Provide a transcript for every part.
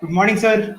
Good morning, sir.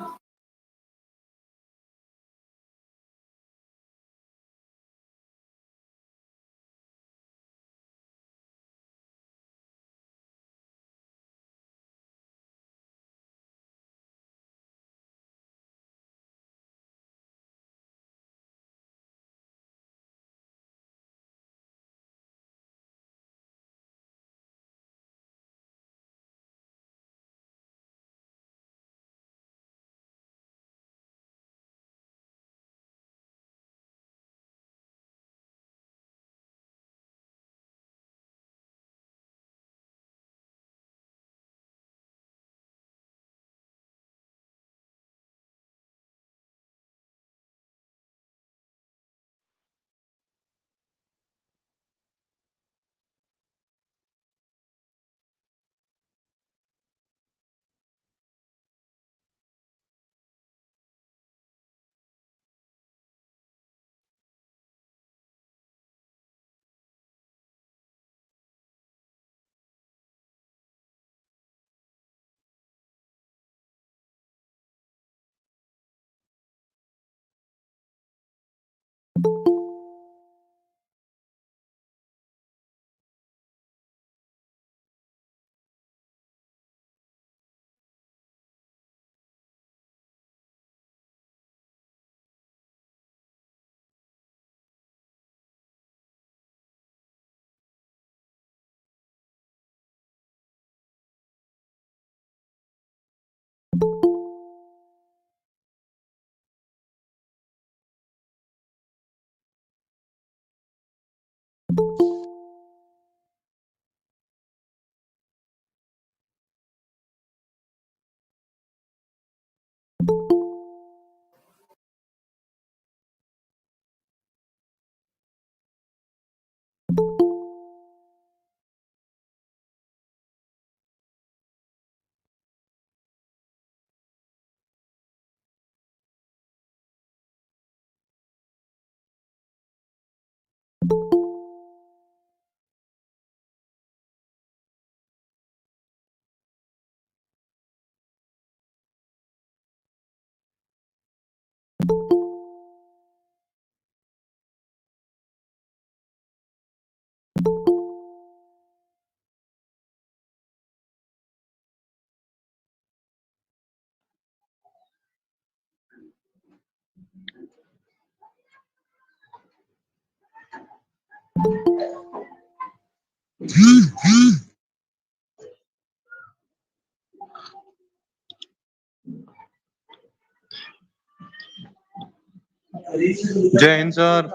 जय Hind sir.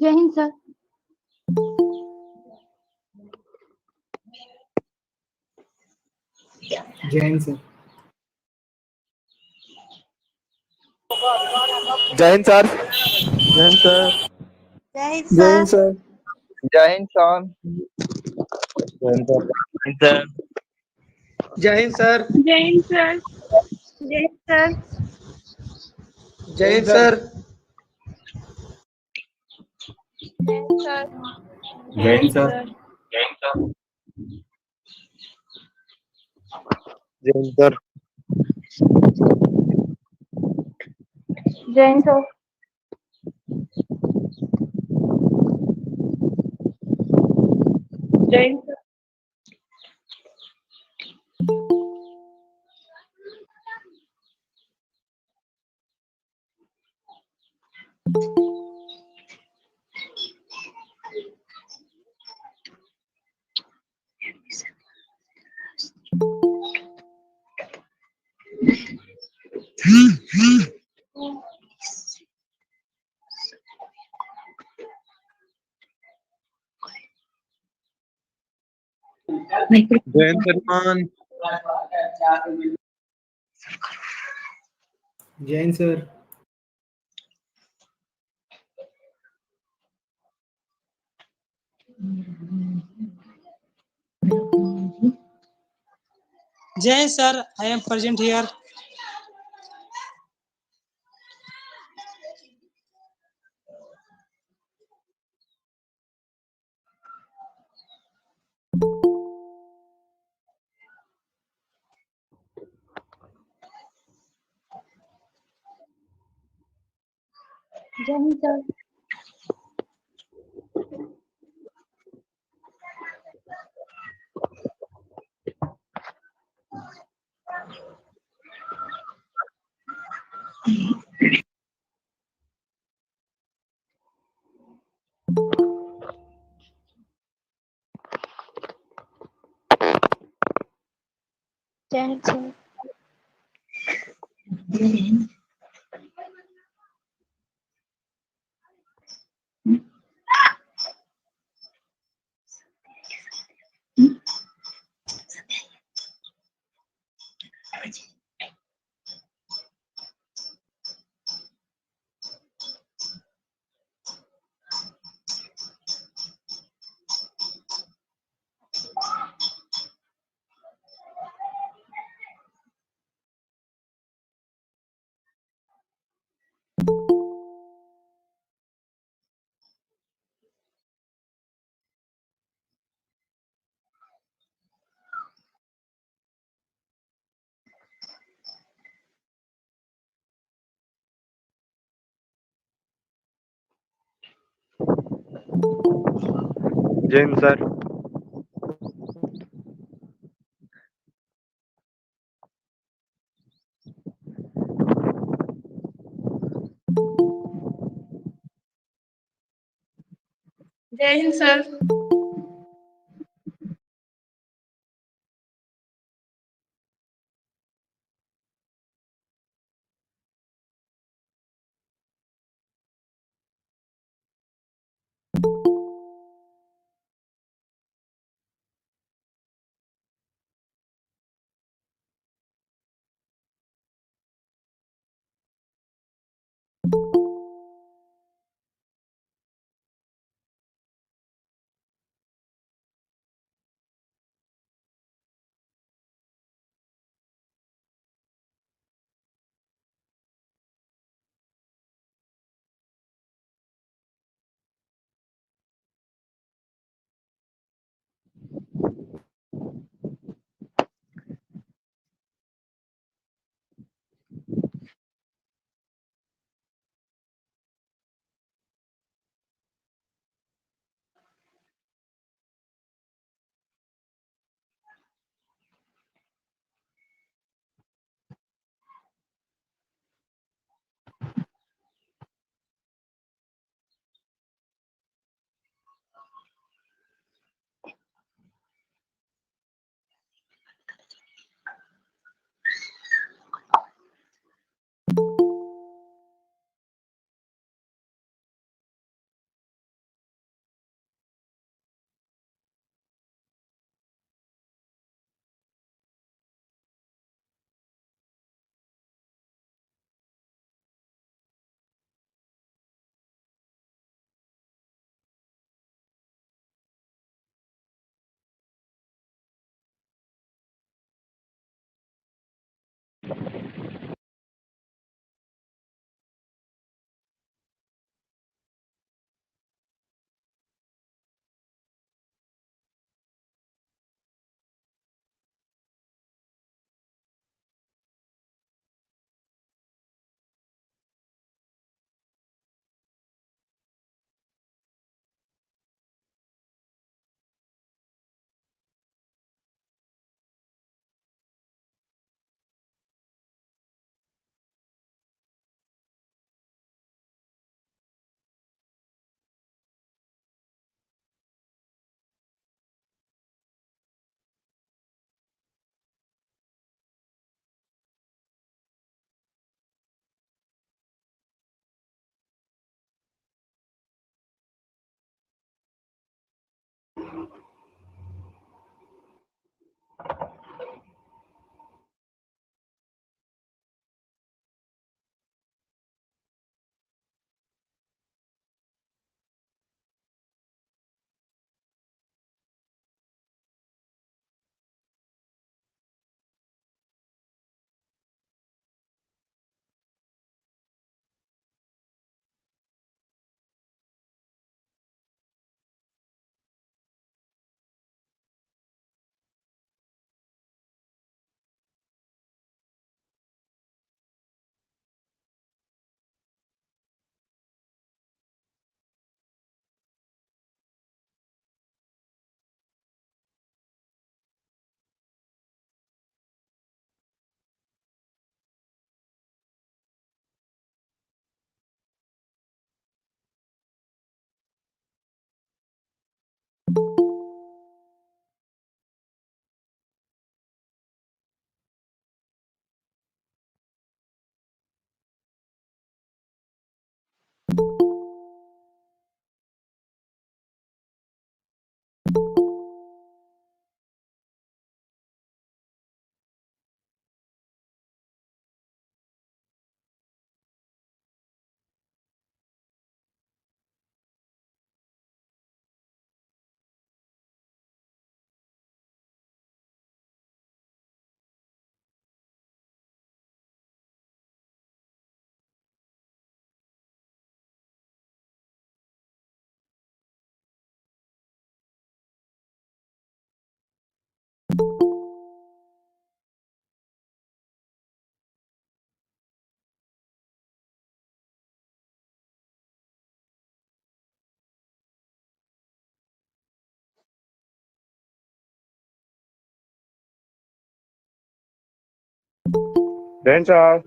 Jai Hind sir. Jai Hind, sir. जय Hind sir. Jai Hind sir. Jai Hind जय Hind sir. Sir. Jai Hind sir. Jai Hind sir. Jai Hind, sir. जय Hind sir. जय जय Hind sir. Hind sir. Jai Hind, sir. जय Hind sir. Jai Hind sir. Jain sir. Jain Salman. Jain sir. Jay sir, I am present here. Jain sir. Jain sir. Jain sir. Jain sir. Jain sir.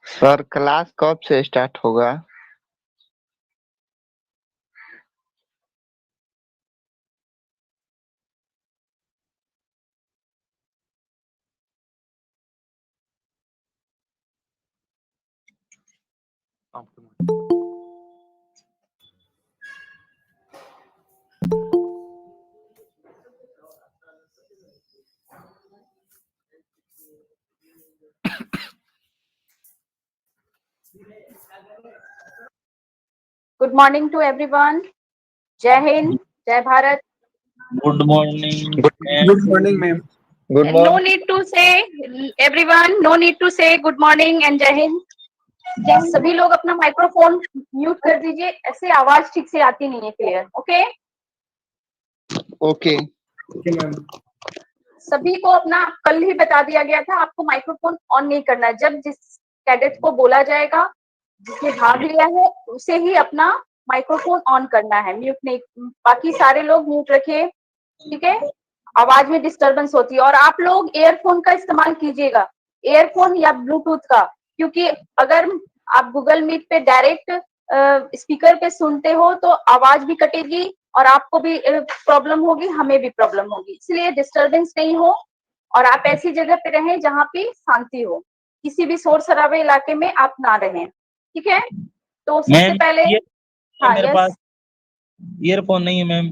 Sir class कब से start होगा? Good morning to everyone. Jai Hind, Jai Bharat. Good morning. Good morning, ma'am. Good No morning. need to say everyone. No need to say good morning and Jai Hind. सभी लोग अपना microphone mute कर दीजिए, ऐसे आवाज ठीक से आती नहीं है clear. Okay okay Okay, ma'am. सभी को अपना कल ही बता दिया गया था, आपको माइक्रोफोन ऑन नहीं करना है। जब जिस कैडेट को बोला जाएगा, जिसने भाग लिया है, उसे ही अपना माइक्रोफोन ऑन करना है, म्यूट नहीं। बाकी सारे लोग म्यूट रखिए, ठीक है। आवाज में डिस्टरबेंस होती है। और आप लोग एयरफोन का इस्तेमाल कीजिएगा, एयरफोन या ब्लूटूथ का, क्योंकि अगर आप गूगल मीट पे डायरेक्ट स्पीकर पे सुनते हो तो आवाज भी कटेगी और आपको भी प्रॉब्लम होगी, हमें भी प्रॉब्लम होगी। इसलिए डिस्टरबेंस नहीं हो और आप ऐसी जगह पे रहें जहाँ पे शांति हो, किसी भी शोर शराबे इलाके में आप ना रहें, ठीक है। तो सबसे मैम पहले हाँ मेरे यस, पास ईयरफोन नहीं है मैम।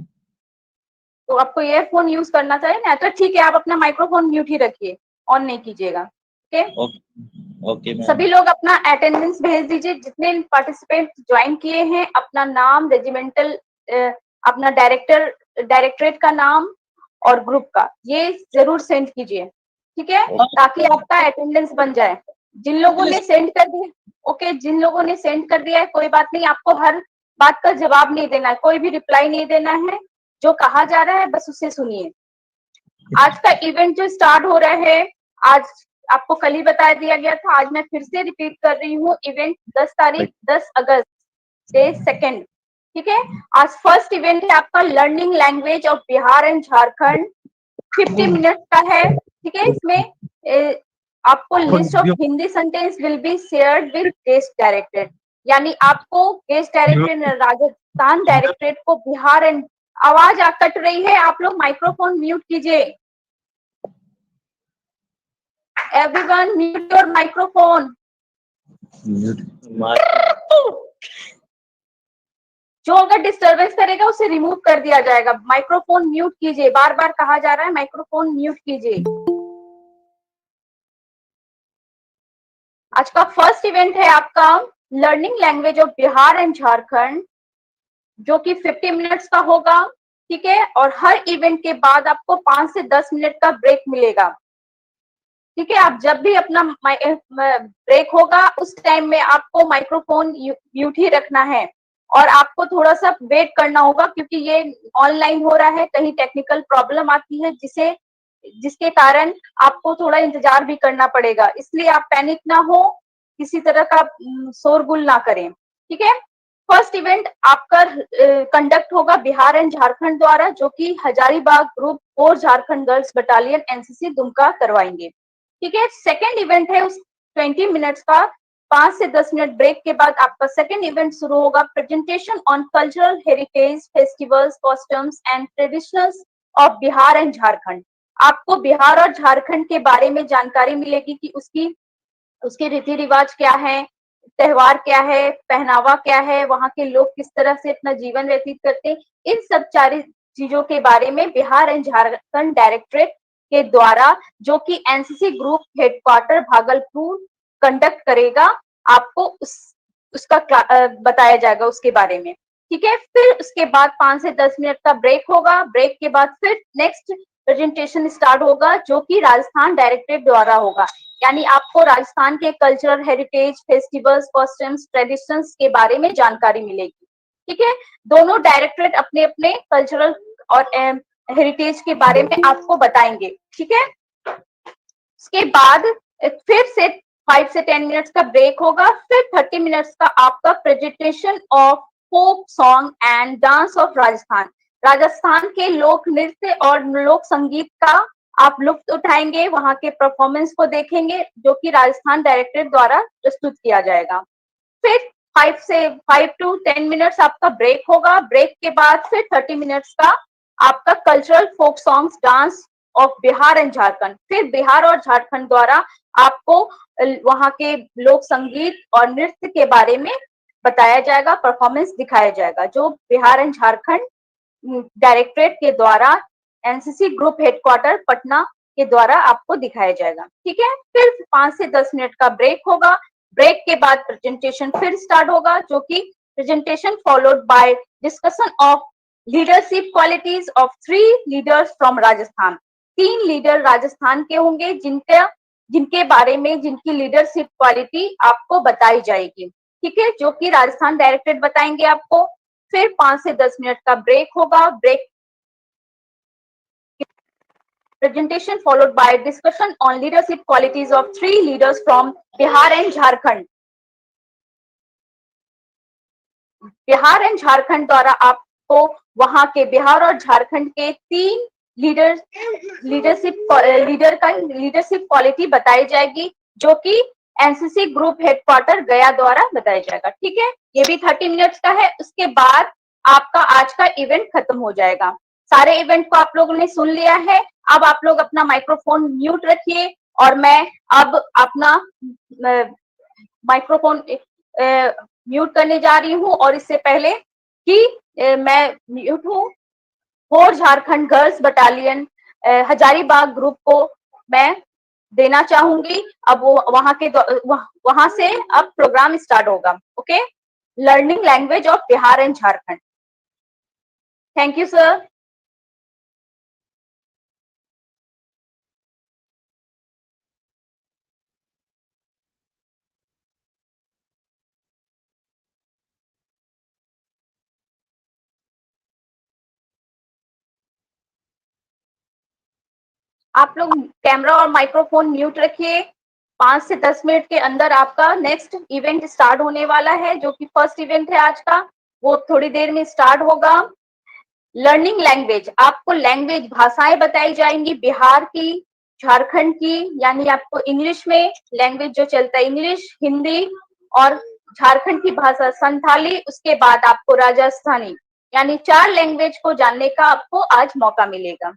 तो आपको ईयरफोन यूज करना चाहिए ना, तो ठीक है, आप अपना माइक्रोफोन म्यूट ही रखिए, ऑन नहीं कीजिएगा, ओके। Okay ma'am. सभी लोग अपना अटेंडेंस भेज दीजिए, जितने पार्टिसिपेंट ज्वाइन किए हैं, अपना नाम, रेजिमेंटल, अपना डायरेक्टरेट का नाम और ग्रुप का, ये जरूर सेंड कीजिए, ठीक है, ताकि आपका अटेंडेंस बन जाए। जिन लोगों ने सेंड कर दिया, ओके, जिन लोगों ने सेंड कर दिया है कोई बात नहीं, आपको हर बात का जवाब नहीं देना है, कोई भी रिप्लाई नहीं देना है, जो कहा जा रहा है बस उसे सुनिए। आज का इवेंट जो स्टार्ट हो रहा है, आज आपको कल ही बता दिया गया था, आज मैं फिर से रिपीट कर रही हूँ। इवेंट 10 अगस्त डे 2, ठीक है। आज फर्स्ट इवेंट है आपका learning language of Bihar and Jharkhand, 50 minute का है, ठीक है। इसमें आपको list of Hindi sentence will be shared with guest directorate, यानी आपको गेस्ट डायरेक्टरेट राजस्थान डायरेक्टरेट को बिहार एंड, आवाज कट रही है, आप लोग माइक्रोफोन म्यूट कीजिए। Everyone mute your microphone. जो अगर डिस्टरबेंस करेगा उसे रिमूव कर दिया जाएगा। माइक्रोफोन म्यूट कीजिए, बार बार कहा जा रहा है माइक्रोफोन म्यूट कीजिए। आज का फर्स्ट इवेंट है आपका learning language of Bihar and Jharkhand, जो कि 50 मिनट्स का होगा, ठीक है। और हर इवेंट के बाद आपको 5 से 10 मिनट का ब्रेक मिलेगा, ठीक है। आप जब भी अपना ब्रेक होगा उस टाइम में आपको माइक्रोफोन म्यूट ही रखना है और आपको थोड़ा सा वेट करना होगा, क्योंकि ये ऑनलाइन हो रहा है, कहीं टेक्निकल प्रॉब्लम आती है जिसके कारण आपको थोड़ा इंतजार भी करना पड़ेगा। इसलिए आप पैनिक ना हो, किसी तरह का शोरगुल ना करें, ठीक है। फर्स्ट इवेंट आपका कंडक्ट होगा बिहार एंड झारखंड द्वारा, जो कि Hazaribagh group 4 Jharkhand girls battalion NCC Dumka करवाएंगे, ठीक है। सेकेंड इवेंट है उस 20 मिनट्स का, 5 से 10 मिनट ब्रेक के बाद आपका सेकेंड इवेंट शुरू होगा, presentation on cultural heritage festivals costumes and traditionals of Bihar and Jharkhand. आपको बिहार और झारखंड के बारे में जानकारी मिलेगी कि उसके रीति रिवाज क्या है, त्योहार क्या है, पहनावा क्या है, वहाँ के लोग किस तरह से अपना जीवन व्यतीत करते हैं, इन सब सारी चीजों के बारे में बिहार एंड झारखंड डायरेक्टरेट के द्वारा, जो कि NCC group headquarter Bhagalpur conduct करेगा, आपको उसका बताया जाएगा उसके बारे में, ठीक है। फिर उसके बाद 5 से 10 मिनट का ब्रेक होगा, ब्रेक के बाद फिर नेक्स्ट प्रेजेंटेशन स्टार्ट होगा, जो कि राजस्थान डायरेक्टरेट द्वारा होगा, यानी आपको राजस्थान के cultural heritage festivals costumes traditions के बारे में जानकारी मिलेगी, ठीक है। दोनों डायरेक्टरेट अपने अपने कल्चरल और हेरिटेज के बारे में आपको बताएंगे, ठीक है। उसके बाद फिर से 5 से 10 मिनट्स का ब्रेक होगा, फिर 30 मिनट्स का आपका presentation of folk song and dance of Rajasthan के लोक नृत्य और लोक संगीत का आप लुत्फ उठाएंगे, वहां के परफॉर्मेंस को देखेंगे, जो कि राजस्थान डायरेक्टरेट द्वारा प्रस्तुत किया जाएगा। फिर 5 to 10 मिनट्स आपका ब्रेक होगा, ब्रेक के बाद फिर 30 मिनट्स का आपका cultural folk songs dance of Bihar and Jharkhand. फिर बिहार और झारखंड द्वारा आपको वहां के लोक संगीत और नृत्य के बारे में बताया जाएगा, परफॉर्मेंस दिखाया जाएगा, जो बिहार एंड झारखंड डायरेक्टरेट के द्वारा एनसीसी ग्रुप हेडक्वार्टर पटना के द्वारा आपको दिखाया जाएगा, ठीक है। फिर 5 से 10 मिनट का ब्रेक होगा, ब्रेक के बाद प्रेजेंटेशन फिर स्टार्ट होगा, जो कि presentation followed by discussion of leadership qualities of 3 leaders from Rajasthan. 3 leader Rajasthan के होंगे जिनके बारे में जिनकी लीडरशिप क्वालिटी आपको बताई जाएगी, ठीक है, जो कि राजस्थान डायरेक्टेड बताएंगे आपको। फिर 5 से 10 मिनट का ब्रेक होगा। Break presentation followed by discussion on leadership qualities of 3 leaders from Bihar and Jharkhand. Bihar and Jharkhand द्वारा आपको वहां के बिहार और झारखंड के 3 लीडरशिप क्वालिटी बताई जाएगी, जो कि एनसीसी ग्रुप हेडक्वार्टर गया द्वारा बताया जाएगा, ठीक है। ये भी 30 मिनट्स का है। उसके बाद आपका आज का इवेंट खत्म हो जाएगा। सारे इवेंट को आप लोगों ने सुन लिया है। अब आप लोग अपना माइक्रोफोन म्यूट रखिए और मैं अब अपना माइक्रोफोन म्यूट करने जा रही हूँ। और इससे पहले कि मैं म्यूट हूँ, 4 Jharkhand girls battalion Hazaribagh group को मैं देना चाहूंगी। अब वो वहां से अब प्रोग्राम स्टार्ट होगा। Okay, learning language of Bihar and Jharkhand. Thank you sir. आप लोग कैमरा और माइक्रोफोन म्यूट रखिए। 5 से 10 मिनट के अंदर आपका नेक्स्ट इवेंट स्टार्ट होने वाला है, जो कि फर्स्ट इवेंट है आज का, वो थोड़ी देर में स्टार्ट होगा। लर्निंग लैंग्वेज, आपको लैंग्वेज भाषाएं बताई जाएंगी बिहार की, झारखंड की, यानी आपको इंग्लिश में लैंग्वेज जो चलता है इंग्लिश, हिंदी और झारखंड की भाषा संथाली। उसके बाद आपको राजस्थानी, यानी 4 लैंग्वेज को जानने का आपको आज मौका मिलेगा।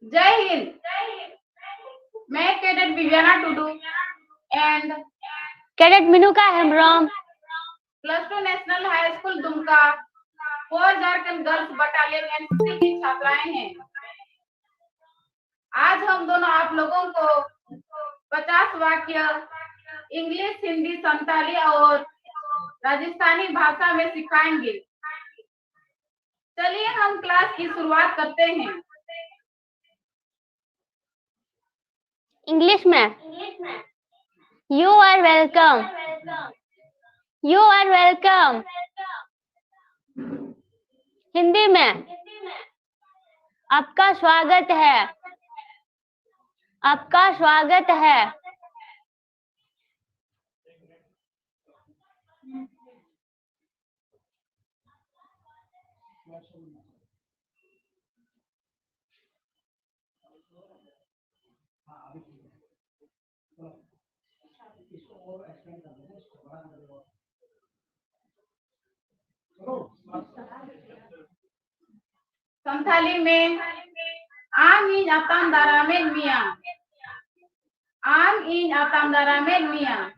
जय हिंद। मैं cadet Vijayana Tudu and cadet Minuka Hembram +2 national high school Dumka 4 Jharkhand girls battalion NCC की छात्राएं हैं। आज हम दोनों आप लोगों को 50 वाक्य इंग्लिश, हिंदी, संताली और राजस्थानी भाषा में सिखाएंगे। चलिए हम क्लास की शुरुआत करते हैं। इंग्लिश में you are welcome, you are welcome. Hindi में आपका स्वागत है, आपका स्वागत है। संथाली में आम इन atam daramen mia, आम इन atam daramen mia।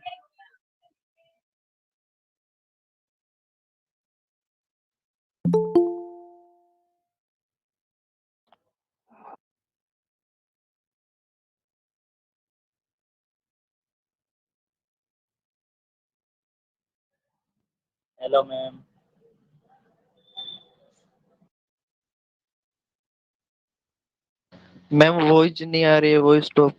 Hello ma'am. Ma'am voice नहीं आ रही है, वॉइस स्टॉप।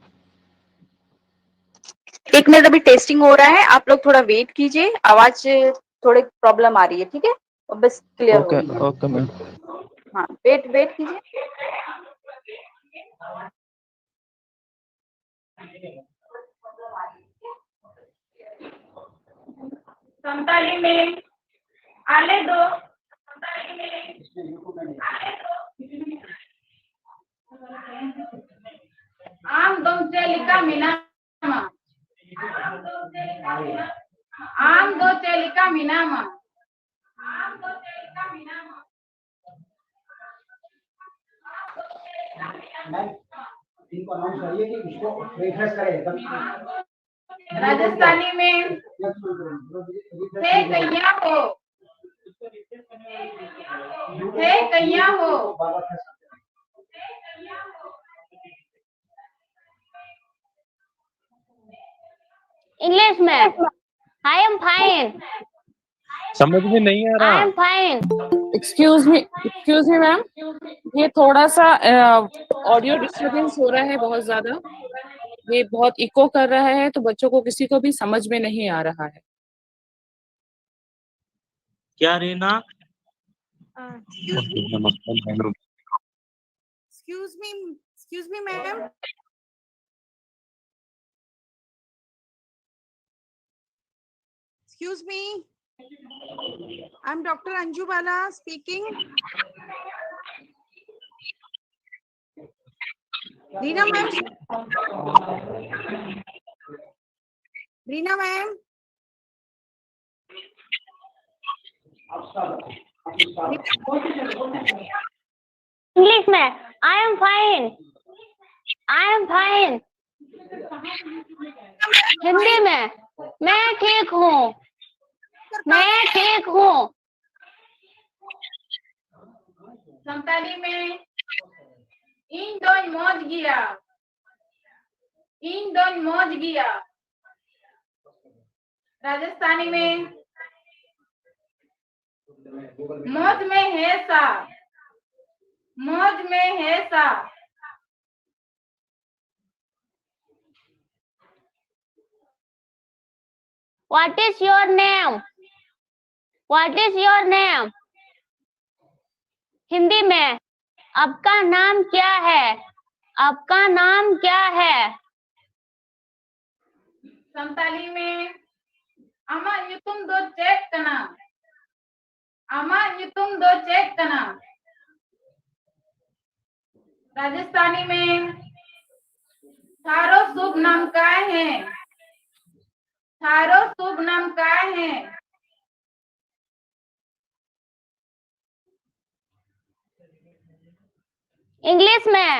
एक मिनट, अभी टेस्टिंग हो रहा है, आप लोग थोड़ा वेट कीजिए, आवाज थोड़ी प्रॉब्लम आ रही है, ठीक है, और बस क्लियर हो ओके रही है। Okay ma'am. हाँ, वेट वेट कीजिए। संताली में आले दो, संताली में आले दो। आम दो चेलिका मिनामा, आम दो चेलिका मिनामा, आम दो चेलिका मिनामा। इनको अनाउंस करिए कि इसको रिफ्रेश करें। राजस्थानी में हे कैया हो, हे कैया हो। इंग्लिश में आई एम फाइन, समझ में नहीं आ आई रहा। Am fine. Excuse me ma'am, ये थोड़ा सा ऑडियो डिस्टरबेंस हो रहा है बहुत ज्यादा, ये बहुत इको कर रहा है, तो बच्चों को किसी को भी समझ में नहीं आ रहा है। क्या Reena? Excuse me, ma'am. Excuse me. I'm Dr. Anju Bala speaking. Reena ma'am. Reena ma'am. English में I am fine, I am fine. Hindi में मैं ठीक हूँ, मैं ठीक हूँ। संताली में इन दोन मौज गिया, इन दोन मौज गिया। राजस्थानी में मौज में है सा, मौज में है सा। What is your name? What is your name? Hindi में आपका नाम क्या है, आपका नाम क्या है। संताली में अमा युतुम दो चेक कना, अमा युतुम दो चेक कना। राजस्थानी में थारो शुभ नाम क्या है, थारो शुभ नाम क्या है। इंग्लिश में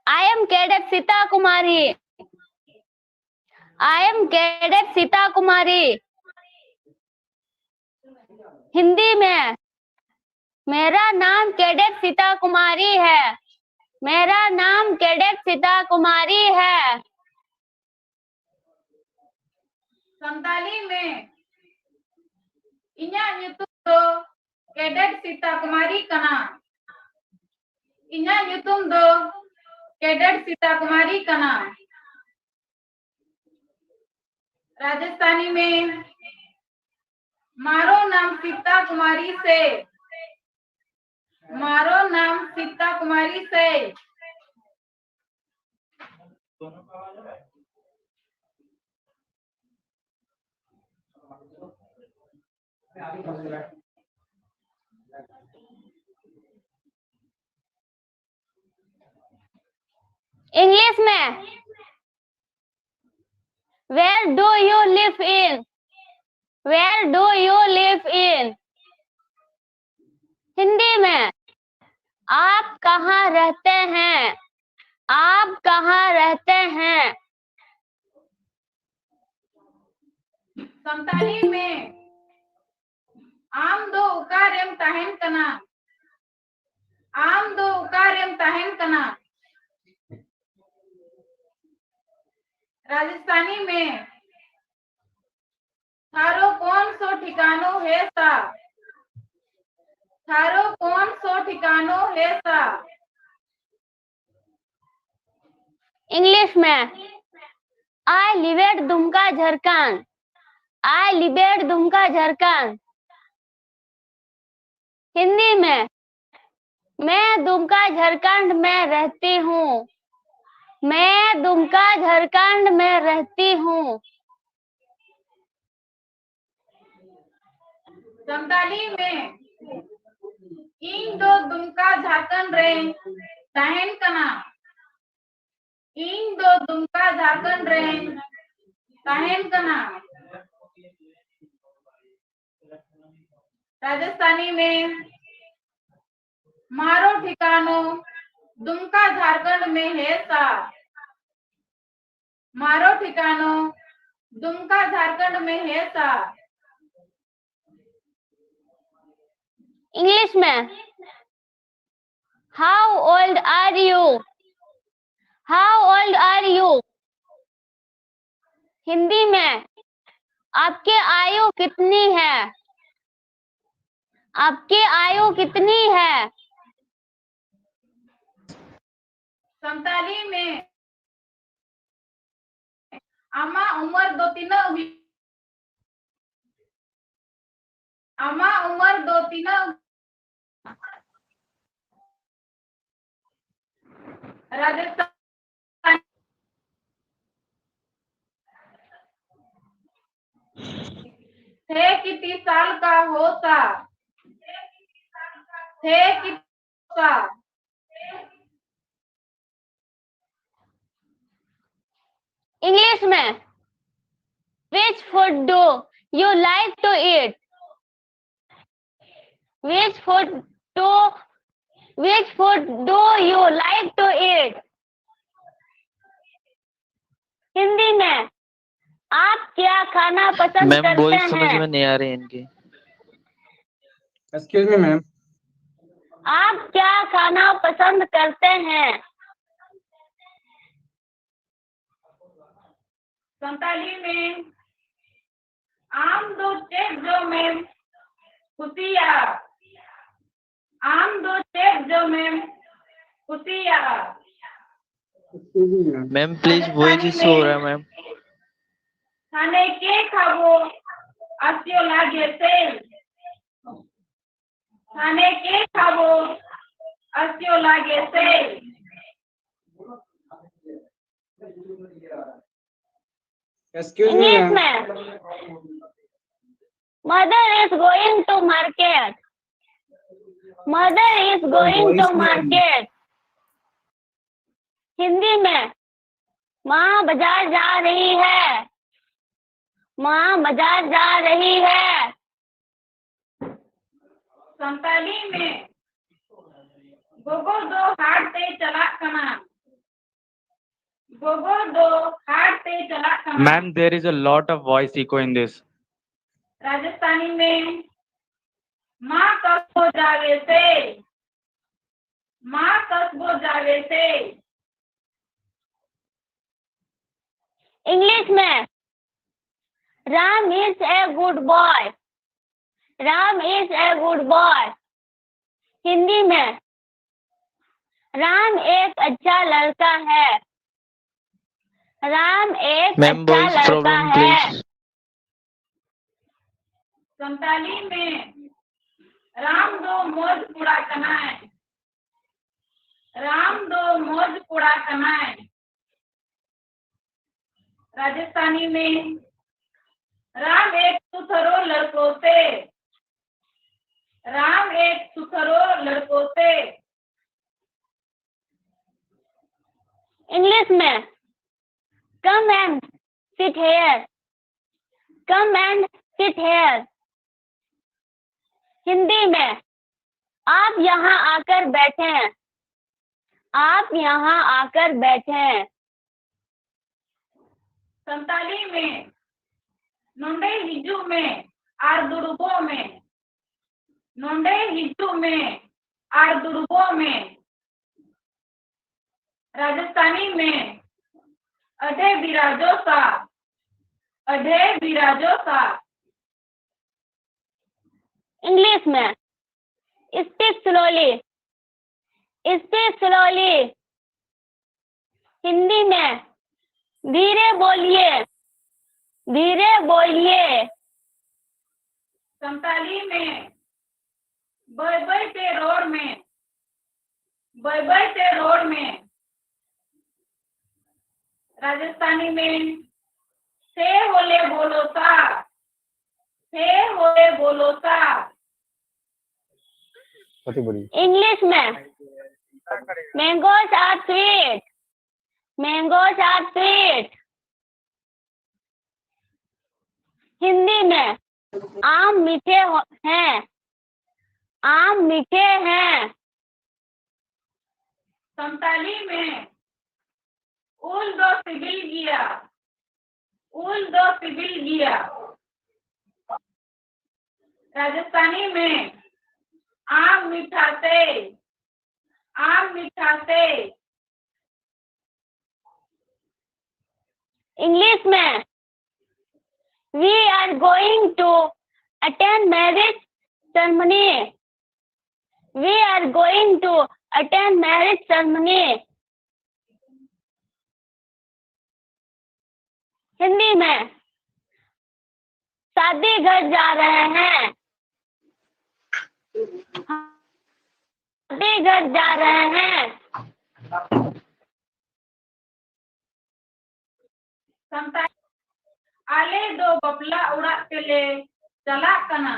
I am cadet Sita Kumari, I am cadet Sita Kumari. Hindi में मेरा नाम कैडेट सीता कुमारी है, मेरा नाम कैडेट सीता कुमारी है। संताली में इन्या ᱧᱩᱛᱩᱢ दो कैडेट सीता कुमारी कना। इन्या ᱧᱩᱛᱩᱢ दो कैडेट सीता कुमारी कना। राजस्थानी में मारो नाम सीता कुमारी से। मारो नाम सीता कुमारी से। इंग्लिश में where do you live in. Where do you live in. Hindi में आप कहाँ रहते हैं। आप कहाँ रहते हैं। संताली में आम दो उकारेम ताहेन कना। आम दो उकारेम ताहेन कना। राजस्थानी में थारो कौन सो ठिकानो है सा। थारो कौन सो ठिकानो है सा। इंग्लिश में I live at Dumka Jharkhand. I live at Dumka Jharkhand. Hindi में मैं दुमका झारखंड में रहती हूँ। मैं दुमका झारखंड में रहती हूँ। संताली में इन दो दुमका झारखंड रे ताहेन कना। इन दो दुमका झारखंड रे ताहेन कना। राजस्थानी में मारो ठिकानो दुमका झारखंड में है सा। मारो ठिकानो दुमका झारखंड में है सा। इंग्लिश में how old are you. How old are you. Hindi में आपकी आयु कितनी है। आपकी आयु कितनी है। संताली में आमा उम्र दो तीनों हुई। आमा उम्र दो तीनों। राजस्थान थे कितनी साल का होता। थे कितनी का। इंग्लिश में which food do you like to eat। which food do which food do you like to eat। Hindi में आप क्या खाना पसंद मैम करते वॉइस समझ हैं। में नहीं आ रही इनकी। Excuse me ma'am. आप क्या खाना पसंद करते हैं। संताली में आम दो चेक जो में खुशिया। आम दो चेक जो में खुशिया। मैम प्लीज वॉइस इशू हो रहा है मैम। थाने के खाबो अस्यो लागे से। थाने के खाबो अस्यो लागे से। Excuse me English ma'am. में mother is going to market. Mother is going to market. Hindi में माँ बाजार जा रही है। माँ बाजार जा रही है। संताली में गोगो दो हाथ से चला कना। गोगो दो हाथ से चला कना। Ma'am, there is a lot of voice echo in this. Rajasthani में माँ कस्बो जावे से। माँ कस्बो जावे से। इंग्लिश में Ram is a good boy. Ram is a good boy. Hindi में राम एक अच्छा लड़का है। राम एक मैम अच्छा वॉइस लड़का प्रॉब्लम है। प्लीज। संताली में राम दो मौज कूड़ा कमाए। राम दो मौज कूड़ा कमाए। राजस्थानी में राम एक सुथरो लड़कों से। राम एक सुथरो लड़कों से। इंग्लिश में come and sit here. Come and sit here. Hindi में आप यहाँ आकर बैठें। आप यहाँ आकर बैठें। संताली में नोंडे हिजू में आर दुर्गो में। नोंडे हिजू में आर दुर्गो में। राजस्थानी में अधे बिराजो सा। अधे बिराजो सा। इंग्लिश में speak slowly. Speak slowly. Hindi में धीरे बोलिए। धीरे बोलिए। संताली में बय के रोड में। बय के रोड में। राजस्थानी में से होले बोलो सा। से होले बोलो सा। इंग्लिश में mangoes are sweet. Mangoes are sweet. Hindi में आम मीठे हैं। आम मीठे हैं। संताली में उल दो सिबिल गिया। उल दो सिबिल गिया। राजस्थानी में आम मीठा से। आम मीठा से। इंग्लिश में we are going to attend marriage ceremony. We are going to attend marriage ceremony. Hindi में शादी घर जा रहे हैं। शादी घर जा रहे हैं। संताली आले दो बपला उड़ा के ले चला कना।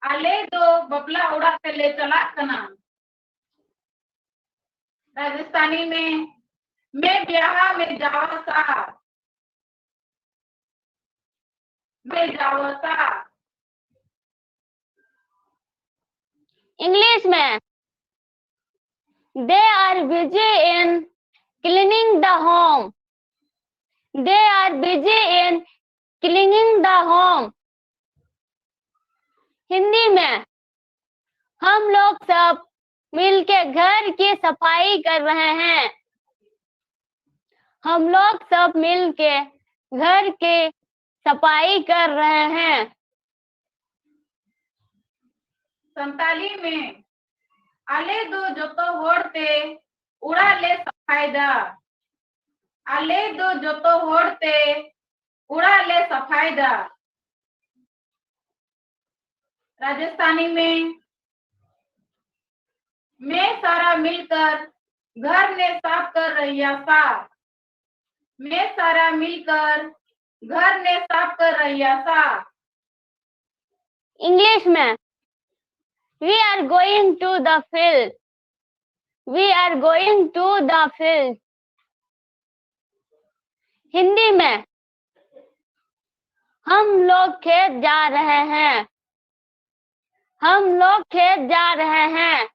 आले दो बपला उड़ा के ले चला कना। राजस्थानी में मैं ब्याह में जावा सा। मैं जावा सा। इंग्लिश में they are busy in cleaning the home. They are busy in cleaning the home. Hindi में हम लोग सब मिलके घर की सफाई कर रहे हैं। हम लोग सब मिलके घर की सफाई कर रहे हैं। संताली में आले दो जो तो होड़ते उड़ा ले सफायदा। आले दो जो तो होड़ते उड़ा ले सफायदा। राजस्थानी में मैं सारा मिलकर घर ने साफ कर रही सा। मैं सारा मिलकर घर ने साफ कर रही सा। इंग्लिश में we are going to the field. We are going to the field. Hindi में हम लोग खेत जा रहे हैं। हम लोग खेत जा रहे हैं।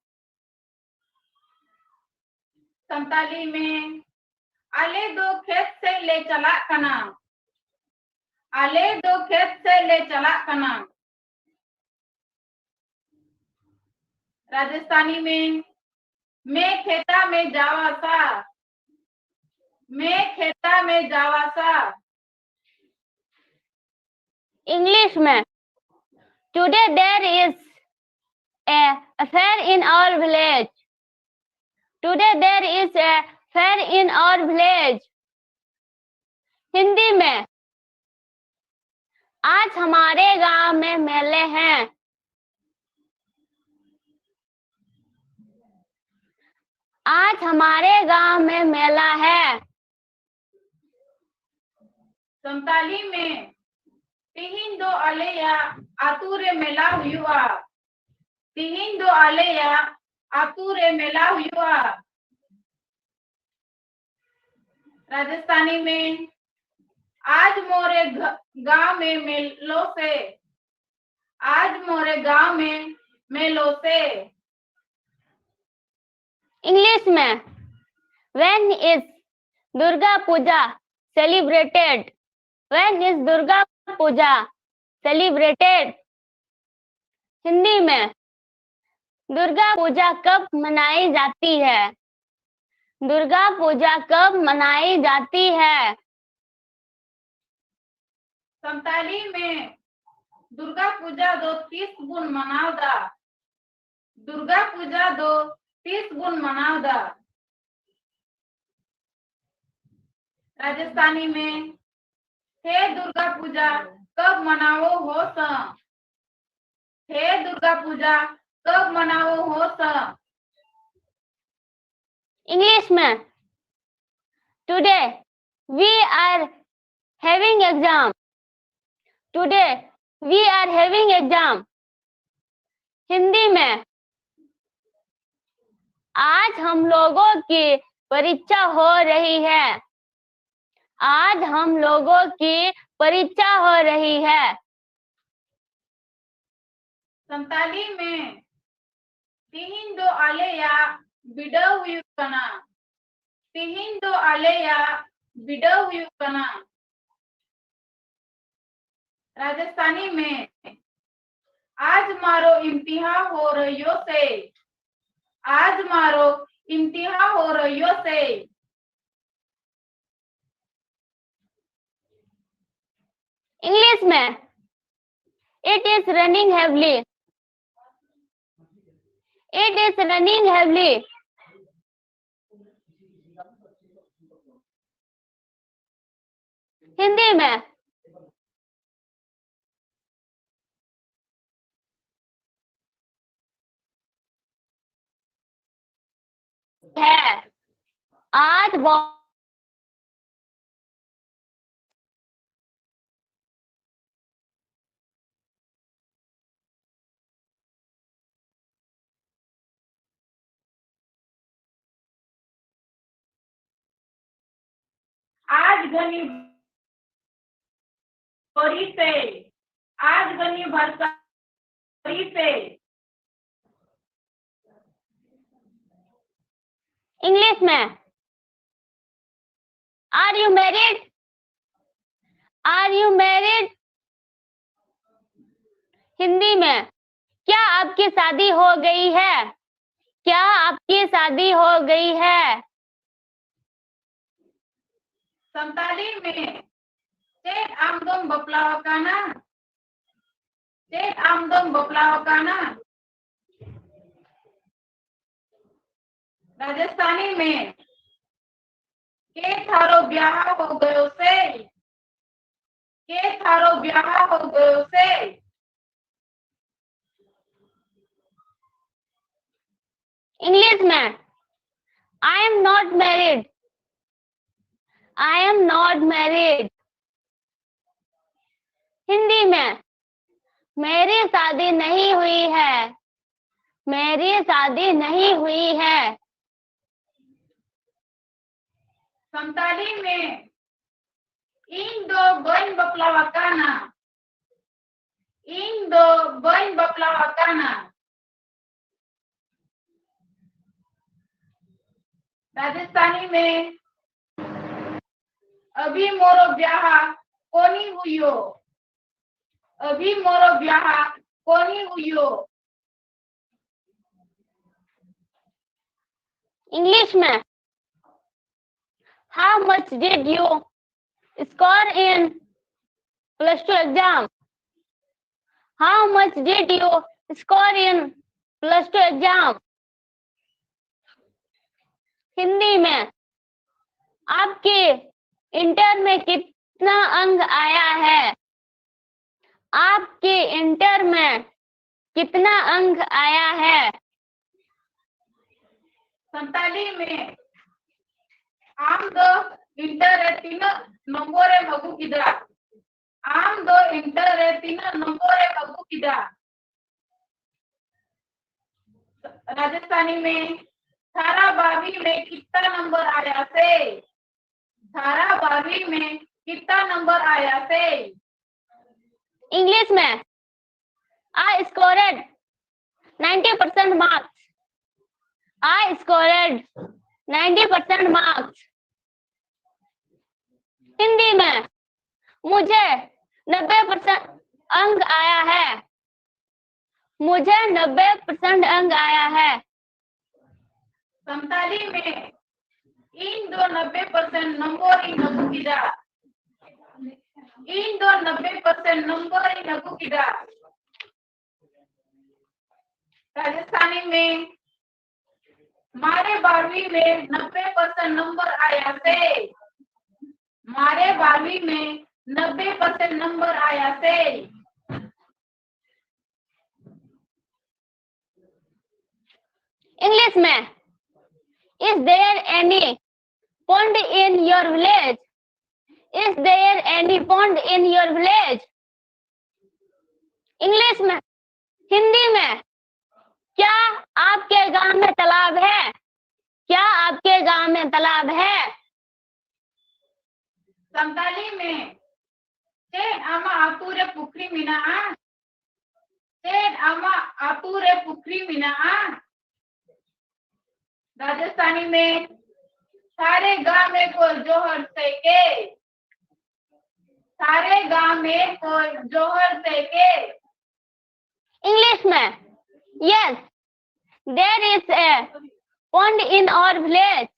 संताली में आले दो खेत से ले चला कना। आले दो खेत से ले चला कना। राजस्थानी में मैं खेता में जावा सा। मैं खेता में जावा सा। इंग्लिश में today there is a fair in our village. Today there is a fair in our village. Hindi में आज हमारे गांव में मेले हैं। आज हमारे गांव में मेला है। संताली में तिहिन दो आलेया आतुरे मेला हुआ। तिहिन दो आलेया आतुरे मेला हुआ। राजस्थानी में आज मोरे गांव में मेलों से। आज मोरे गांव में मेलों से। इंग्लिश में when is Durga Puja celebrated. When is Durga Puja celebrated. Hindi में दुर्गा पूजा कब मनाई जाती है। दुर्गा पूजा कब मनाई जाती है। संताली में दुर्गा पूजा दो 30 गुण मनावदा। दुर्गा पूजा दो 30 गुण मनावदा। राजस्थानी में हे दुर्गा पूजा कब मनावो हो स। हे दुर्गा पूजा कब मनावो हो स। इंग्लिश में today we are having exam. Today we are having exam. Hindi में आज हम लोगों की परीक्षा हो रही है। आज हम लोगों की परीक्षा हो रही है। संताली में तिहिन दो आलेया बिडव हुयुकना। तिहिन दो आलेया बिडव हुयुकना। राजस्थानी में आज मारो इम्तिहान हो रहियो से। आज मारो इम्तिहान हो रहियो से। इंग्लिश में it is running heavily. It is running heavily. Hindi में है आज बहुत आज घनी बरी से। आज घनी बरी से। इंग्लिश में are you married. Are you married. Hindi में क्या आपकी शादी हो गई है। क्या आपकी शादी हो गई है। संताली में चेक आमदम बपलाव काना। चेक आमदम बपलाव काना। राजस्थानी में के थारो ब्याह हो गयो से। के थारो ब्याह हो गयो से। इंग्लिश में I am not married. I am not married. Hindi में मेरी शादी नहीं हुई है। मेरी शादी नहीं हुई है। संताली में इन दो बन बपलावा काना। इन दो बन बपलावा काना। राजस्थानी में अभी मोरो ब्याह कोनी हुयो। अभी मोरो ब्याह कोनी हुयो। इंग्लिश में how much did you score in +2 exam. How much did you score in +2 exam? Hindi में आपके इंटर में कितना अंक आया है? आपके इंटर में कितना अंक आया है? संताली में आम दो इंटर है 3 नंबर है मगु किदा। आम दो इंटर है 3 नंबर है मगु किदा। राजस्थानी में धारा 22 में कितना नंबर आया से? धारा 22 में कितना नंबर आया से? इंग्लिश में I scored 90% marks. I scored 90% marks. Hindi में मुझे 90% अंक आया है। मुझे 90% अंक आया है। संताली में इन दो 90% नंबर इन नगु किदा। इन दो 90% नंबर इन नगु किदा। राजस्थानी में मारे 12वीं में 90% नंबर आया से। मारे 12वीं में 90% नंबर आया से। इंग्लिश में Is there any pond in your village? Is there any pond in your village? English में हिंदी में क्या आपके गांव में तालाब है? क्या आपके गांव में तालाब है? संताली में चेन आमा आतुरे पुखरी मिना। चेन आमा आतुरे पुखरी मिना। राजस्थानी में सारे गांव में कोई जोहर से के। सारे गांव में कोई जोहर से के। इंग्लिश में Yes, there is a pond in our village.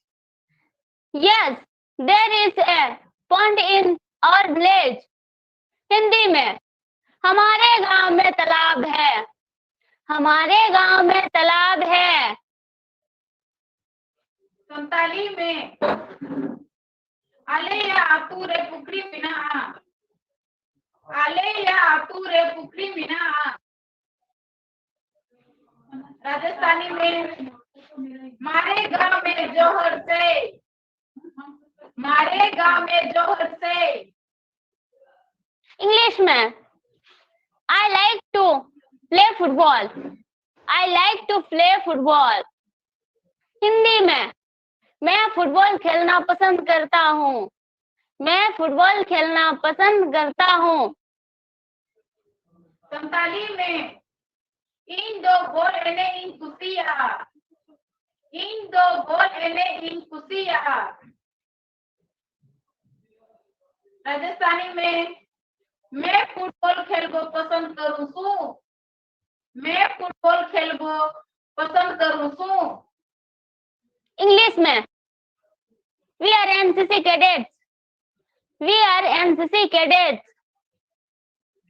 Yes, there is a pond in our village. Hindi में हमारे गांव में तालाब है। हमारे गांव में तालाब है। संताली में आले या आतुरे पुखरी मिना। आले या आतुरे पुखरी मिना। राजस्थानी में मारे गांव में जोहर से। मारे गांव में जोहर से। इंग्लिश में I like to play football. I like to play football. Hindi में मैं फुटबॉल खेलना पसंद करता हूँ। मैं फुटबॉल खेलना पसंद करता हूँ। संताली में इन दो गोल एने इन कुसिया। इन दो गोल एने इन कुसिया। राजस्थानी में मैं फुटबॉल खेलबो पसंद करूं छू। मैं फुटबॉल खेलबो पसंद करूं छू। इंग्लिश में We are NCC cadets. We are NCC cadets.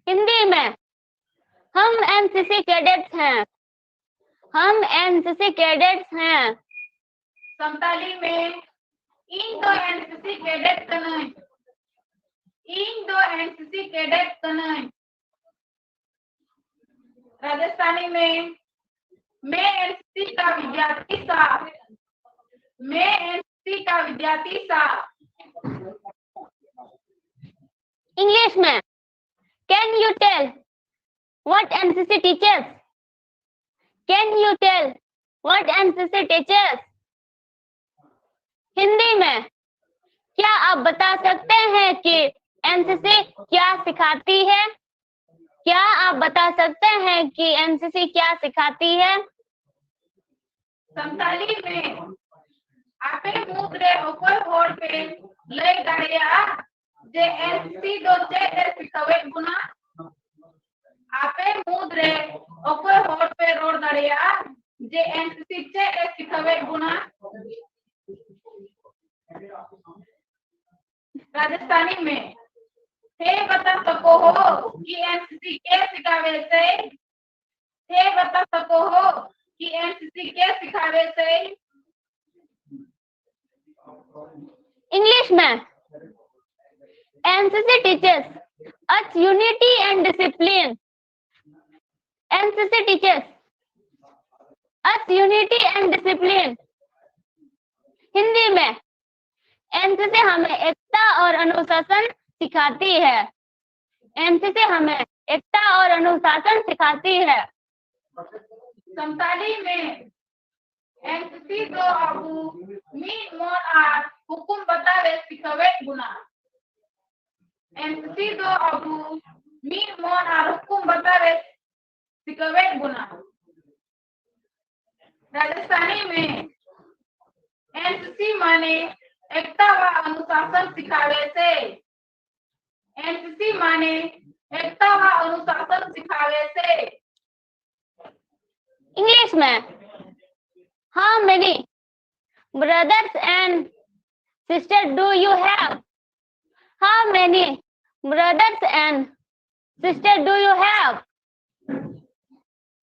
Hindi में हम एनसीसी कैडेट्स हैं। हम एनसीसी कैडेट्स हैं। संताली में इन दो एनसीसी कैडेट कनई। इन दो एनसीसी कैडेट कनई। राजस्थानी में मैं एनसीसी का विद्यार्थी था। मैं एनसीसी का विद्यार्थी था। इंग्लिश में Can you tell what NCC teaches? Can you tell what NCC teaches? Hindi में क्या आप बता सकते हैं कि एनसीसी क्या सिखाती है? क्या आप बता सकते हैं कि एनसीसी क्या सिखाती है? संताली में आपे मुद्रे ओकोय होड़ पे ले गाड़िया जे एनसीसी दो चे सिखावे गुना। आपे मुद्रे ओकोय होड़ पे रोड गाड़िया जे एनसीसी चे सिखावे गुना। राजस्थानी में थे बता सको हो कि एनसीसी के सिखावे से, थे बता सको हो कि एनसीसी के सिखावे से। इंग्लिश में NCC teachers us unity and discipline. NCC teachers us unity and discipline. Hindi में एनसीसी हमें एकता और अनुशासन सिखाती है। एनसीसी हमें एकता और अनुशासन सिखाती है। संताली में एनसीसी दो आगू मीन मोर आर हुकुम बतावे सिखवे गुना। एनसीसी दो आगू मीन मोर आर हुकुम बतावे सिखवे गुना। राजस्थानी में एनसीसी माने एकता व अनुशासन सिखावे से। एनसीसी माने एकता व अनुशासन सिखावे से। इंग्लिश में how many brothers and sisters do you have? How many brothers and sisters do you have?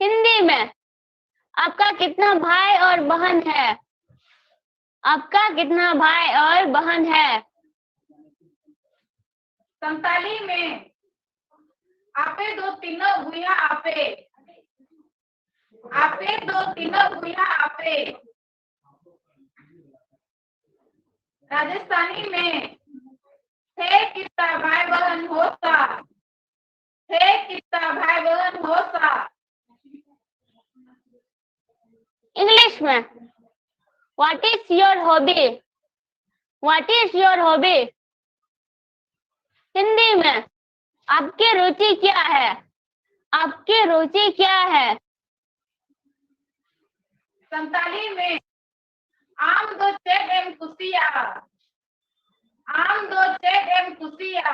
Hindi में आपका कितना भाई और बहन है? आपका कितना भाई और बहन है? संताली में आपे दो तीनों भूया आपे। आपे दो तीनों भूया आपे। राजस्थानी में थे कितना भाई बहन होता। थे कितना भाई बहन होता। इंग्लिश में What is your hobby? What is your hobby? Hindi में आपकी रुचि क्या है? आपकी रुचि क्या है? संताली में आम दो चेट एम कुसिया। आम दो चेट एम कुसिया।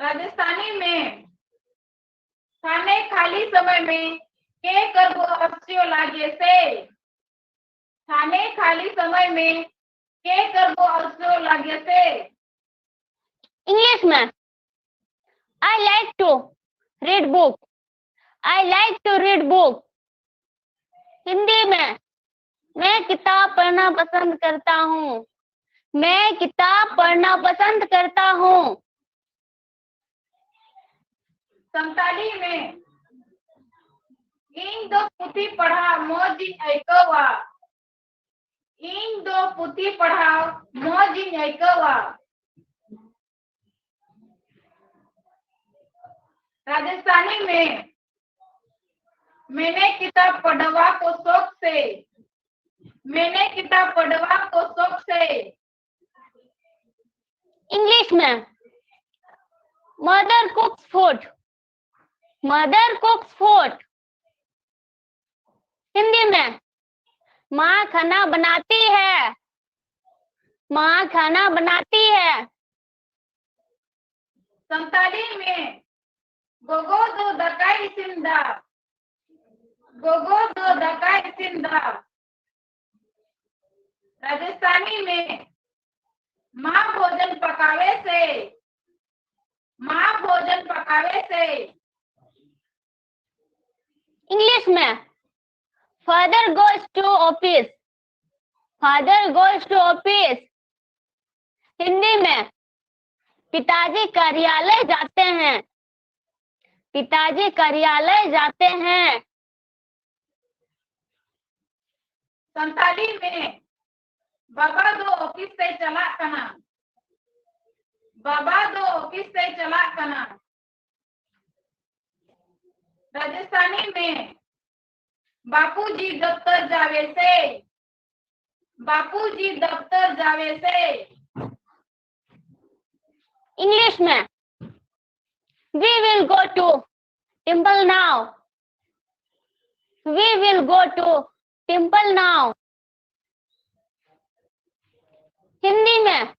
राजस्थानी में खाने खाली समय में के करबो अच्छो लागे से। खाने खाली समय में के करबो अच्छो लागे से। इंग्लिश में I like to read book. I like to read book. Hindi में मैं किताब पढ़ना पसंद करता हूँ। मैं किताब पढ़ना पसंद करता हूँ। संताली में इन दो पुथी पढ़ा मौजी ऐकवा। इन दो पुथी पढ़ा मौजी ऐकवा। राजस्थानी में मैंने किताब पढ़वा को शौक से। मैंने किताब पढ़वा को शौक से। इंग्लिश में mother कुक्स food. Mother कुक्स food. Hindi में माँ खाना बनाती है। माँ खाना बनाती है। संताली में गोगो दो दकाई सिंधा। गोगो दो दकाई सिंधा। राजस्थानी में माँ भोजन पकावे से। माँ भोजन पकावे से। इंग्लिश में father goes to office. Father goes to office. Hindi में पिताजी कार्यालय जाते हैं। पिताजी कार्यालय जाते हैं। संताली में बाबा दो ऑफिस से चला कना। बाबा दो ऑफिस से चला कना। राजस्थानी में बापूजी दफ्तर जावे से। बापूजी दफ्तर जावे से। इंग्लिश में we will go to temple now. We will go to temple now. Hindi में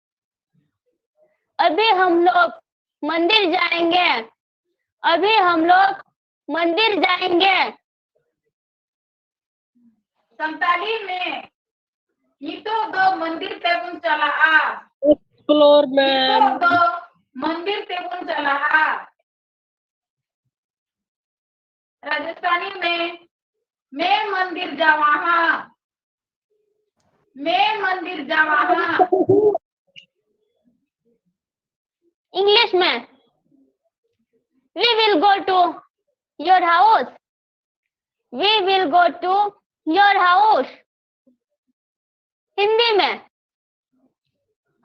अभी हम लोग मंदिर जाएंगे। अभी हम लोग मंदिर जाएंगे। संताली में ये तो दो मंदिर पे चला आ। फ्लोर Ito मैम। do मंदिर से कौन चला हा? राजस्थानी में मैं मंदिर जावा हाँ, मैं मंदिर जावा हाँ। इंग्लिश में we will go to your house, we will go to your house। Hindi में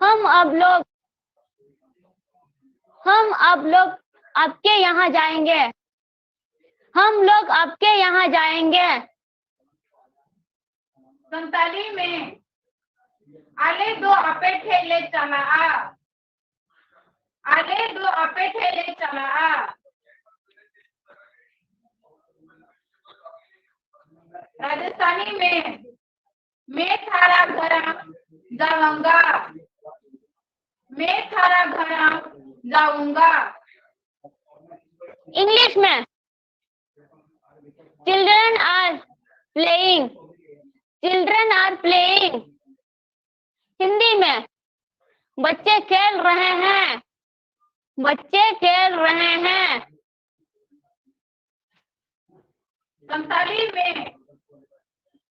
हम अब लोग आपके यहाँ जाएंगे, हम लोग आपके यहाँ जाएंगे। संताली में आले दो आपे ठेले चला आ, आले दो आपे ठेले चला आ। राजस्थानी में मैं थारा घर जाऊंगा, मैं थारा घर जाऊंगा। इंग्लिश में children are playing, children are playing. Hindi में बच्चे खेल रहे हैं, बच्चे खेल रहे हैं। संताली में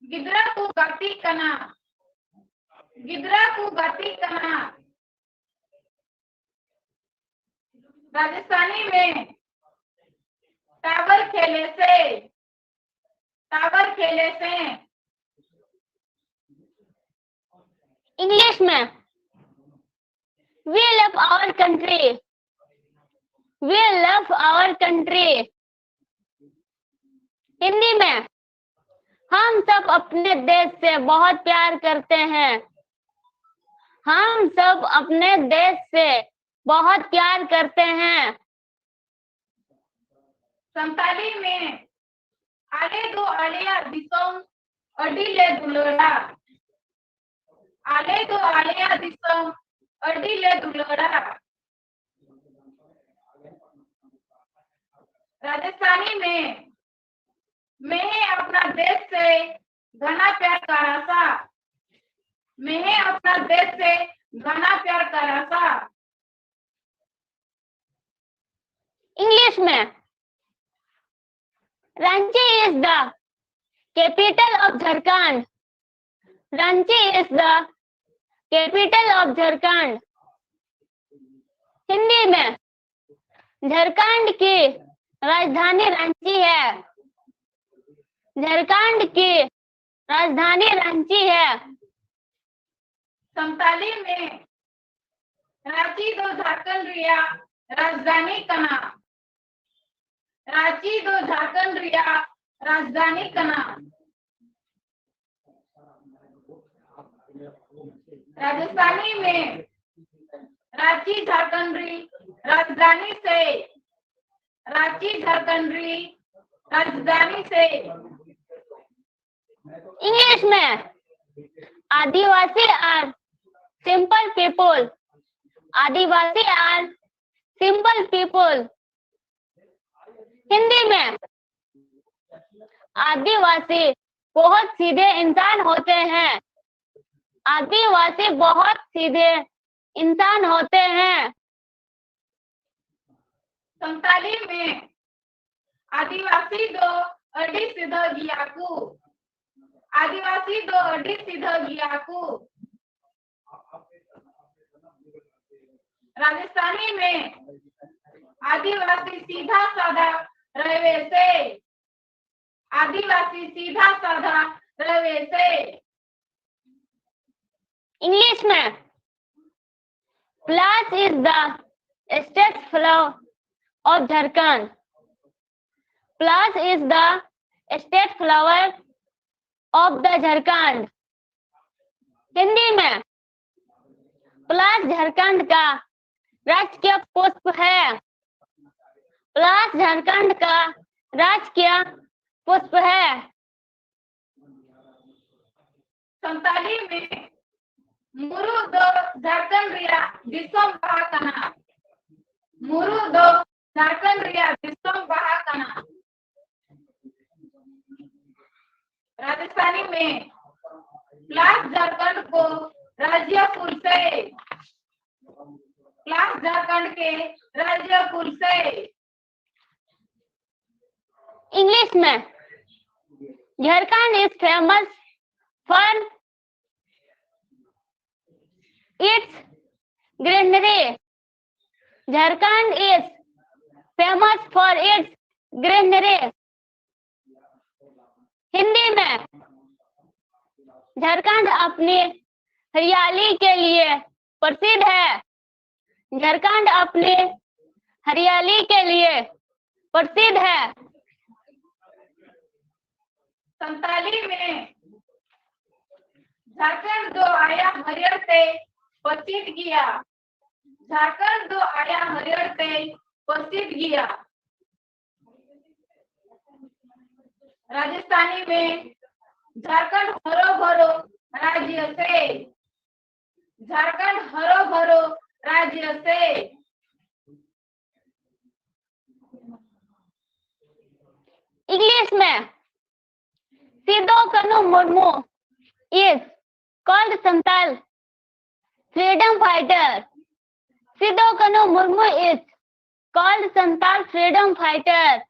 गिदरा को गति कना, गिदरा को गति कना। राजस्थानी में टावर खेले से, टावर खेले से। इंग्लिश में we love our country, we love our country। Hindi में हम सब अपने देश से बहुत प्यार करते हैं, हम सब अपने देश से बहुत प्यार करते हैं। संताली में आले दो आलिया दिसों अडीले दुलोड़ा, आले दो आलिया दिसों अडीले दुलोड़ा। राजस्थानी में मैं अपना देश से घना प्यार करा सा, मैं अपना देश से घना प्यार करा सा। इंग्लिश में Ranchi is the capital of Jharkhand, Ranchi is the capital of Jharkhand. Hindi में झारखंड की राजधानी रांची है, झारखंड की राजधानी रांची है। संताली में रांची दो झारखंड रिया राजधानी कना, रांची दो झारखंड रिया राजधानी कना। राजस्थानी में रांची झारखंड राजधानी से, रांची झारखंड राजधानी से। इंग्लिश में adivasi are simple people, adivasi are simple people. Hindi में आदिवासी बहुत सीधे इंसान होते हैं, आदिवासी बहुत सीधे इंसान होते हैं। संताली में आदिवासी दो अडी सीधा गियाकू, आदिवासी दो अडी सीधा गियाकू। राजस्थानी में आदिवासी सीधा साधा रहे से, आदिवासी सीधा साधा रहे से। इंग्लिश में palash is the state flower of Jharkhand, palash is the state flower of the Jharkhand. Hindi में प्लास झारखंड का राजकीय पुष्प है, प्लास झारखंड का राजकीय पुष्प है। संताली में मुरु दो झारखंड रिया दिसोम बहा कना, मुरु दो झारखंड रिया दिसोम बहा कना। राजस्थानी में प्लास झारखंड को राज्य फूल से, क्लास झारखंड के राज्यपुर से। इंग्लिश में Jharkhand is famous for its greenery. Jharkhand is famous for its greenery. Hindi में झारखंड अपनी हरियाली के लिए प्रसिद्ध है। झारखंड अपनी हरियाली के लिए प्रसिद्ध है। संताली में झारखंड दो आयाम हरियर से प्रसिद्ध किया। झारखंड दो आयाम हरियर से प्रसिद्ध किया। राजस्थानी में झारखंड हरो भरो राज्य से। झारखंड हरो भरो राज्य से। इंग्लिश में Siddho Kanhu Murmu is called Santal freedom fighter. Siddho Kanhu Murmu is called Santal freedom fighter.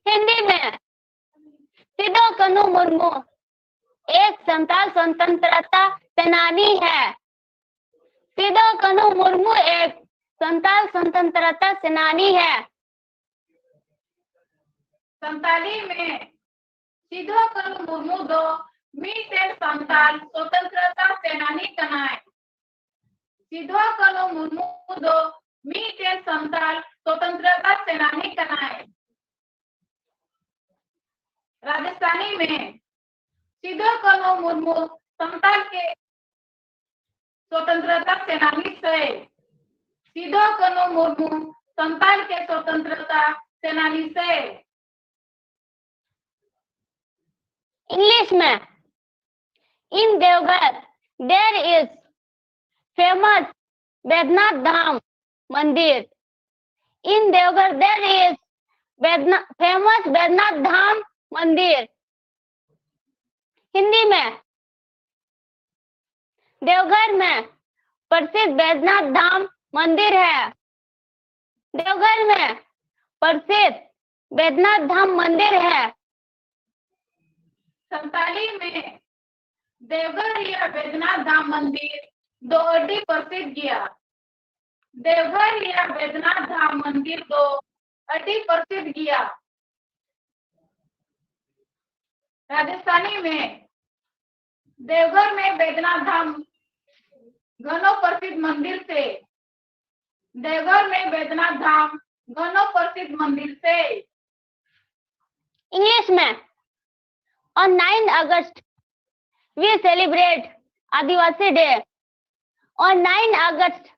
Hindi में सिद्धो कान्हू मुर्मू एक संताल स्वतंत्रता सेनानी है। सिद्धो कान्हू मुर्मू एक संताल स्वतंत्रता सेनानी है। संताली में सिद्धो कान्हू मुर्मू दो मीट एंड संताल स्वतंत्रता सेनानी कनाए। सिद्धो कान्हू मुर्मू दो मीट एंड संताल स्वतंत्रता सेनानी कनाए। राजस्थानी में सिद्धो कान्हू मुर्मू संताल के स्वतंत्रता सेनानी से। सिद्धो कान्हू मुर्मू संताल के स्वतंत्रता सेनानी से। इंग्लिश में in Deoghar there is famous Baidyanath Dham mandir. In Deoghar there is famous Baidyanath Dham mandir. Hindi में देवघर में प्रसिद्ध बैद्यनाथ धाम मंदिर है। देवघर में प्रसिद्ध बैद्यनाथ धाम मंदिर है। संताली में देवघर या बैद्यनाथ धाम मंदिर दो अड्डी प्रसिद्ध किया। देवघर या बैद्यनाथ धाम मंदिर दो अड्डी प्रसिद्ध किया। राजस्थानी में देवघर में बैद्यनाथ धाम घनो प्रसिद्ध मंदिर से। देवघर में बैद्यनाथ धाम घनो प्रसिद्ध मंदिर से। इंग्लिश में On 9 August, we celebrate Adivasi Day. On 9 August,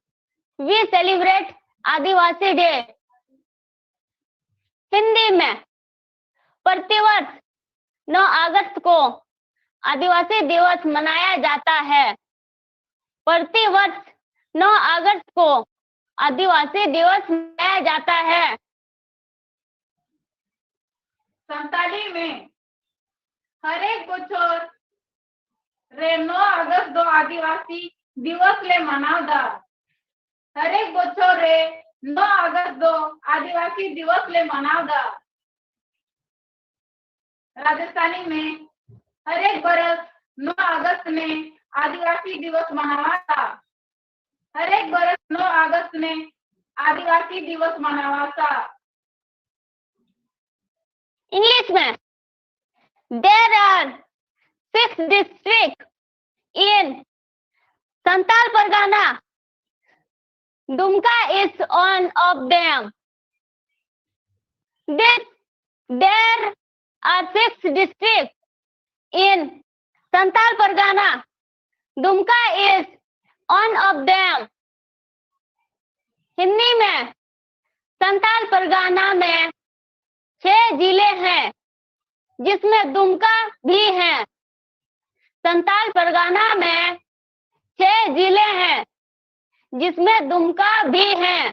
we celebrate Adivasi Day. Hindi में प्रतिवर्ष 9 अगस्त को आदिवासी दिवस मनाया जाता है। प्रतिवर्ष 9 अगस्त को आदिवासी दिवस मनाया जाता है। संताली में हर एक बच्चों रे 9 अगस्त दो आदिवासी दिवस ले मनावदा। हर एक बच्चों रे 9 अगस्त दो आदिवासी दिवस ले मनावदा। राजस्थानी में हर एक बरस 9 अगस्त में आदिवासी दिवस मनावाता। हर एक बरस 9 अगस्त में आदिवासी दिवस मनावाता। इंग्लिश में There are 6 districts in Santal Pargana. Dumka is one of them. There are 6 districts in Santal Pargana. Dumka is one of them. Hindi में संताल परगना में 6 जिले हैं जिसमें दुमका भी है। संताल परगना में 6 जिले हैं जिसमें दुमका भी है।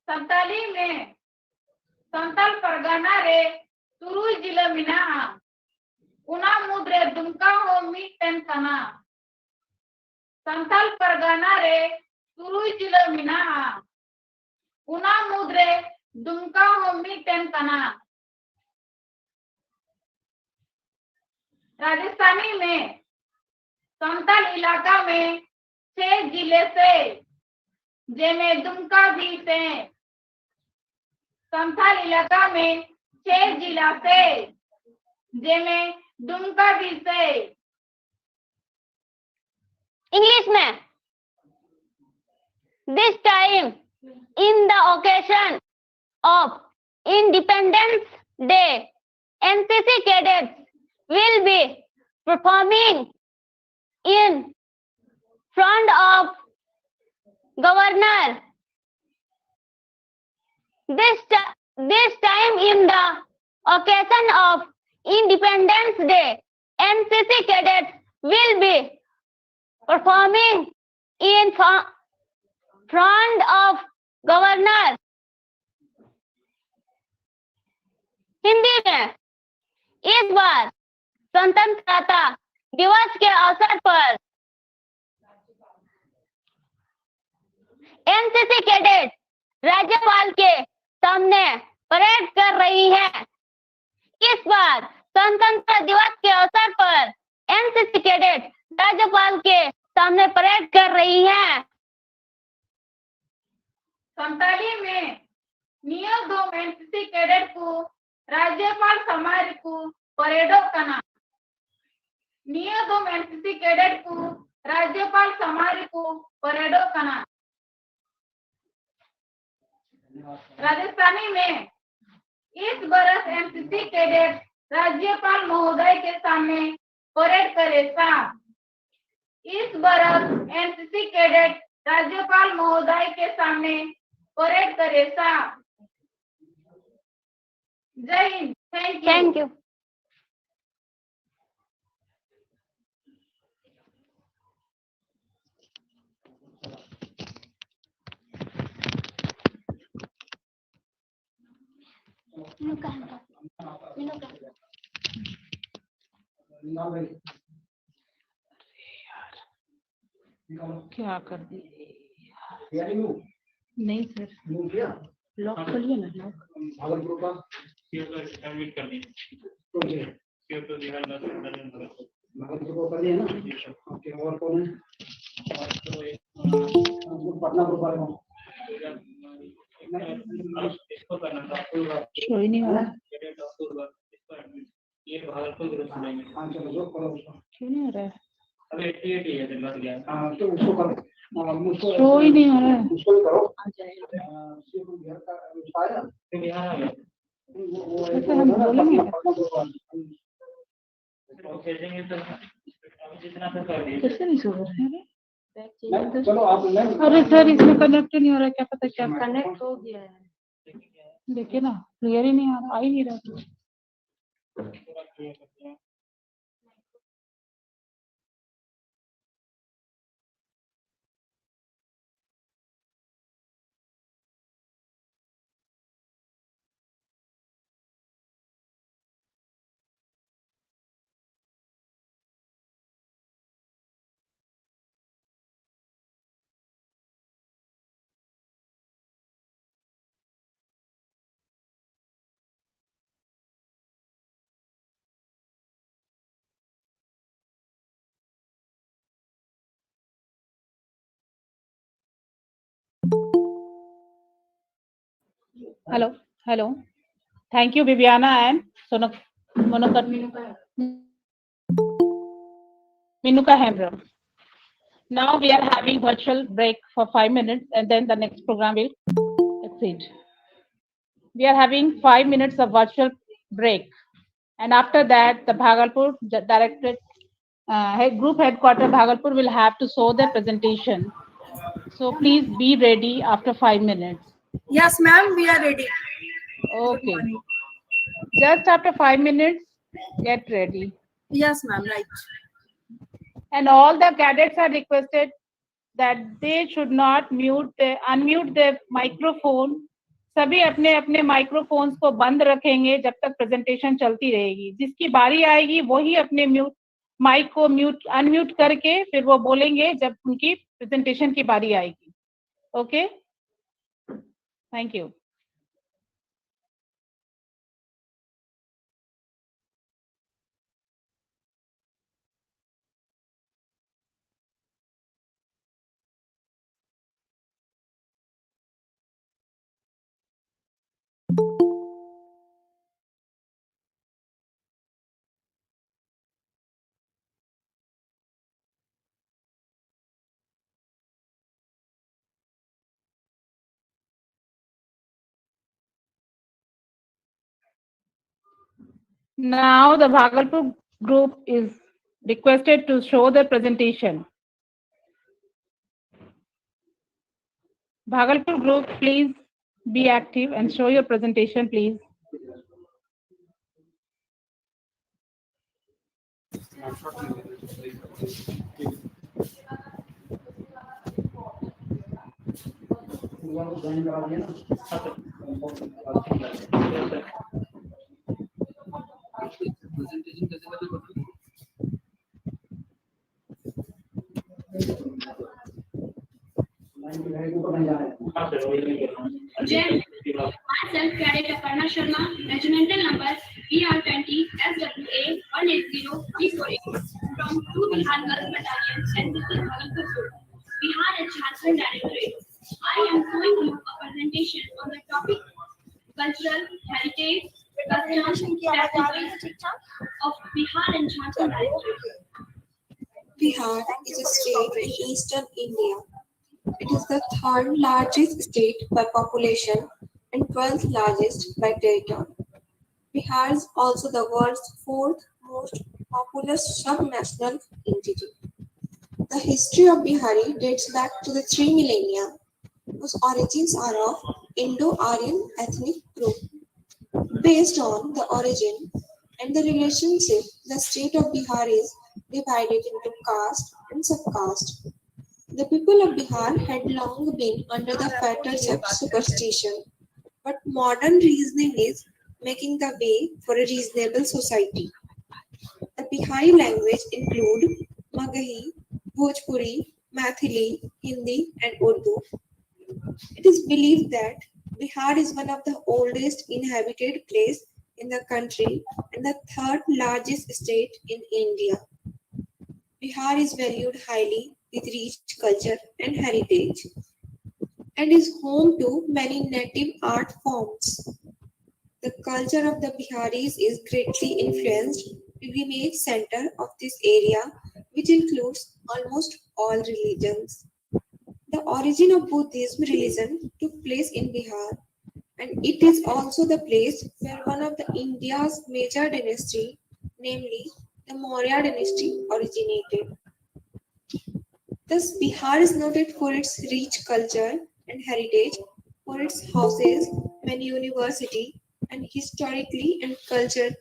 संताली में संताल परगना रे तुरुई जिला मिना उना मुद्रे दुमका हो मीट एंड कना। संथाल परगना रे तुरुई जिलो मिना उना मुद्रे दुमका होमी टेंकना। राजस्थानी में संथाल इलाका में 6 जिले से जेमे दुमका भी से संथाल इलाका में 6 जिला से जेमे दुमका भी से। इंग्लिश में this time in the occasion of Independence Day, NCC cadets will be performing in front of governor. This time in the occasion of Independence Day, NCC cadets will be performing in front of governor. Hindi में इस बार स्वतंत्रता दिवस के अवसर पर NCC cadet राज्यपाल के सामने परेड कर रही है। इस बार स्वतंत्रता दिवस के अवसर पर एनसीसी कैडेट राज्यपाल के सामने परेड कर रही है। संताली में नियो दो एनसीसी कैडेट को राज्यपाल समाज को परेडो कना। नियो दो एनसीसी कैडेट को राज्यपाल समाज को परेडो कना। राजस्थानी में इस बरस एनसीसी कैडेट राज्यपाल महोदय के सामने परेड करे सा। इस बरस एनसीसी कैडेट राज्यपाल महोदय के सामने परेड करे सा। जय हिंद। Thank you. क्या कर दी? नहीं सर, लॉक खोलिए ना लॉक। भागलपुर का भागलपुर को कर दिया ना। ओके, और कौन है? पटना ग्रुप वाले शो ही नहीं हो रहा। ये भागलपुर ग्रुप में। हाँ चलो जो करो उसको। क्यों नहीं हो रहा है? अबे टीएटी है तो लग गया। हाँ तो उसको करो। शो ही नहीं हो रहा है। उसको ही करो। बिहार का आया? बिहार आ गया। वो हम बोलेंगे कैसे नहीं सुन रहे हैं? चलो आप अरे सर इसमें कनेक्ट नहीं हो रहा है, क्या पता क्या कनेक्ट हो गया है। देखिए ना, क्लियर ही नहीं आ ही नहीं रहा। Hello. Thank you, Viviana and Minuka Hemram. Now we are having virtual break for 5 minutes and then the next program will proceed. We are having 5 minutes of virtual break and after that the Bhagalpur directorate group headquarter Bhagalpur will have to show their presentation. So please be ready after 5 minutes. Yes, ma'am, we are ready. Okay. Just after 5 minutes, get ready. Yes, ma'am, right. And all the cadets are requested that they should not unmute their microphone. सभी अपने अपने microphones को बंद रखेंगे जब तक presentation चलती रहेगी। जिसकी बारी आएगी वही अपने माइक को म्यूट अनम्यूट करके फिर वो बोलेंगे जब उनकी प्रेजेंटेशन की बारी आएगी. Okay, thank you. Now the Bhagalpur group is requested to show the presentation. Bhagalpur group, please be active and show your presentation, please. Myself, Cadet Aparna Sharma, regimental number BR20 SWA 180-348 from 2 Bihar Girls Battalion, NCC Bhagalpur Group, Bihar and Jharkhand Directorate. I am showing you a presentation on the topic cultural heritage, customs, practices of Bihar and Jharkhand Directorate. Bihar is a state in eastern India. It is the third largest state by population and 12th largest by territory. Bihar is also the world's fourth most populous subnational entity. The history of Bihari dates back to the 3 millennia, whose origins are of Indo-Aryan ethnic group. Based on the origin and the relationship, the state of Bihar is divided into caste and subcaste. The people of Bihar had long been under the fetters of superstition, but modern reasoning is making the way for a reasonable society. The Bihari language include Magahi, Bhojpuri, Mathili, Hindi, and Urdu. It is believed that Bihar is one of the oldest inhabited place in the country and the third largest state in India. Bihar is valued highly with rich culture and heritage and is home to many native art forms. The culture of the Biharis is greatly influenced pilgrimage center of this area, which includes almost all religions. The origin of Buddhism religion took place in Bihar, and it is also the place where one of the India's major dynasty, namely the Maurya dynasty, originated. Thus, Bihar is noted for its rich culture and heritage, for its houses, many universities, and historically and culturally.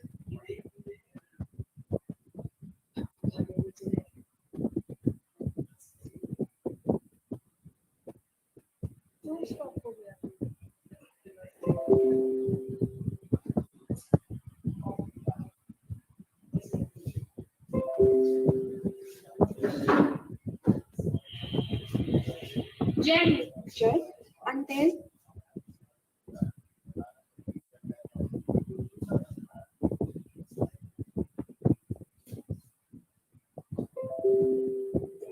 Until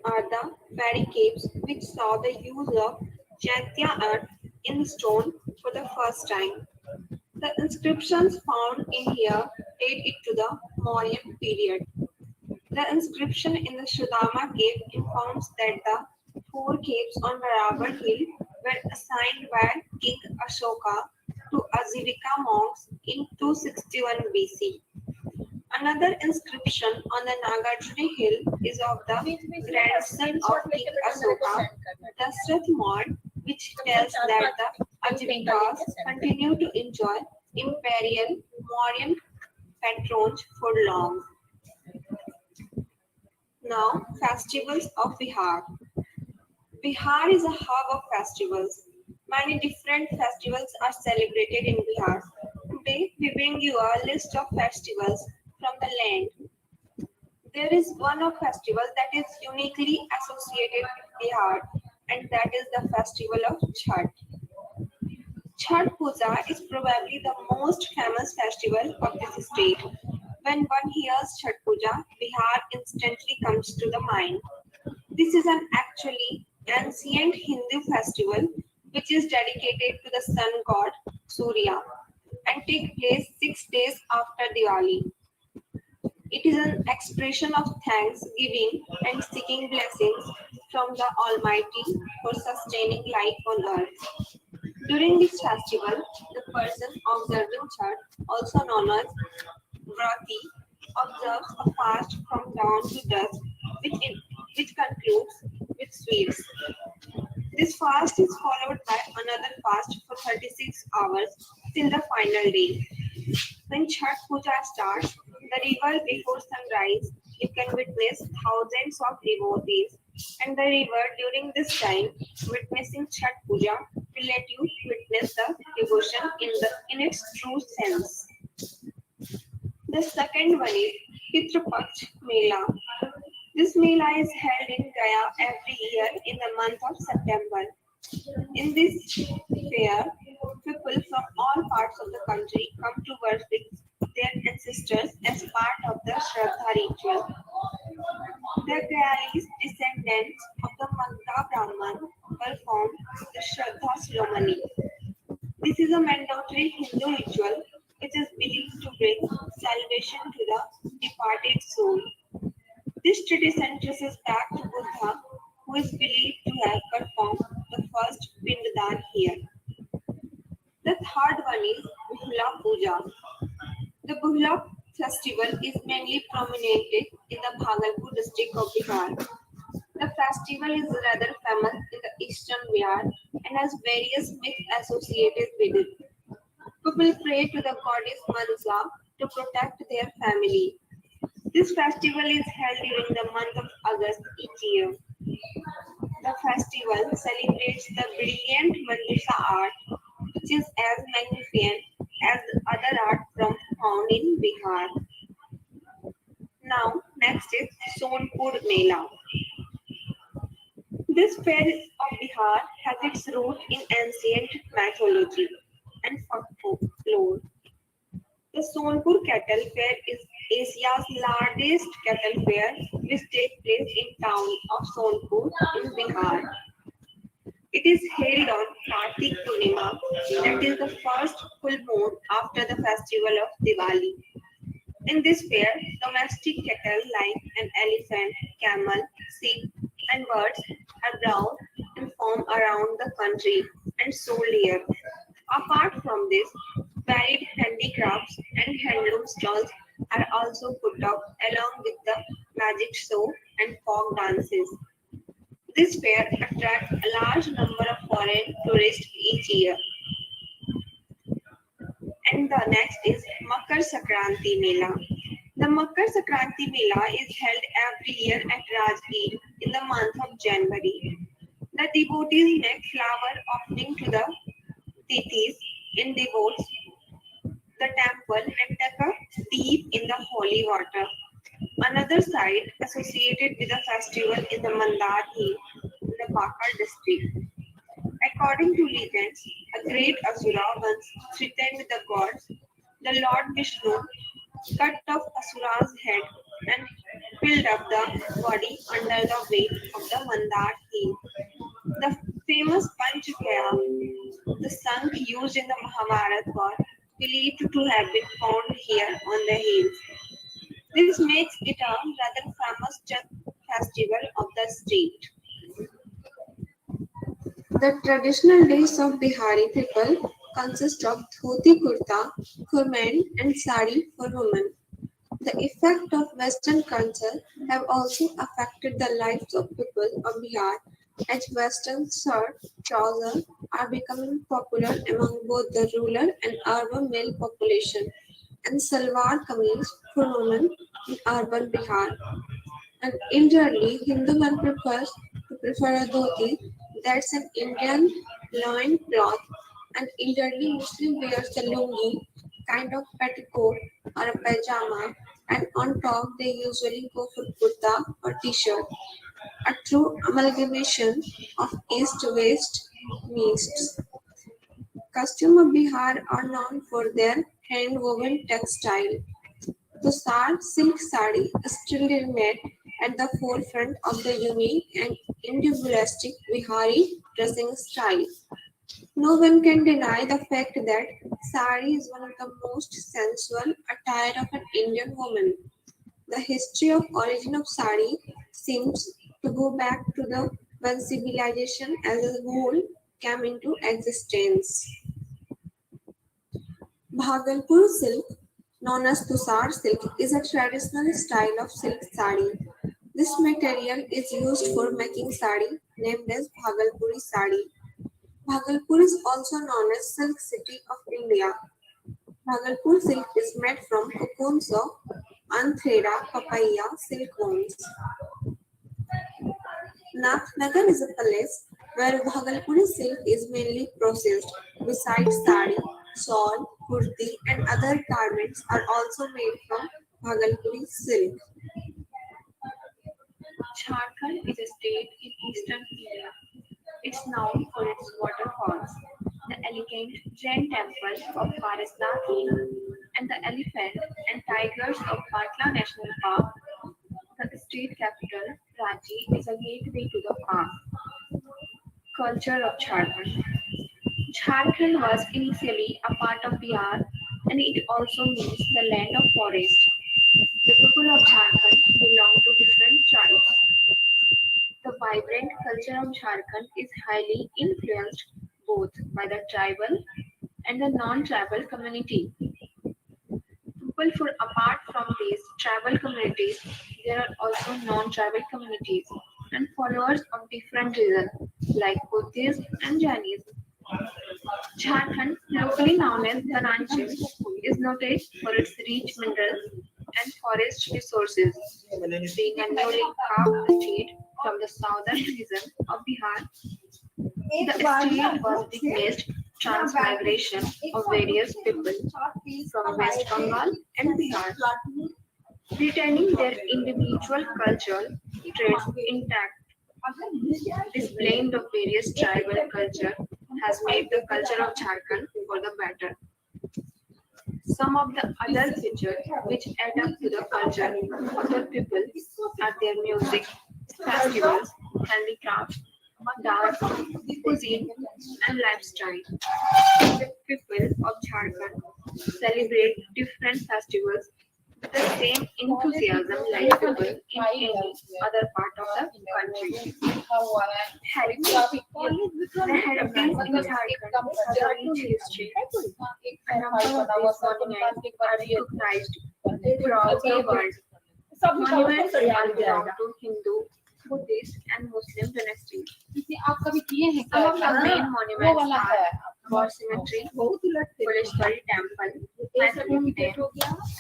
are the fairy caves which saw the use of Chaitya art in stone for the first time. The inscriptions found in here date it to the Mauryan period. The inscription in the Sudama cave informs that the 4 caves on Barabar Hill were assigned by King Ashoka to Ajivika monks in 261 BC. Another inscription on the Nagarjuna hill is of the grandson of King Ashoka, Dashrath Maurya, which tells that the Ajivikas continue to enjoy imperial Mauryan patronage for long. Now, festivals of Bihar. Bihar is a hub of festivals. Many different festivals are celebrated in Bihar. Today, we bring you a list of festivals from the land. There is one of festival that is uniquely associated with Bihar, and that is the festival of Chhat. Chhat Puja is probably the most famous festival of this state. When one hears Chhat Puja, Bihar instantly comes to the mind. This is an actually ancient Hindu festival which is dedicated to the sun god Surya and take place 6 days after Diwali. It is an expression of thanksgiving and seeking blessings from the Almighty for sustaining life on earth. During this festival, the person observing Chhat, also known as Vrati, observes a fast from dawn to dusk, which concludes with sweets. This fast is followed by another fast for 36 hours till the final day. When Chhat Puja starts, the river before sunrise, you can witness thousands of devotees. And the river during this time, witnessing Chhat Puja will let you witness the devotion in its true sense. The second one is Pitru Paksh Mela. This Mela is held in Gaya every year in the month of September. In this fair, people from all parts of the country come to worship their ancestors as part of the Shraddha ritual. The Gayalis, descendants of the Magda Brahman, perform the Shraddha ceremony. This is a mandatory Hindu ritual which is believed to bring salvation to the departed soul. This tradition traces back to Buddha, who is believed to have performed the first Pinddan here. The third one is Bhula Puja. The Bhula festival is mainly prominent in the Bhagalpur district of Bihar. The festival is rather famous in the eastern Bihar and has various myths associated with it. People pray to the goddess Mansa to protect their family. This festival is held during the month of August each year. The festival celebrates the brilliant Manjusa art, which is as magnificent as other art from found in Bihar. Now, next is Sonpur Mela. This fair of Bihar has its root in ancient mythology and folklore. The Sonpur Cattle Fair is Asia's largest cattle fair, which takes place in town of Sonpur in Bihar. It is held on Kartik Purnima, that is the first full moon after the festival of Diwali. In this fair, domestic cattle like an elephant, camel, sheep, and birds are brought and farmed around the country and sold here. Apart from this, varied handicrafts and handloom stalls are also put up along with the magic show and folk dances. This fair attracts a large number of foreign tourists each year. And the next is Makar Sankranti Mela. The Makar Sankranti Mela is held every year at Rajgir in the month of January. The devotees make flower offering to the deities in devotes the temple and take a dip in the holy water. Another site associated with the festival is the Mandar Hill in the Bakar district. According to legends, a great Asura once threatened with the gods. The Lord Vishnu cut off Asura's head and filled up the body under the weight of the Mandar Hill. The famous Panchakaya, the sangh used in the Mahabharata, war, believed to have been found here on the hills. This makes it a rather famous festival of the state. The traditional dress of Bihari people consist of dhoti kurta for men and sari for women. The effect of Western culture have also affected the lives of people of Bihar, as Western shirt, trousers are becoming popular among both the rural and urban male population, and salwar kameez for women in urban Bihar. An elderly Hindu man prefer a dhoti, that's an Indian loin cloth. An elderly Muslim wears the lungi, kind of petticoat or a pajama, and on top they usually go for kurta or t-shirt, a true amalgamation of East-West meets. Costume of Bihar are known for their hand-woven textile. The silk sari still remains at the forefront of the unique and individualistic Bihari dressing style. No one can deny the fact that sari is one of the most sensual attire of an Indian woman. The history of origin of sari seems to go back to the when civilization as a whole came into existence. Bhagalpur silk, known as Tusar silk, is a traditional style of silk sari. This material is used for making sari, named as Bhagalpuri sari. Bhagalpur is also known as Silk City of India. Bhagalpur silk is made from cocoons of Anthera papaya silkworms. Nathnagar is a place where Bhagalpuri silk is mainly processed. Besides sari, shawl, kurti and other garments are also made from Bhagalpuri silk. Jharkhand is a state in eastern India. It's known for its waterfalls, the elegant Jain temple of Parasnath and the elephant and tigers of Patla National Park. The state capital, Ranchi, is a gateway to the park. Culture of Jharkhand. Jharkhand was initially a part of Bihar and it also means the land of forest. The people of Jharkhand belong to different tribes. The vibrant culture of Jharkhand is highly influenced both by the tribal and the non-tribal community. People for apart from these tribal communities, there are also non-tribal communities and followers of different religions like Buddhism and Jainism. Jharkhand, locally known as Ranchi, is noted for its rich minerals and forest resources. Being a newly carved state from the southern region of Bihar, the state was witnessed transmigration of various people from West Bengal and Bihar, retaining their individual cultural traits intact. This blend of various tribal culture has made the culture of Jharkhand for the better. Some of the other features which add up to the culture of the people are their music, festivals, handicrafts, dance, cuisine, and lifestyle. The people of Jharkhand celebrate different festivals with the same enthusiasm like people in any other part of the country. Heritage. The heritage in Jharkhand has a rich history. A number of these monuments are recognized throughout the world. Monuments are belong to Hindu, Buddhist, and Muslim dynasties. Some of the main monuments are War Cemetery, Kuleshwari Temple, Mathur Dam,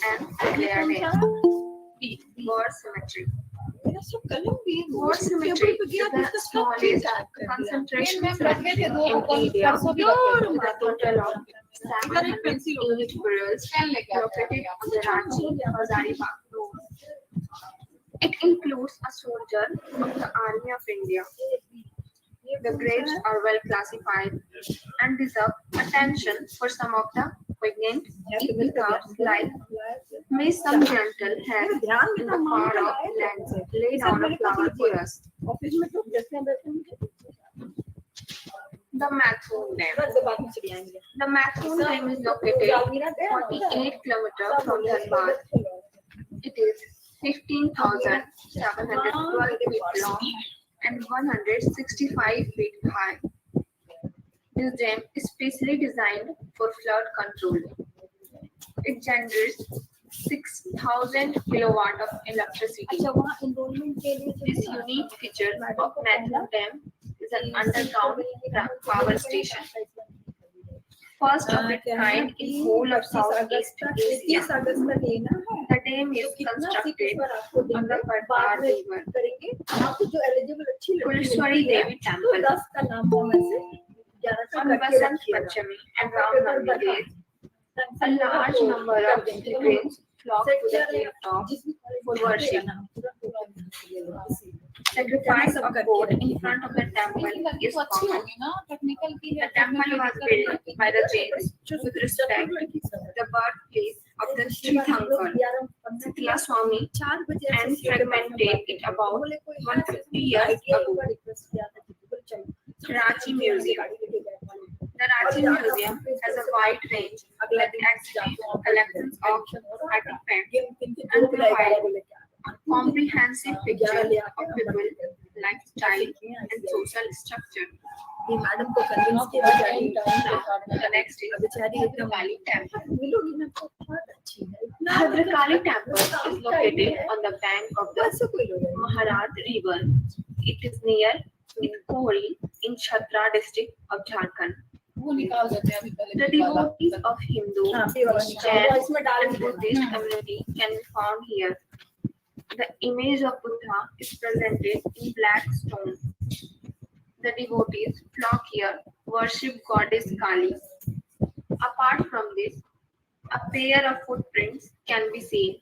and Aglaia Dam. War Cemetery. War Cemetery is the smallest concentration cemetery in India with a total of 708 burials located on the Ranchi-Hazaribagh road. It includes a soldier of the Army of India. The graves are well classified and deserve attention for some of the poignant epitaphs like may some gentle hand in the far off land lay down a flower for us. The Mathur Dam. The Mathur Dam is located 48 km from Dhanbad. It is 15,712 feet long and 165 feet high. This dam is specially designed for flood control. It generates 6,000 kilowatt of electricity. This unique feature of Mathur Dam is an underground power station. First of its kind in whole of Southeast Asia. The dam is constructed on the Parbar River. Kuleshwari Devi Temple. On Basant Panchami and Ram Navami days, a large number of pilgrims flock to the hilltop for worship. Sacrifice of goat in front of the temple is common. The temple was built by the Jains with respect the birthplace of the Tirthankar, Sitla Swami, and fragmented it about 150 years ago. Ranchi Museum. The Ranchi Museum has a wide range with excellent collections of artifacts and provide a comprehensive picture of people, lifestyle, and social structure. Now, the next is Bhadrakali Temple. Bhadrakali Temple is located on the bank of the Maharad River. It is near Itkori in Chhatra district of Jharkhand. The devotees of Hindu, Jain, and Buddhist community can be found here. The image of Buddha is presented in black stone. The devotees flock here, worship goddess Kali. Apart from this, a pair of footprints can be seen,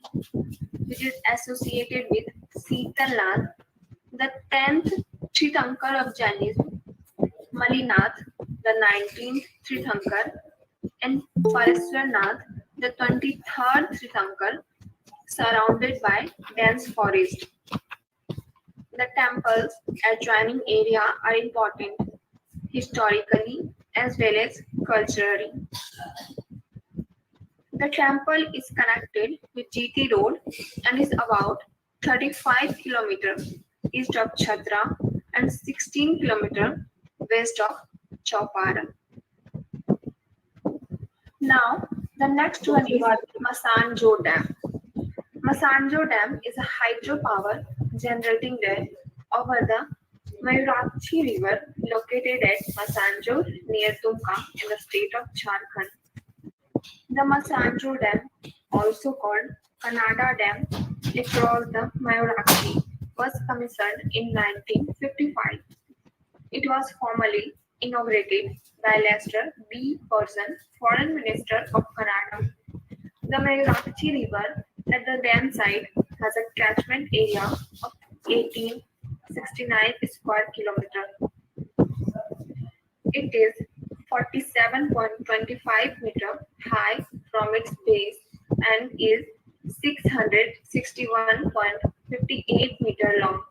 which is associated with Sitalnath, the 10th Tirthankar of Jainism, Malinath, the 19th Tirthankar, and Paraswarnath, the 23rd Tirthankar, surrounded by dense forest. The temple's adjoining area are important historically as well as culturally. The temple is connected with GT Road and is about 35 km east of Chhatra and 16 km west of Chaupara. Now, the next one is Masanjo Dam. Masanjo Dam is a hydropower generating dam over the Mayurakchi River located at Masanjo near Tumka in the state of Jharkhand. The Masanjo Dam, also called Kannada Dam, across the Mayurakchi, was commissioned in 1955. It was formally inaugurated by Lester B. Curzon, Foreign Minister of Kannada. The Mayurakchi River at the dam site has a catchment area of 1869 square kilometers. It is 47.25 meter high from its base and is 661.58 meter long.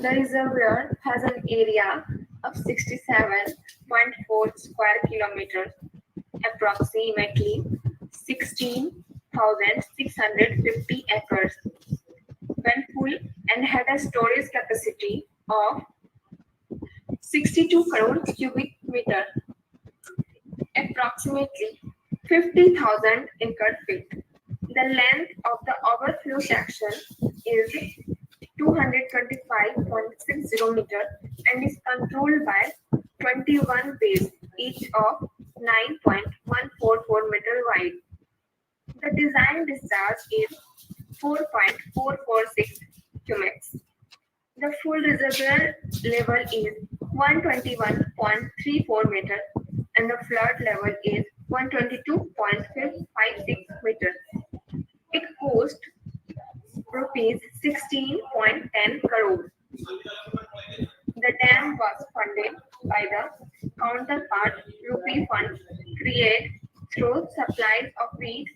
The reservoir has an area of 67.4 square kilometers, approximately 16,650 acres, when full and had a storage capacity of 62 crore cubic meter, approximately 50,000 acre feet. The length of the overflow section is 225.60 meter and is controlled by 21 bays, each of 9.144 meter wide. The design discharge is 4.446 cumecs. The full reservoir level is 121.34 meter and the flood level is 122.56 meter. It cost rupees 16.10 crore. The dam was funded by the counterpart rupee fund created through supplies of wheat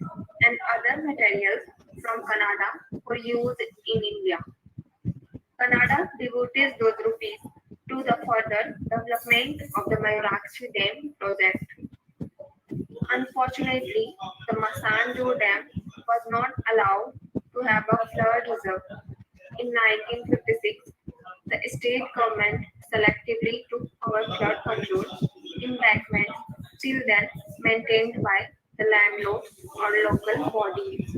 and other materials from Canada for use in India. Canada devotes those rupees to the further development of the Mayurakchi Dam project. Unfortunately, the Masanjo Dam was not allowed to have a flood reserve. In 1956, the state government selectively took over flood control embankments till then maintained by the landlord or local bodies.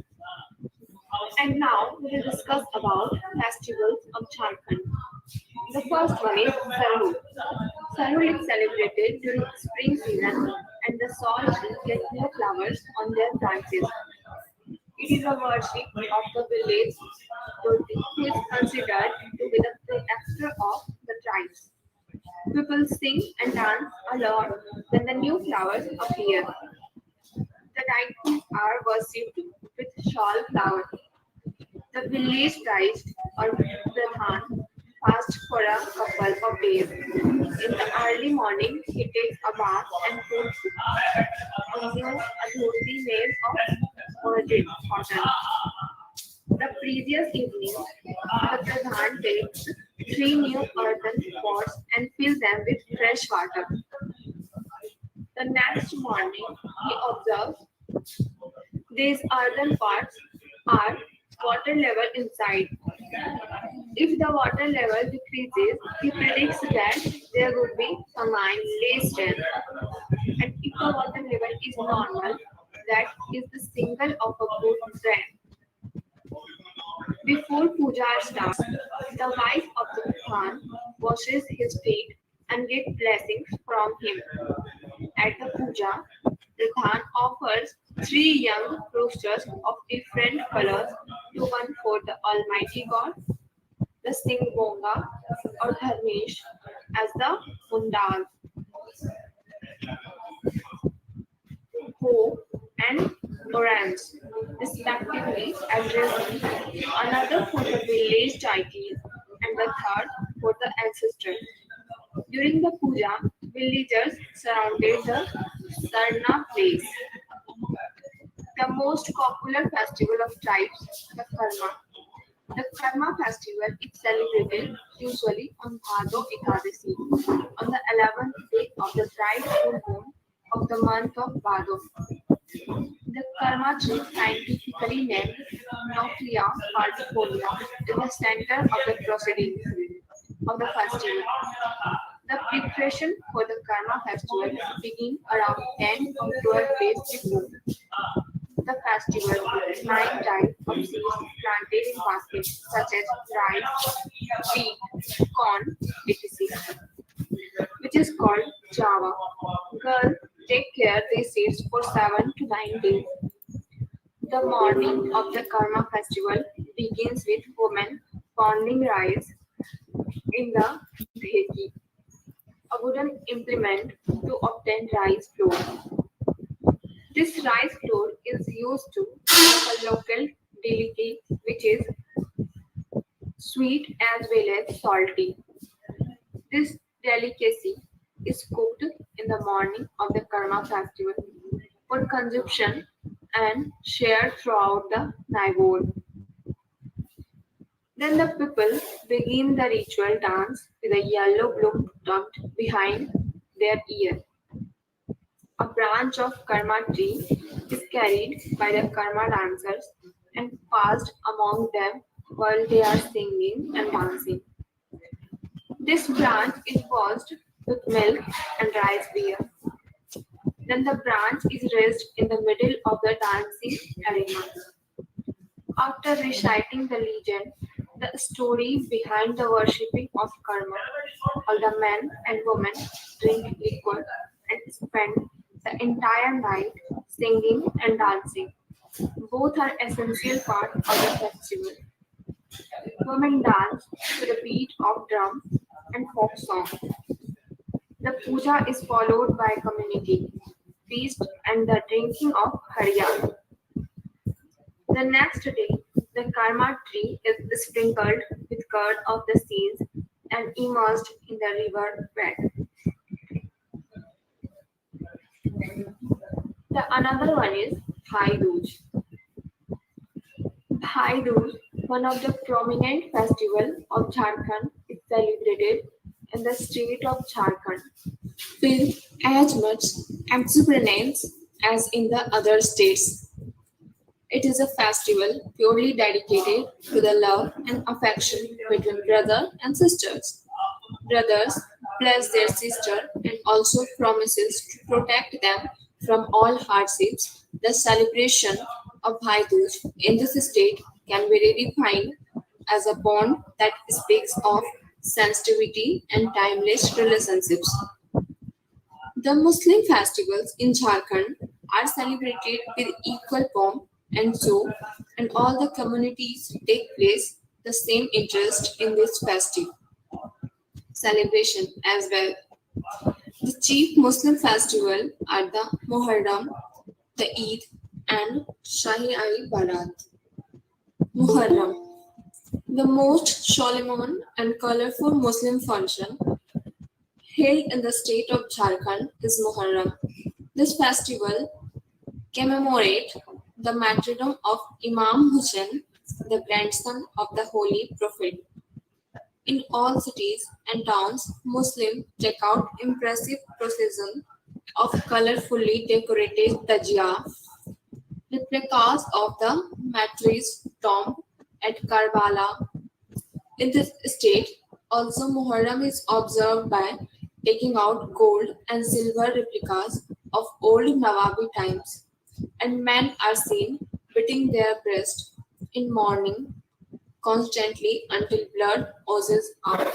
And now we will discuss about festivals of Jharkhand. The first one is Sarhul. Sarhul is celebrated during spring season and the salt trees get new flowers on their branches. It is a worship of the village deity who is considered to be the protector of the tribes. People sing and dance a lot when the new flowers appear. The deities are worshipped with shawl flower. The village priest or pradhan fasts for a couple of days. In the early morning, he takes a bath and puts on a dhoti made of virgin cotton. The previous evening, the pradhan takes 3 new earthen pots and fills them with fresh water. The next morning, he observes these earthen pots are water level inside. If the water level decreases, he predicts that there would be famine, less rain. And if the water level is normal, that is the signal of a good rain. Before puja starts, the wife of the Pradhan washes his feet and gets blessings from him. At the puja, the Pradhan offers 3 young roosters of different colors to one for the Almighty God, the Singbonga or Dharmesh as the Mundal, Ho and Orange, respectively as resin, another for the village deities, and the third for the ancestors. During the puja, villagers surrounded the Sarna place. The most popular festival of tribes, the Karma. The Karma festival is celebrated usually on Bhado Ekadasi, on the 11th day of the bright full moon of the month of Bhado. The Karma tree, scientifically named Nauclea partifolia, is the center of the proceedings of the festival. The preparation for the Karma festival begins around 10 or 12 days before the festival. 9 types of seeds planted in baskets such as rice, wheat, corn, etc., which is called Java. Girls take care these seeds for 7 to 9 days. The morning of the Karma festival begins with women pounding rice in the dheki, a wooden implement to obtain rice flour. This rice flour is used to make a local delicacy which is sweet as well as salty. This delicacy is cooked in the morning of the Karma festival for consumption and shared throughout the Naivood. Then the people begin the ritual dance with a yellow bloom tucked behind their ear. A branch of Karma tree is carried by the Karma dancers and passed among them while they are singing and dancing. This branch is washed with milk and rice beer. Then the branch is raised in the middle of the dancing arena. After reciting the legend, the story behind the worshipping of Karma, all the men and women drink liquor and spend the entire night singing and dancing. Both are essential part of the festival. Women dance to the beat of drum and folk song. The puja is followed by community feast and the drinking of harya. The next day, the karma tree is sprinkled with curd of the seeds and immersed in the river bed. The another one is Bhai Dooj. Bhai Dooj, one of the prominent festivals of Jharkhand, is celebrated in the state of Jharkhand with as much exuberance as in the other states. It is a festival purely dedicated to the love and affection between brother and sisters. Brothers bless their sister and also promises to protect them from all hardships. The celebration of Bhai Dooj in this state can be redefined as a bond that speaks of sensitivity and timeless relationships. The Muslim festivals in Jharkhand are celebrated with equal pomp and show, and all the communities take place the same interest in this festival. celebration as well. The chief Muslim festival are the Muharram, the Eid, and Shahi Barat. Muharram, the most solemn and colorful Muslim function held in the state of Jharkhand is Muharram. This festival commemorates the martyrdom of Imam Hussain, the grandson of the Holy Prophet. In all cities and towns, Muslims take out impressive procession of colorfully decorated tajia, replicas of the martyr's tomb at Karbala. In this state, also Muharram is observed by taking out gold and silver replicas of old Nawabi times, and men are seen beating their breast in mourning constantly until blood oozes out.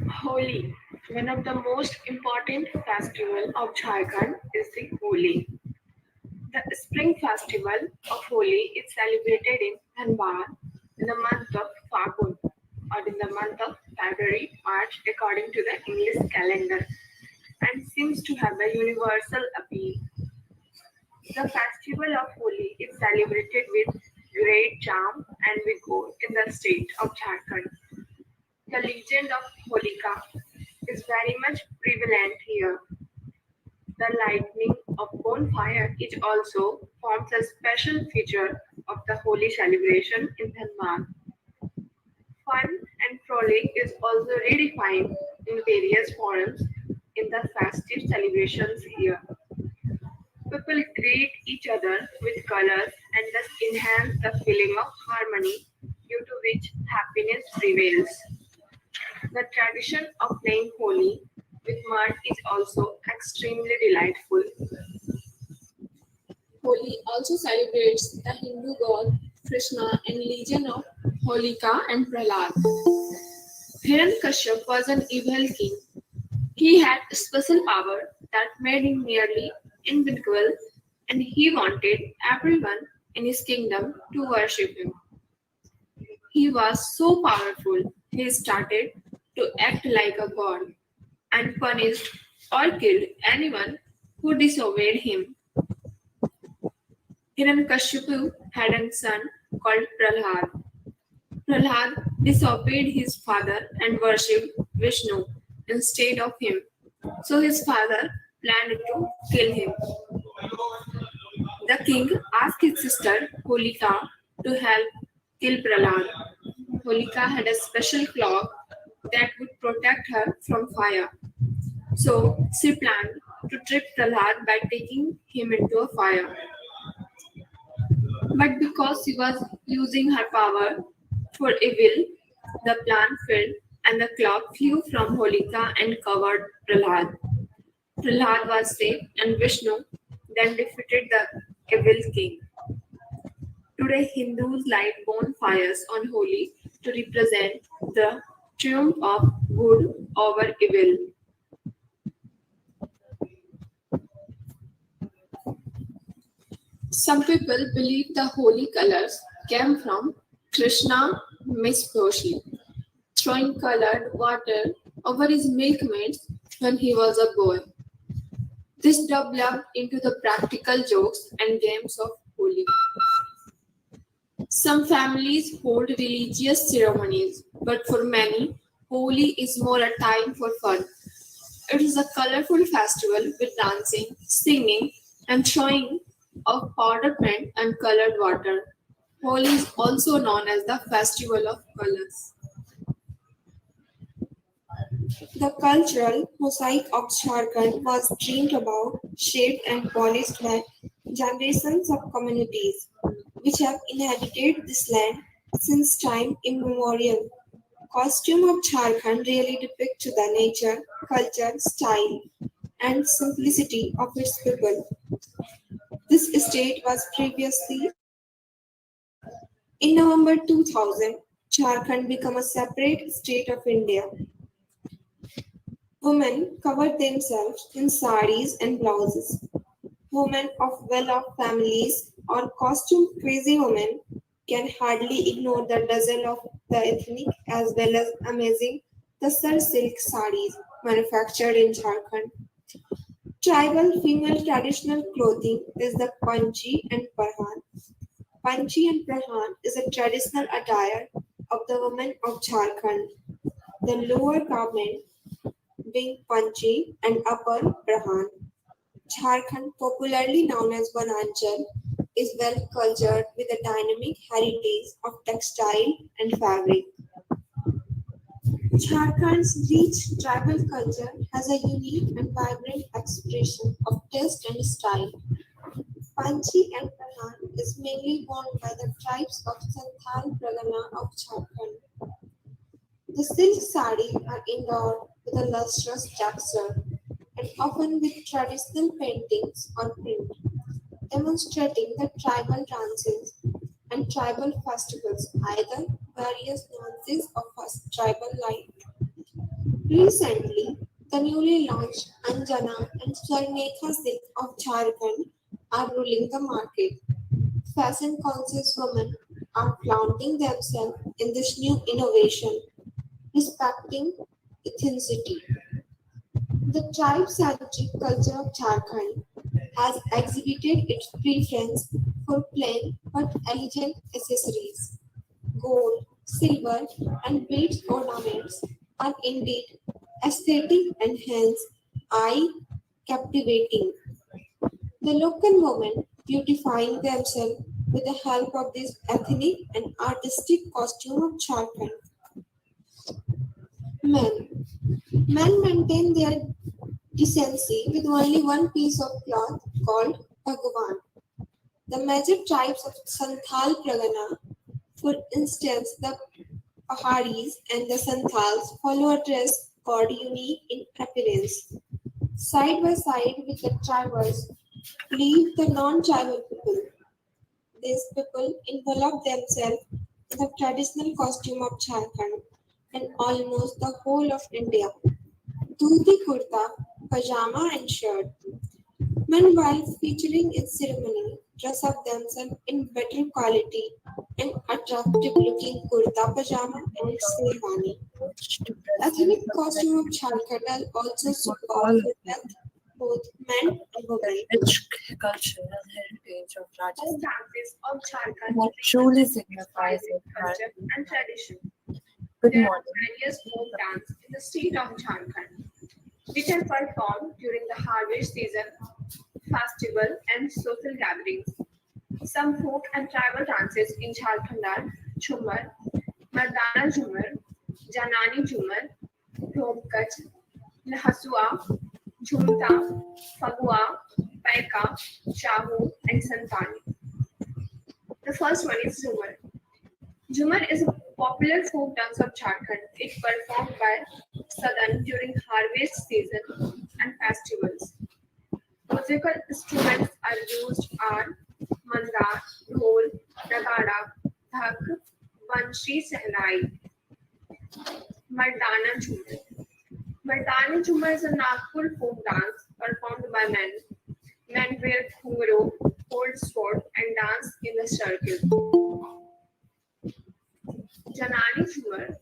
Holi. One of the most important festivals of Jharkhand is the Holi. The spring festival of Holi is celebrated in Dhanbad in the month of Fagun or in the month of February, March according to the English calendar, and seems to have a universal appeal. The festival of Holi is celebrated with great charm and vigor in the state of Jharkhand. The legend of Holika is very much prevalent here. The lighting of bonfire is also forms a special feature of the Holi celebration in Dhanbad. Fun and frolic is also redefined in various forms in the festive celebrations here. People greet each other with colors and thus enhance the feeling of harmony due to which happiness prevails. The tradition of playing Holi with mud is also extremely delightful. Holi also celebrates the Hindu god Krishna and legend of Holika and Prahlad. Hiranyakashipu was an evil king. He had a special power that made him nearly invincible, and he wanted everyone in his kingdom to worship him. He was so powerful, he started to act like a god and punished or killed anyone who disobeyed him. Hiranyakashipu had a son called Prahlad. Prahlad disobeyed his father and worshipped Vishnu instead of him. So his father planned to kill him. The king asked his sister Holika to help kill Prahlad. Holika had a special cloak that would protect her from fire. So she planned to trip Prahlad by taking him into a fire. But because she was using her power for evil, the plan failed and the cloak flew from Holika and covered Prahlad. Prahlad was saved and Vishnu then defeated the evil king. Today, Hindus light bonfires on Holi to represent the triumph of good over evil. Some people believe the holy colors came from Krishna misbehave, throwing colored water over his milkmaids when he was a boy. This developed into the practical jokes and games of Holi. Some families hold religious ceremonies, but for many, Holi is more a time for fun. It is a colorful festival with dancing, singing, and throwing of powder paint and colored water. Holi is also known as the Festival of Colors. The cultural mosaic of Jharkhand was dreamed about, shaped, and polished by generations of communities which have inhabited this land since time immemorial. Costume of Jharkhand really depicts the nature, culture, style, and simplicity of its people. This state was previously in November 2000, Jharkhand became a separate state of India. Women covered themselves in saris and blouses. Women of well-off families or costume crazy women can hardly ignore the dazzle of the ethnic as well as amazing Tassar silk sarees manufactured in Jharkhand. Tribal female traditional clothing is the panchi and parhan. Panchi and parhan is a traditional attire of the women of Jharkhand. The lower garment being panchi and upper parhan. Jharkhand, popularly known as Bananchal, is well cultured with a dynamic heritage of textile and fabric. Jharkhand's rich tribal culture has a unique and vibrant expression of taste and style. Panchi and Pradhan is mainly worn by the tribes of Santhal Pargana of Jharkhand. The silk sari are endowed with a lustrous texture and often with traditional paintings or print, demonstrating the tribal dances and tribal festivals, either various nuances of tribal life. Recently, the newly launched Anjana and Swarnekha silk of Jharkhand are ruling the market. Fashion conscious women are flaunting themselves in this new innovation, respecting ethnicity. The tribe-centric culture of Jharkhand has exhibited its preference for plain but elegant accessories. Gold, silver, and beads ornaments are indeed aesthetic and hence eye captivating. The local women beautifying themselves with the help of this ethnic and artistic costume of Jharkhand. Men. Men maintain their decency with only one piece of cloth called Bhagwan. The major tribes of Santhal Pargana, for instance the Paharis and the Santhals, follow a dress called unique in appearance. Side by side with the tribals live the non-tribal people. These people envelop themselves in the traditional costume of Jharkhand and almost the whole of India. Dhoti kurta, pajama and shirt. Men, while featuring in ceremony, dress up themselves in better quality and attractive looking kurta pajama and sherwani. Ethnic costume of Jharkhand is also superb for both men and women. Rich cultural heritage of Folk Rajasthan dances of Jharkhand what reflect truly its signifies vibrant it. culture and tradition. Good There are morning. various folk dance in the state of Jharkhand, which are performed during the harvest season, festival, and social gatherings. Some folk and tribal dances in Jharkhand are Chumar, Mardana Jhumar, Janani Jhumar, Dhomkach, Lahasua, Jhumta, Fagua, Paika, Shahu, and Santani. The first one is Jhumar. Jhumar is a popular folk dance of Jharkhand. It performed by Sadan during harvest season and festivals. Musical instruments are used are mandar, dhol, nagada, dhak, banshi, sehnai. Mardana Jhumar. Mardana Jhumar is a Nagpur folk dance performed by men. Men wear khungro, hold sword, and dance in a circle. Janani Jhumar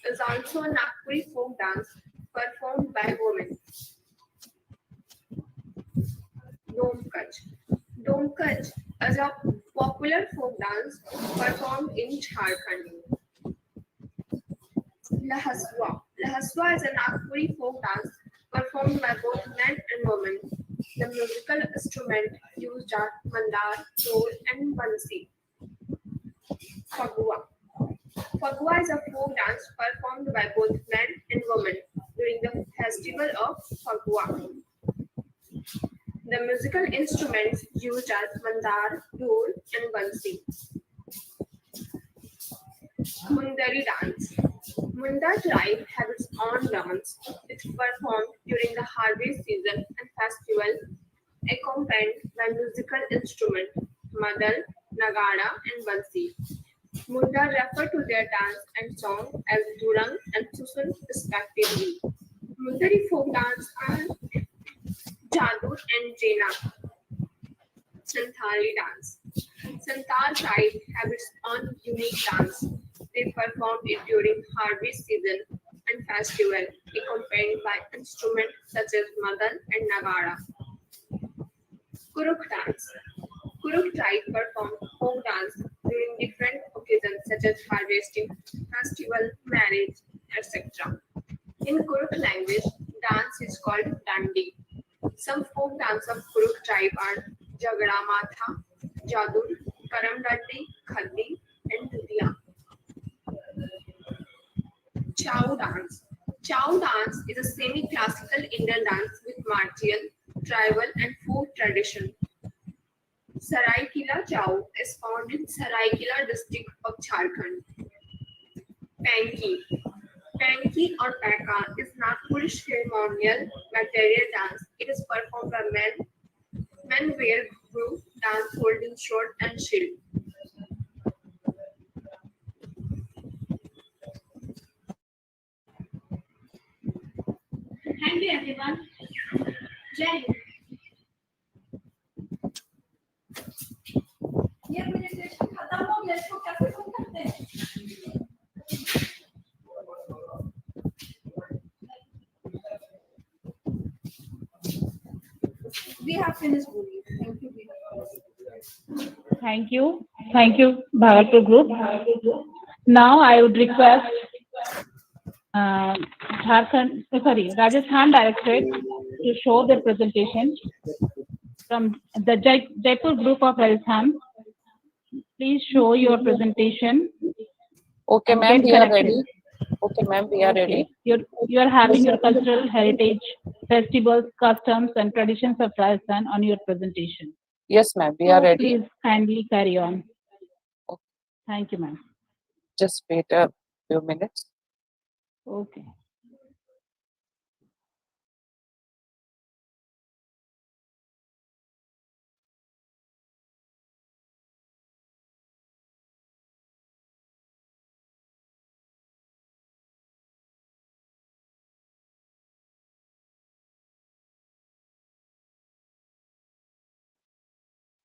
is also a Nagpuri folk dance performed by women. Domkach. Domkach is a popular folk dance performed in Jharkhand. Lahaswa. Lahaswa is a Nagpuri folk dance performed by both men and women. The musical instrument used are mandar, dhol, and bansi. Fagua. Fagua is a folk dance performed by both men and women during the festival of Fagua. The musical instruments used are mandar, dhol, and bansi. Mundari dance. Munda tribe has its own dance. It's performed during the harvest season and festival, accompanied by musical instruments, madal, nagada, and bansi. Munda refer to their dance and song as Durang and Susun respectively. Mundari folk dance are Jadoo and Jena. Santhali dance. Santal tribe have its own unique dance. They perform it during harvest season and festival, accompanied by instruments such as madan and nagara. Kuruk dance. Kuruk tribe perform folk dance during different occasions such as harvesting, festival, marriage, etc. In Kuruk language, dance is called dandi. Some folk dance of Kuruk tribe are Jagada Matha, Jadur, Karam Dandi, Khaddi, and Dudiya. Chow dance. Chow dance is a semi-classical Indian dance with martial, tribal, and folk tradition. Saraikela Chow is found in Saraikela district of Jharkhand. Panki. Panki or Paka is Nagpurish ceremonial material dance. It is performed by men. Men wear group dance holding sword and shield. Thank you, everyone. Jai Hind. ये presentation खत्म हो गया इसको कैसे सुन सकते हैं We have finished movie. Thank you. Thank you. Thank you, Bhagalpur Group. Now I would request Rajasthan Directorate to show their presentation from the Jaipur Group of Rajasthan. Please show your presentation. Okay, and ma'am, get we are connected. ready. Okay, ma'am, we are ready. You are having your cultural heritage, festivals, customs, and traditions of Rajasthan on your presentation. Yes, ma'am, we are So ready. please kindly carry on. Thank you, ma'am. Just wait a few minutes. Okay.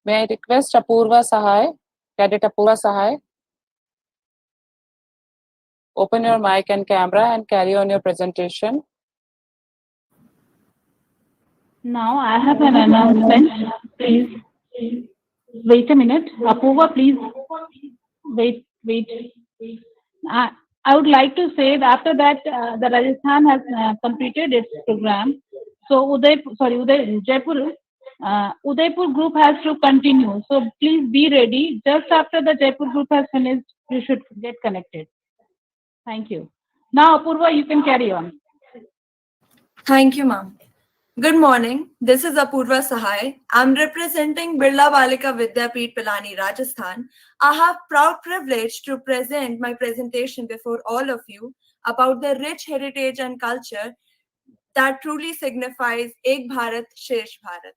May I request Apurva Sahai, Cadet Apurva Sahai? Open your mic and camera and carry on your presentation. Now I have an announcement. Please wait a minute. Apurva, please wait. I would like to say that after that, the Rajasthan has completed its program. So Jaipur, Udaipur group has to continue. So please be ready. Just after the Jaipur group has finished, you should get connected. Thank you. Now, Apurva, you can carry on. Thank you, ma'am. Good morning. This is Apurva Sahai. I'm representing Birla Balika Vidyapeeth Pilani, Rajasthan. I have proud privilege to present my presentation before all of you about the rich heritage and culture that truly signifies Ek Bharat, Shesh Bharat.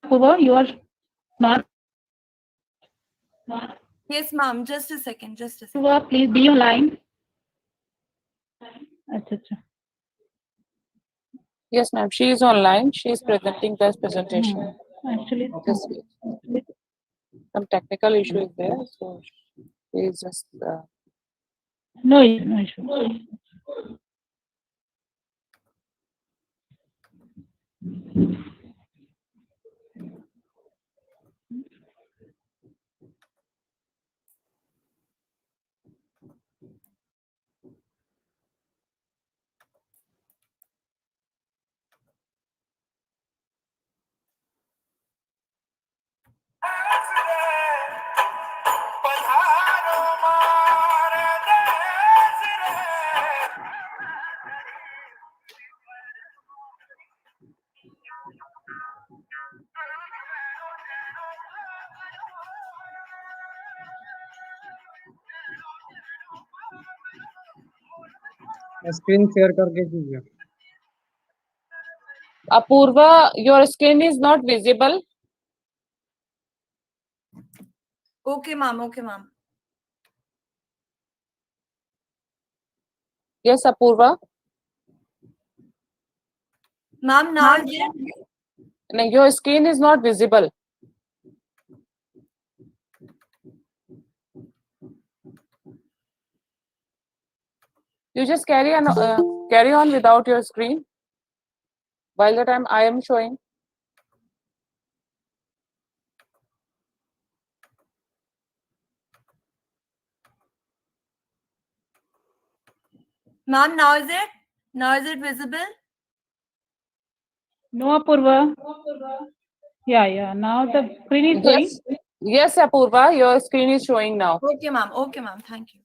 Apurva, you are not. Yes, ma'am. Just a second. Apurva, please be online. Achha. Yes, ma'am, she is online. She is presenting this presentation. Actually, Just wait. Some technical issue is there, so she is just. No issue. Screen share करके कीजिए। Apurva, your screen is not visible. Okay, ma'am. Okay, ma'am. Yes, Apurva. Ma'am, now is it? No, your screen is not visible. You just carry on without your screen while the time I am showing. Ma'am, now is it? Now is it visible? No, Apurva. Yeah. Now the screen is showing. Yes, Apurva, your screen is showing now. Okay, ma'am. Okay, ma'am. Thank you.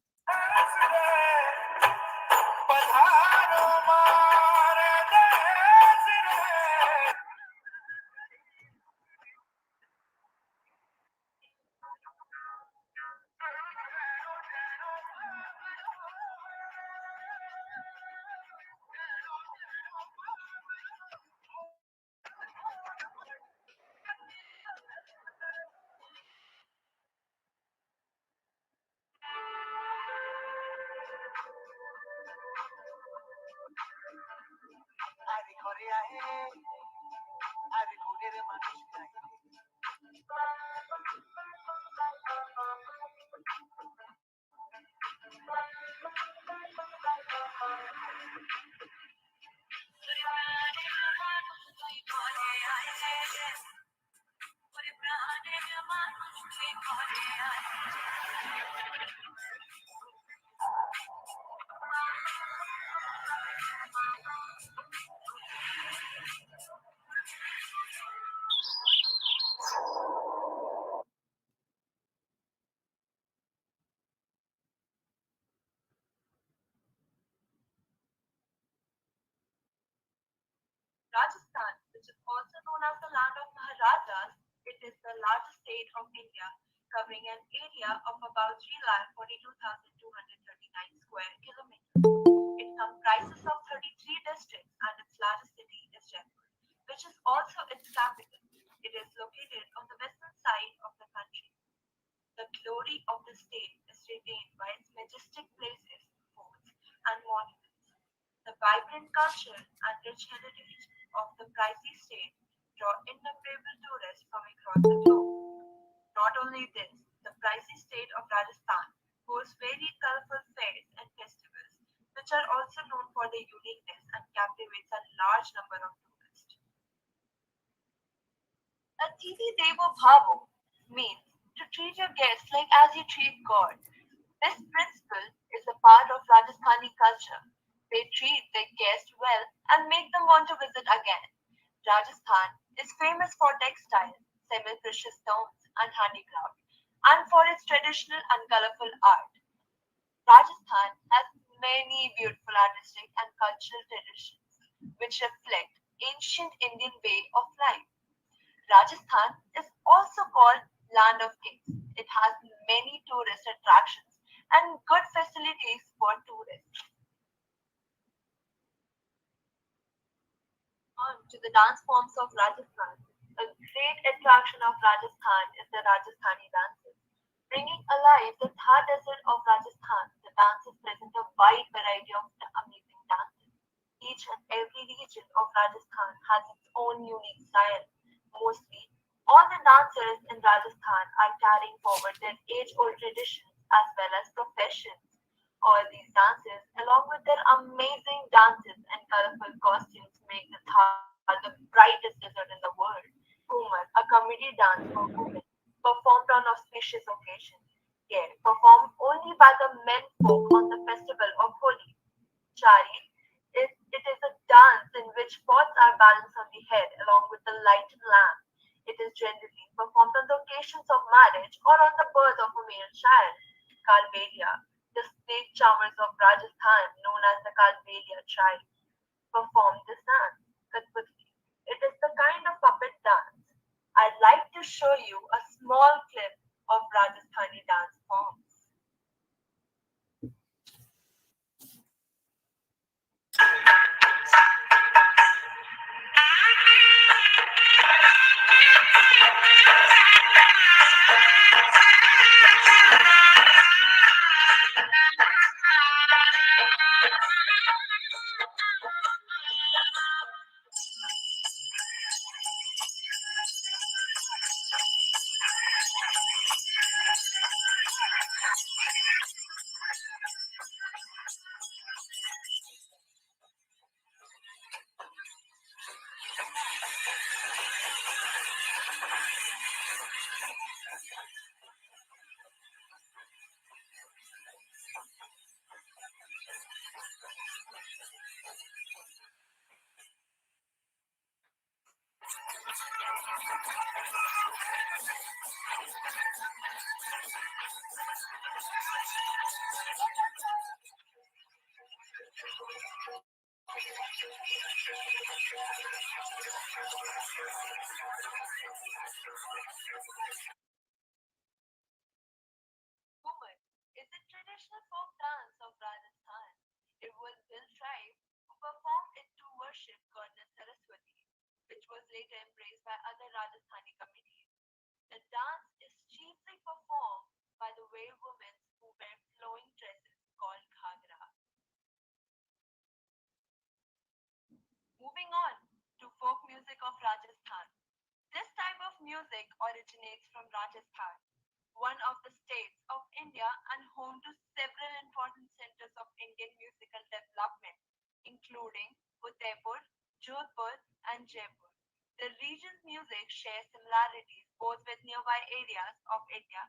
Rajasthan, which is also known as the land of Maharajas, it is the largest state of India, covering an area of about 3,42,239 square kilometers. It comprises of 33 districts and its largest city is Jaipur, which is also its capital. It is located on the western side of the country. The glory of the state is retained by its majestic places, forts, and monuments. The vibrant culture and rich heritage of the pricey state draw innumerable tourists from across the globe. Not only this, the pricey state of Rajasthan hosts very colorful fairs and festivals, which are also known for their uniqueness and captivates a large number of tourists. Atithi Devo Bhavo means to treat your guests like as you treat God. This principle is a part of Rajasthani culture. They treat their guests well and make them want to visit again. Rajasthan is famous for textiles, semi-precious stones, and handicraft, and for its traditional and colorful art. Rajasthan has many beautiful artistic and cultural traditions which reflect ancient Indian way of life. Rajasthan is also called Land of Kings. It has many tourist attractions and good facilities for tourists. On to the dance forms of Rajasthan. A great attraction of Rajasthan is the Rajasthani dances. Bringing alive the Thar desert of Rajasthan, the dances present a wide variety of amazing dances. Each and every region of Rajasthan has its own unique style. Mostly, all the dancers in Rajasthan are carrying forward their age-old traditions as well as professions. All these dances, along with their amazing dances and colorful costumes, make the Thar the brightest desert in the world. Kumar, a comedy dance for women, performed on auspicious occasions, yet performed only by the men folk on the festival of Holi. Chari it is a dance in which pots are balanced on the head along with the lighted lamp. It is generally performed on the occasions of marriage or on the birth of a male child. Kalbelia, the snake charmers of Rajasthan, known as the Kalbelia tribe, perform this dance. Kathputli. It is the kind of puppet dance. I'd like to show you a small clip of Rajasthani dance forms. Ghumar is a traditional folk dance of Rajasthan. It was built tribe who performed it to worship goddess Saraswati, which was later embraced by other Rajasthani communities. The dance is chiefly performed by the way women who wear flowing dresses called ghagra. Moving on to folk music of Rajasthan. This type of music originates from Rajasthan, one of the states of India and home to several important centers of Indian musical development, including Udaipur, Jodhpur, and Jaipur. The region's music shares similarities both with nearby areas of India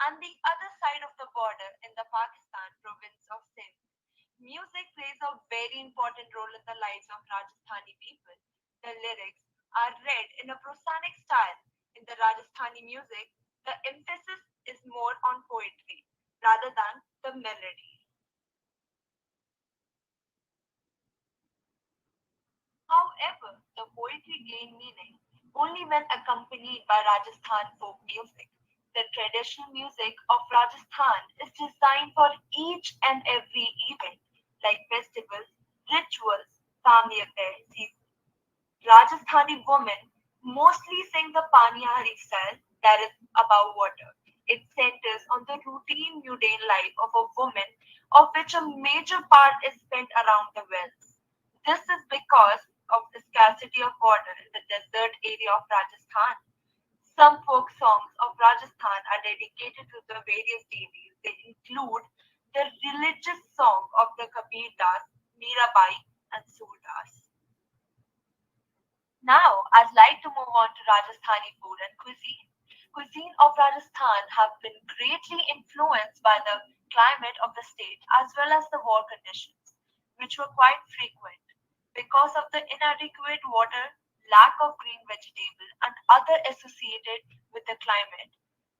and the other side of the border in the Pakistan province of Sindh. Music plays a very important role in the lives of Rajasthani people. The lyrics are read in a prosaic style. In the Rajasthani music, the emphasis is more on poetry rather than the melody. However, the poetry gained meaning only when accompanied by Rajasthan folk music. The traditional music of Rajasthan is designed for each and every event, like festivals, rituals, family affairs, Rajasthani women mostly sing the Panihari style, that is about water. It centers on the routine mundane life of a woman, of which a major part is spent around the wells. This is because of the scarcity of water in the desert area of Rajasthan. Some folk songs of Rajasthan are dedicated to the various deities. They include the religious song of the Kabir Das, Mirabai, and Surdas. Now, I'd like to move on to Rajasthani food and cuisine. Cuisine of Rajasthan have been greatly influenced by the climate of the state as well as the war conditions, which were quite frequent. Because of the inadequate water, lack of green vegetable, and other associated with the climate,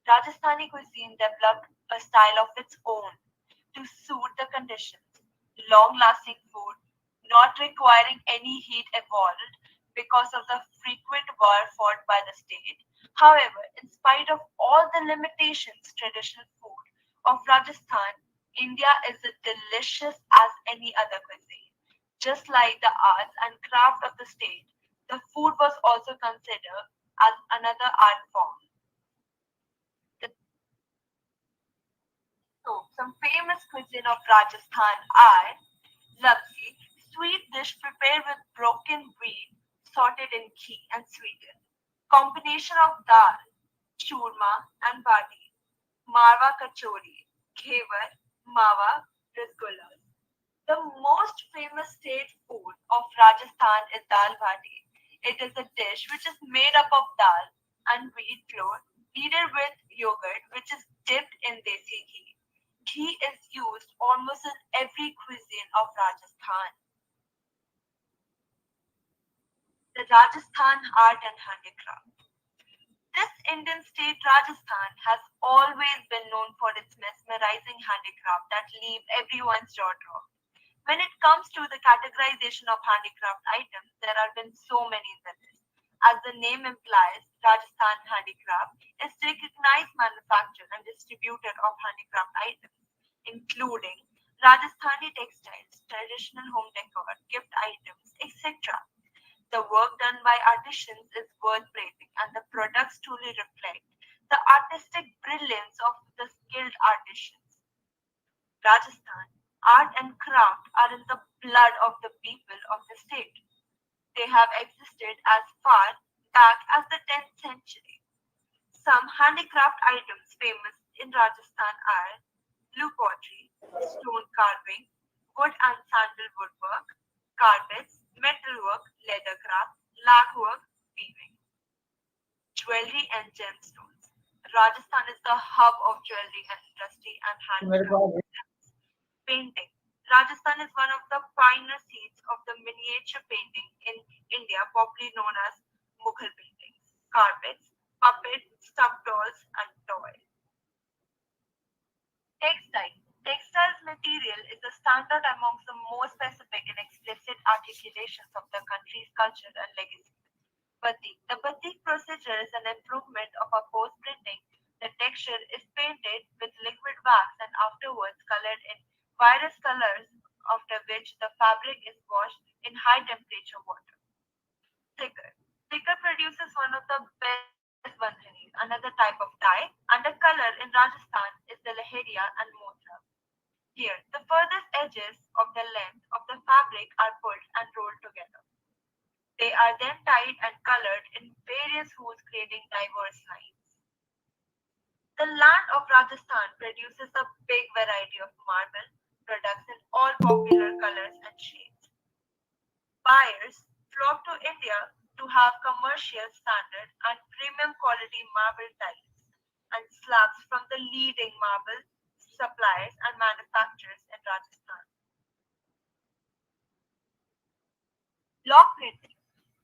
Rajasthani cuisine developed a style of its own to suit the conditions. Long lasting food, not requiring any heat evolved because of the frequent war fought by the state. However, in spite of all the limitations, traditional food of Rajasthan, India is as delicious as any other cuisine. Just like the arts and craft of the state, the food was also considered as another art form. So, some famous cuisine of Rajasthan are labsi, sweet dish prepared with broken wheat, sauteed in ghee and sweetened. Combination of dal, churma, and bati. Marwa kachori, ghevar, mawa, rasgullas. The most famous state food of Rajasthan is dal bati. It is a dish which is made up of dal and wheat flour, kneaded with yogurt, which is dipped in desi ghee. Ghee is used almost in every cuisine of Rajasthan. The Rajasthan art and handicraft. This Indian state, Rajasthan, has always been known for its mesmerizing handicraft that leave everyone's jaw dropped. When it comes to the categorization of handicraft items, there have been so many in the list. As the name implies, Rajasthan Handicraft is the recognized manufacturer and distributor of handicraft items, including Rajasthani textiles, traditional home decor, gift items, etc. The work done by artisans is worth praising, and the products truly reflect the artistic brilliance of the skilled artisans. Rajasthan, art and craft are in the blood of the people of the state. They have existed as far back as the 10th century. Some handicraft items famous in Rajasthan are blue pottery, stone carving, wood and sandal woodwork, carpets, metalwork, leather craft, lacquerwork, weaving, jewelry and gemstones. Rajasthan is the hub of jewelry industry and handicraft. Painting. Rajasthan is one of the finer seats of the miniature painting in India, popularly known as Mughal paintings, carpets, puppets, stuffed dolls, and toys. Textile. Textiles material is the standard amongst the most specific and explicit articulations of the country's culture and legacy. Batik. The batik procedure is an improvement of a post printing. The texture is painted with liquid wax and afterwards colored in various colors, after which the fabric is washed in high temperature water. Thicker. Thicker produces one of the best bandhanis, another type of dye, and the color in Rajasthan is the leheria and motra. Here, the furthest edges of the length of the fabric are pulled and rolled together. They are then dyed and colored in various hues, creating diverse lines. The land of Rajasthan produces a big variety of marble products in all popular colors and shades. Buyers flock to India to have commercial standard and premium quality marble tiles and slabs from the leading marble suppliers and manufacturers in Rajasthan. Block printing.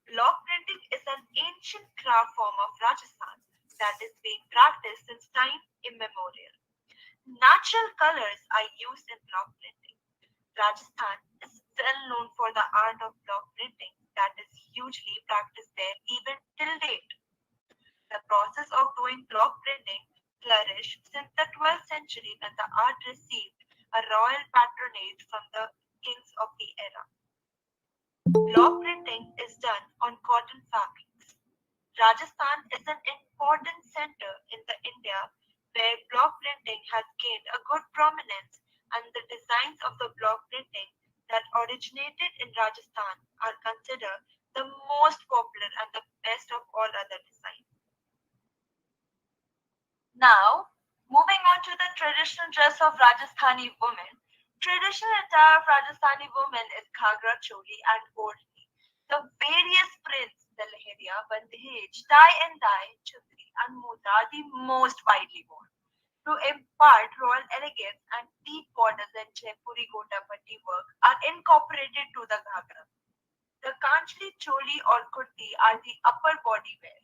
Block printing is an ancient craft form of Rajasthan that is being practiced since time immemorial. Natural colors are used in block printing. Rajasthan is well known for the art of block printing that is hugely practiced there even till date. The process of doing block printing flourished since the 12th century when the art received a royal patronage from the kings of the era. Block printing is done on cotton fabrics. Rajasthan is an important center in the India where block printing has gained a good prominence, and the designs of the block printing that originated in Rajasthan are considered the most popular and the best of all other designs. Now, moving on to the traditional dress of Rajasthani women. Traditional attire of Rajasthani women is ghagra, choli and odhni. The various prints, the leheria, bandhej, tie and dye, chudri and muda are the most widely worn. To impart royal elegance, and deep borders and Jaipuri gotapatti work are incorporated to the ghagra. The kanchli, choli or kurti are the upper body wear.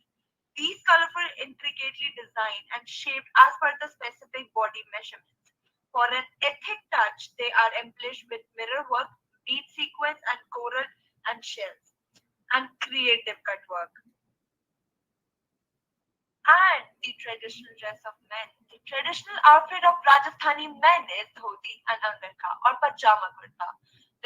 These colorful, intricately designed and shaped as per the specific body measurements. For an ethnic touch, they are embellished with mirror work, bead sequence and coral and shells, and creative cut work. And the traditional dress of men. The traditional outfit of Rajasthani men is dhoti and angarkha or pajama kurta.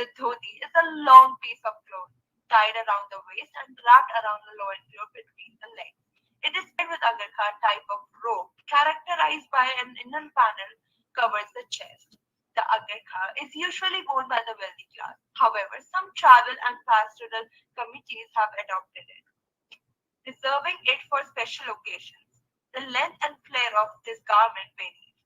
The dhoti is a long piece of cloth tied around the waist and wrapped around the lower ear between the legs. It is made with angarkha type of rope characterized by an inner panel covers the chest. The angarkha is usually worn by the wealthy class. However, some travel and pastoral committees have adopted it, reserving it for special occasions. The length and flare of this garment varies.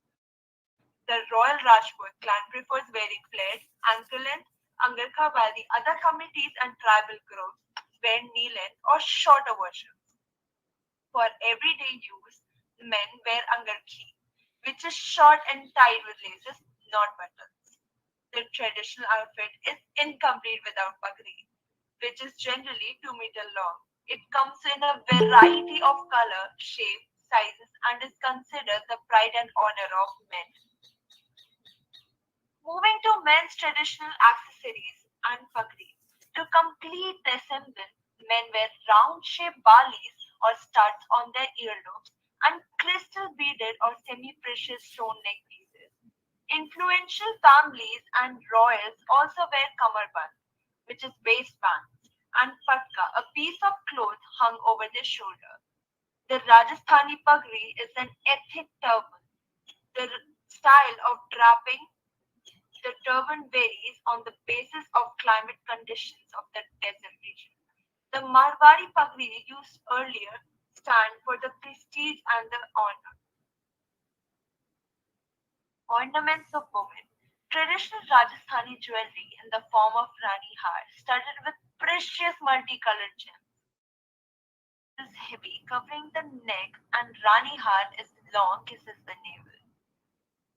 The Royal Rajput clan prefers wearing flared, ankle-length angarkha, while the other committees and tribal groups wear knee-length or shorter versions. For everyday use, men wear angarkhi, which is short and tied with laces, not buttons. The traditional outfit is incomplete without pagri, which is generally 2 meters long. It comes in a variety of color, shape, sizes, and is considered the pride and honor of men. Moving to men's traditional accessories and pagris. To complete their semblance, men wear round-shaped balis or studs on their earlobes and crystal beaded or semi-precious stone neck pieces. Influential families and royals also wear kamarband, which is waistband, and patka, a piece of cloth hung over their shoulder. The Rajasthani pagri is an ethnic turban. The style of draping the turban varies on the basis of climate conditions of the desert region. The Marwari pagri used earlier stand for the prestige and the honor. Ornaments of women. Traditional Rajasthani jewelry in the form of Rani Har, studded with precious multicolored gems, is heavy, covering the neck, and Rani Har is long, kisses the navel.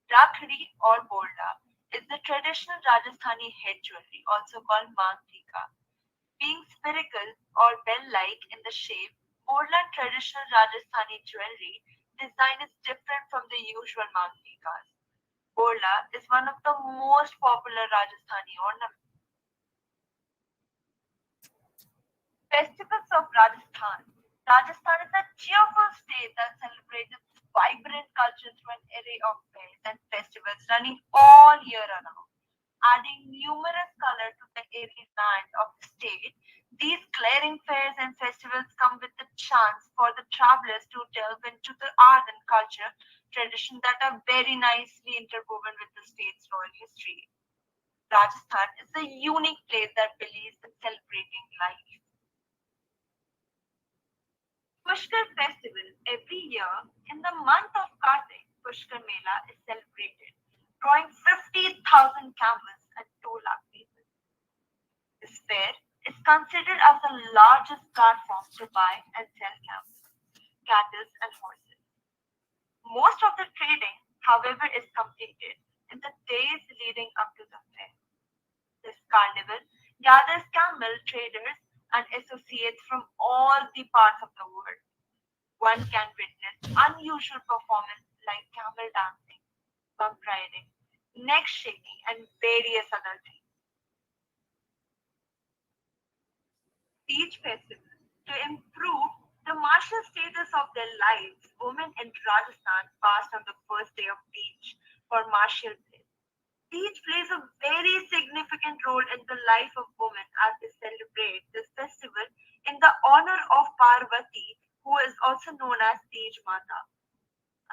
Rakhdi or Bolda is the traditional Rajasthani head jewelry, also called Mangtika. Being spherical or bell-like in the shape, Bolda traditional Rajasthani jewelry design is different from the usual Mangtikas. Bolda is one of the most popular Rajasthani ornaments. Festivals of Rajasthan. Rajasthan is a cheerful state that celebrates its vibrant culture through an array of fairs and festivals running all year around. Adding numerous color to the airy land of the state, these glaring fairs and festivals come with a chance for the travelers to delve into the art and culture traditions that are very nicely interwoven with the state's royal history. Rajasthan is a unique place that believes in celebrating life. Pushkar festival every year in the month of Kartik, Pushkar Mela is celebrated, drawing 50,000 camels and 2 lakh people. This fair is considered as the largest platform to buy and sell camels, cattle, and horses. Most of the trading, however, is completed in the days leading up to the fair. This carnival gathers camel traders and associates from all the parts of the world. One can witness unusual performances like camel dancing, bump riding, neck shaking, and various other things. Each festival, to improve the martial status of their lives, women in Rajasthan fast on the first day of Teej for martial play. Teej plays a very significant role in the life of women as they celebrate this festival in the honor of Parvati, who is also known as Tej Mata.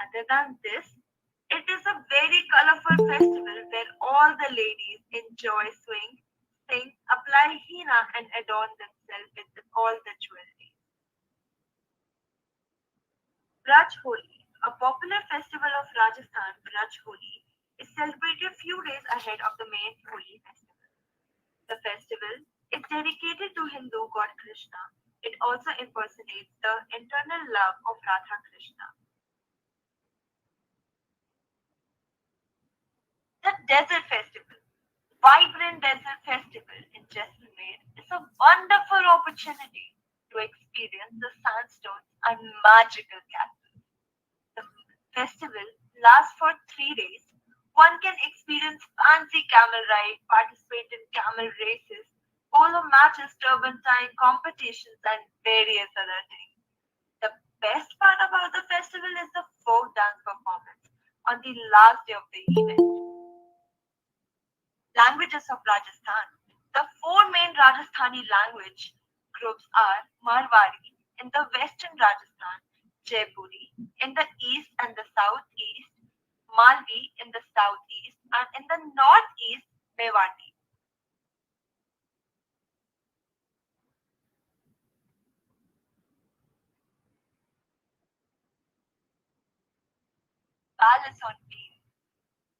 Other than this, it is a very colorful festival where all the ladies enjoy swing, sing, apply henna, and adorn themselves with all the jewelry. Braj Holi, a popular festival of Rajasthan, Braj Holi, is celebrated few days ahead of the main Holi festival. The festival is dedicated to Hindu god Krishna. It also impersonates the internal love of Radha Krishna. The Desert Festival. Vibrant Desert Festival in Jaisalmer is a wonderful opportunity to experience the sandstones and magical castles. The festival lasts for 3 days. One can experience fancy camel ride, participate in camel races, polo matches, turpentine competitions, and various other things. The best part about the festival is the folk dance performance on the last day of the event. Languages of Rajasthan. The 4 main Rajasthani language groups are Marwari in the western Rajasthan, Jaipuri in the east and the southeast, Malvi in the southeast, and in the northeast, Mewati. Palace on Wheels.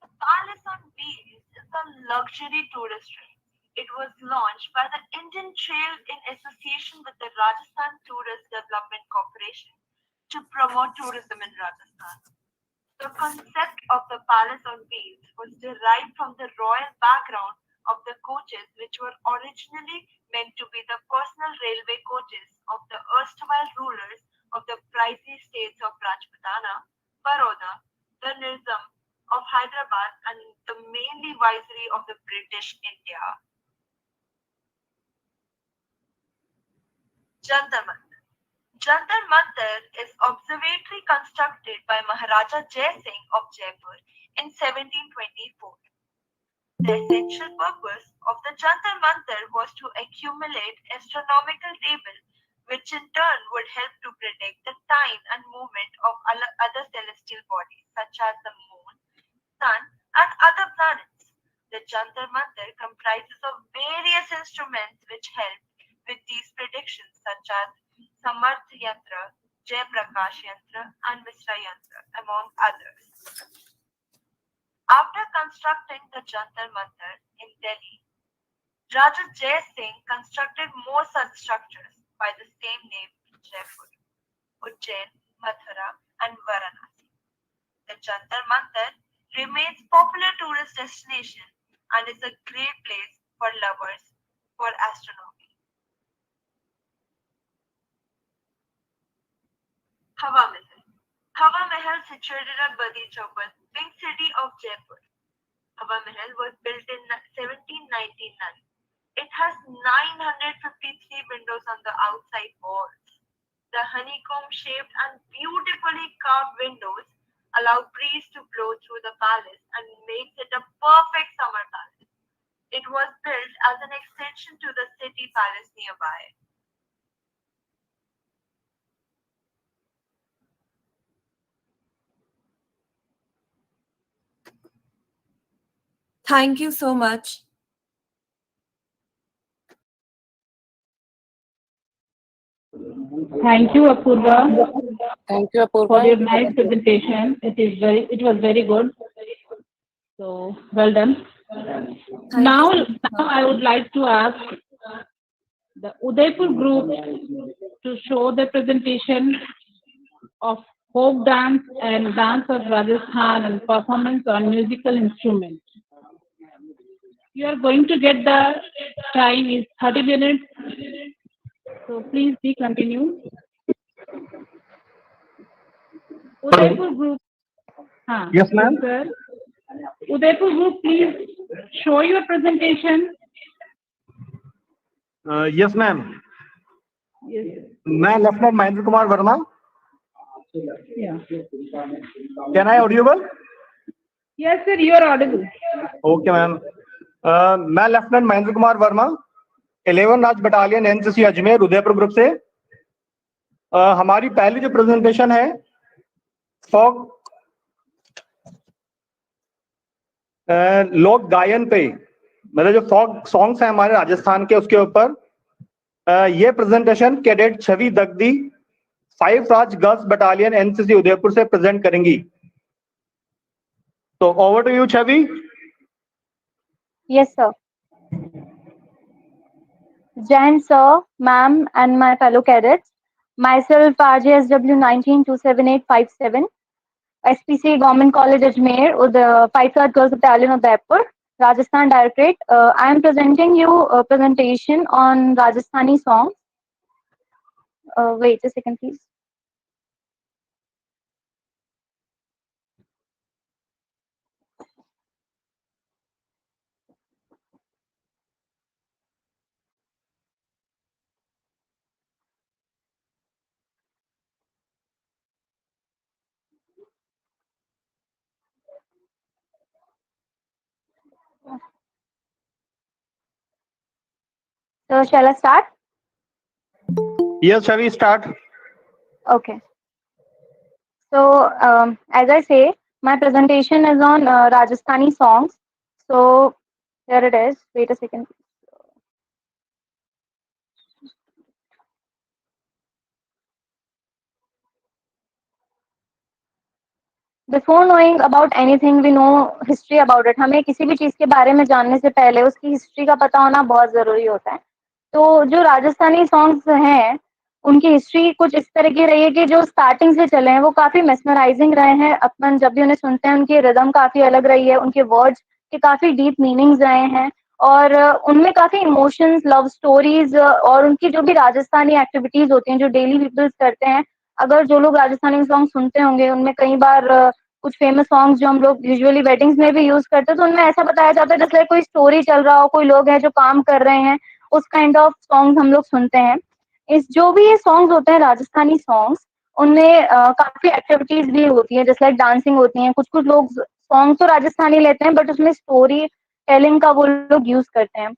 The Palace on Wheels is a luxury tourist train. It was launched by the Indian Trail in association with the Rajasthan Tourist Development Corporation to promote tourism in Rajasthan. The concept of the Palace on Wheels was derived from the royal background of the coaches, which were originally meant to be the personal railway coaches of the erstwhile rulers of the pricey states of Rajputana, Baroda, the Nizam of Hyderabad, and the mainly viceroy of the British India. Jantar Mantar. Jantar Mantar is observatory constructed by Maharaja Jai Singh of Jaipur in 1724. The essential purpose of the Jantar Mantar was to accumulate astronomical tables, which in turn would help to predict the time and movement of other celestial bodies such as the moon, sun, and other planets. The Jantar Mantar comprises of various instruments which help with these predictions such as Samarth Yantra, Jay Prakash Yantra, and Mishra Yantra, among others. After constructing the Jantar Mantar in Delhi, Raja Jai Singh constructed more such structures by the same name in Jaipur, Ujjain, Mathura, and Varanasi. The Jantar Mantar remains popular tourist destination and is a great place for lovers for astronomy. Hawa Mahal. Hawa Mahal situated at Badi Chowpat, Pink City of Jaipur. Hawa Mahal was built in 1799. It has 953 windows on the outside walls. The honeycomb-shaped and beautifully carved windows allow breeze to blow through the palace and makes it a perfect summer palace. It was built as an extension to the city palace nearby. Thank you so much. Thank you, Apurva, Thank you, for Apurva. your nice presentation. It was very good. So well done. Now I would like to ask the Udaipur group to show the presentation of folk dance and dance of Rajasthan and performance on musical instruments. You are going to get the time is 30 minutes. So please be continue. Udaipur group. Yes, ma'am. Sir. Udaipur group, please show your presentation. Yes, ma'am. Yes. मैं lieutenant Mahendra Kumar Verma. Yeah. Can I audible? Yes, sir, you are audible. Okay, ma'am. मैं lieutenant Mahendra Kumar Verma 11 Raj battalion NCC Ajmer Udaipur group से. हमारी पहली जो presentation है फोक लोक गायन पे, मतलब जो फोक सॉन्ग्स हैं हमारे राजस्थान के, उसके ऊपर ये presentation cadet Chhavi Dagdi 5 Raj girls battalion NCC Udaipur से प्रेजेंट करेंगी. तो over to you Chhavi. Yes, sir. Jain, sir, ma'am, and my fellow cadets. Myself, RJSW 19-27857, SPC Government College Ajmer, or the 5 Girls Battalion of Udaipur, Rajasthan Directorate. I am presenting you a presentation on Rajasthani songs. Wait a second, please. So, shall I start? Yes, Chavi, start. Okay. So, as I say, my presentation is on Rajasthani songs. So, here it is. Wait a second. Before knowing about anything, we know history about it. हमें किसी भी चीज के बारे में जानने से पहले उसकी हिस्ट्री का पता होना बहुत जरूरी होता है. तो जो राजस्थानी सॉन्ग्स हैं, उनकी हिस्ट्री कुछ इस तरह की रही है कि जो स्टार्टिंग से चले हैं वो काफी मेस्मराइजिंग रहे हैं. अपन जब भी उन्हें सुनते हैं उनकी रिदम काफी अलग रही है, उनके वर्ड्स के काफी डीप मीनिंग्स रहे हैं और उनमें काफी इमोशंस, लव स्टोरीज और उनकी जो भी राजस्थानी एक्टिविटीज होती हैं जो डेली पीपल्स करते हैं. अगर जो लोग राजस्थानी सॉन्ग सुनते होंगे उनमें कई बार कुछ फेमस सॉन्ग्स जो हम लोग यूजुअली वेडिंग्स में भी यूज करते हैं तो उनमें ऐसा बताया जाता है जैसे कोई स्टोरी चल रहा हो, कोई लोग हैं जो काम कर रहे हैं, उस काइंड ऑफ सॉन्ग्स हम लोग सुनते हैं. इस जो भी ये सॉन्ग्स होते हैं राजस्थानी सॉन्ग्स, उनमें काफी एक्टिविटीज भी होती है, जैसे लाइक डांसिंग होती है. कुछ कुछ लोग सॉन्ग तो राजस्थानी लेते हैं बट उसमें स्टोरी टेलिंग का वो लोग यूज करते हैं.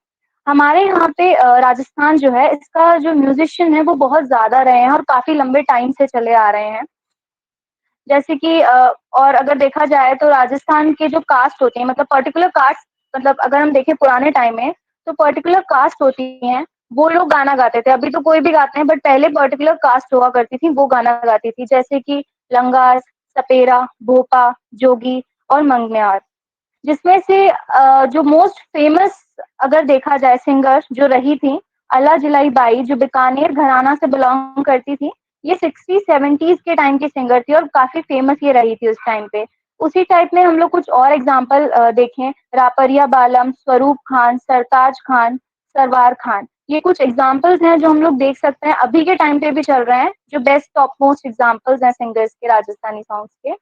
हमारे यहाँ पे राजस्थान जो है इसका जो म्यूजिशियन है वो बहुत ज्यादा रहे हैं और काफी लंबे टाइम से चले आ रहे हैं. जैसे कि और अगर देखा जाए तो राजस्थान के जो कास्ट होते हैं, मतलब पर्टिकुलर कास्ट, मतलब अगर हम देखें पुराने टाइम में तो पर्टिकुलर कास्ट होती हैं, वो लोग गाना गाते थे. अभी तो कोई भी गाते हैं बट पहले पर्टिकुलर कास्ट हुआ करती थी, वो गाना गाती थी. जैसे कि लंगार, सपेरा, भोपा, जोगी और मंगन्यार. जिसमें से जो मोस्ट फेमस अगर देखा जाए सिंगर जो रही थी, अला जिलाई बाई, जो बीकानेर घराना से बिलोंग करती थी. ये 60-70s के टाइम की सिंगर थी और काफी फेमस ये रही थी उस टाइम पे. उसी टाइप में हम लोग कुछ और एग्जांपल देखें, रापरिया बालम, स्वरूप खान, सरताज खान, सरवार खान. ये कुछ एग्जांपल्स हैं जो हम लोग देख सकते हैं अभी के टाइम पे भी चल रहे हैं, जो बेस्ट टॉप मोस्ट एग्जांपल्स हैं सिंगर्स के, राजस्थानी सॉन्ग्स के.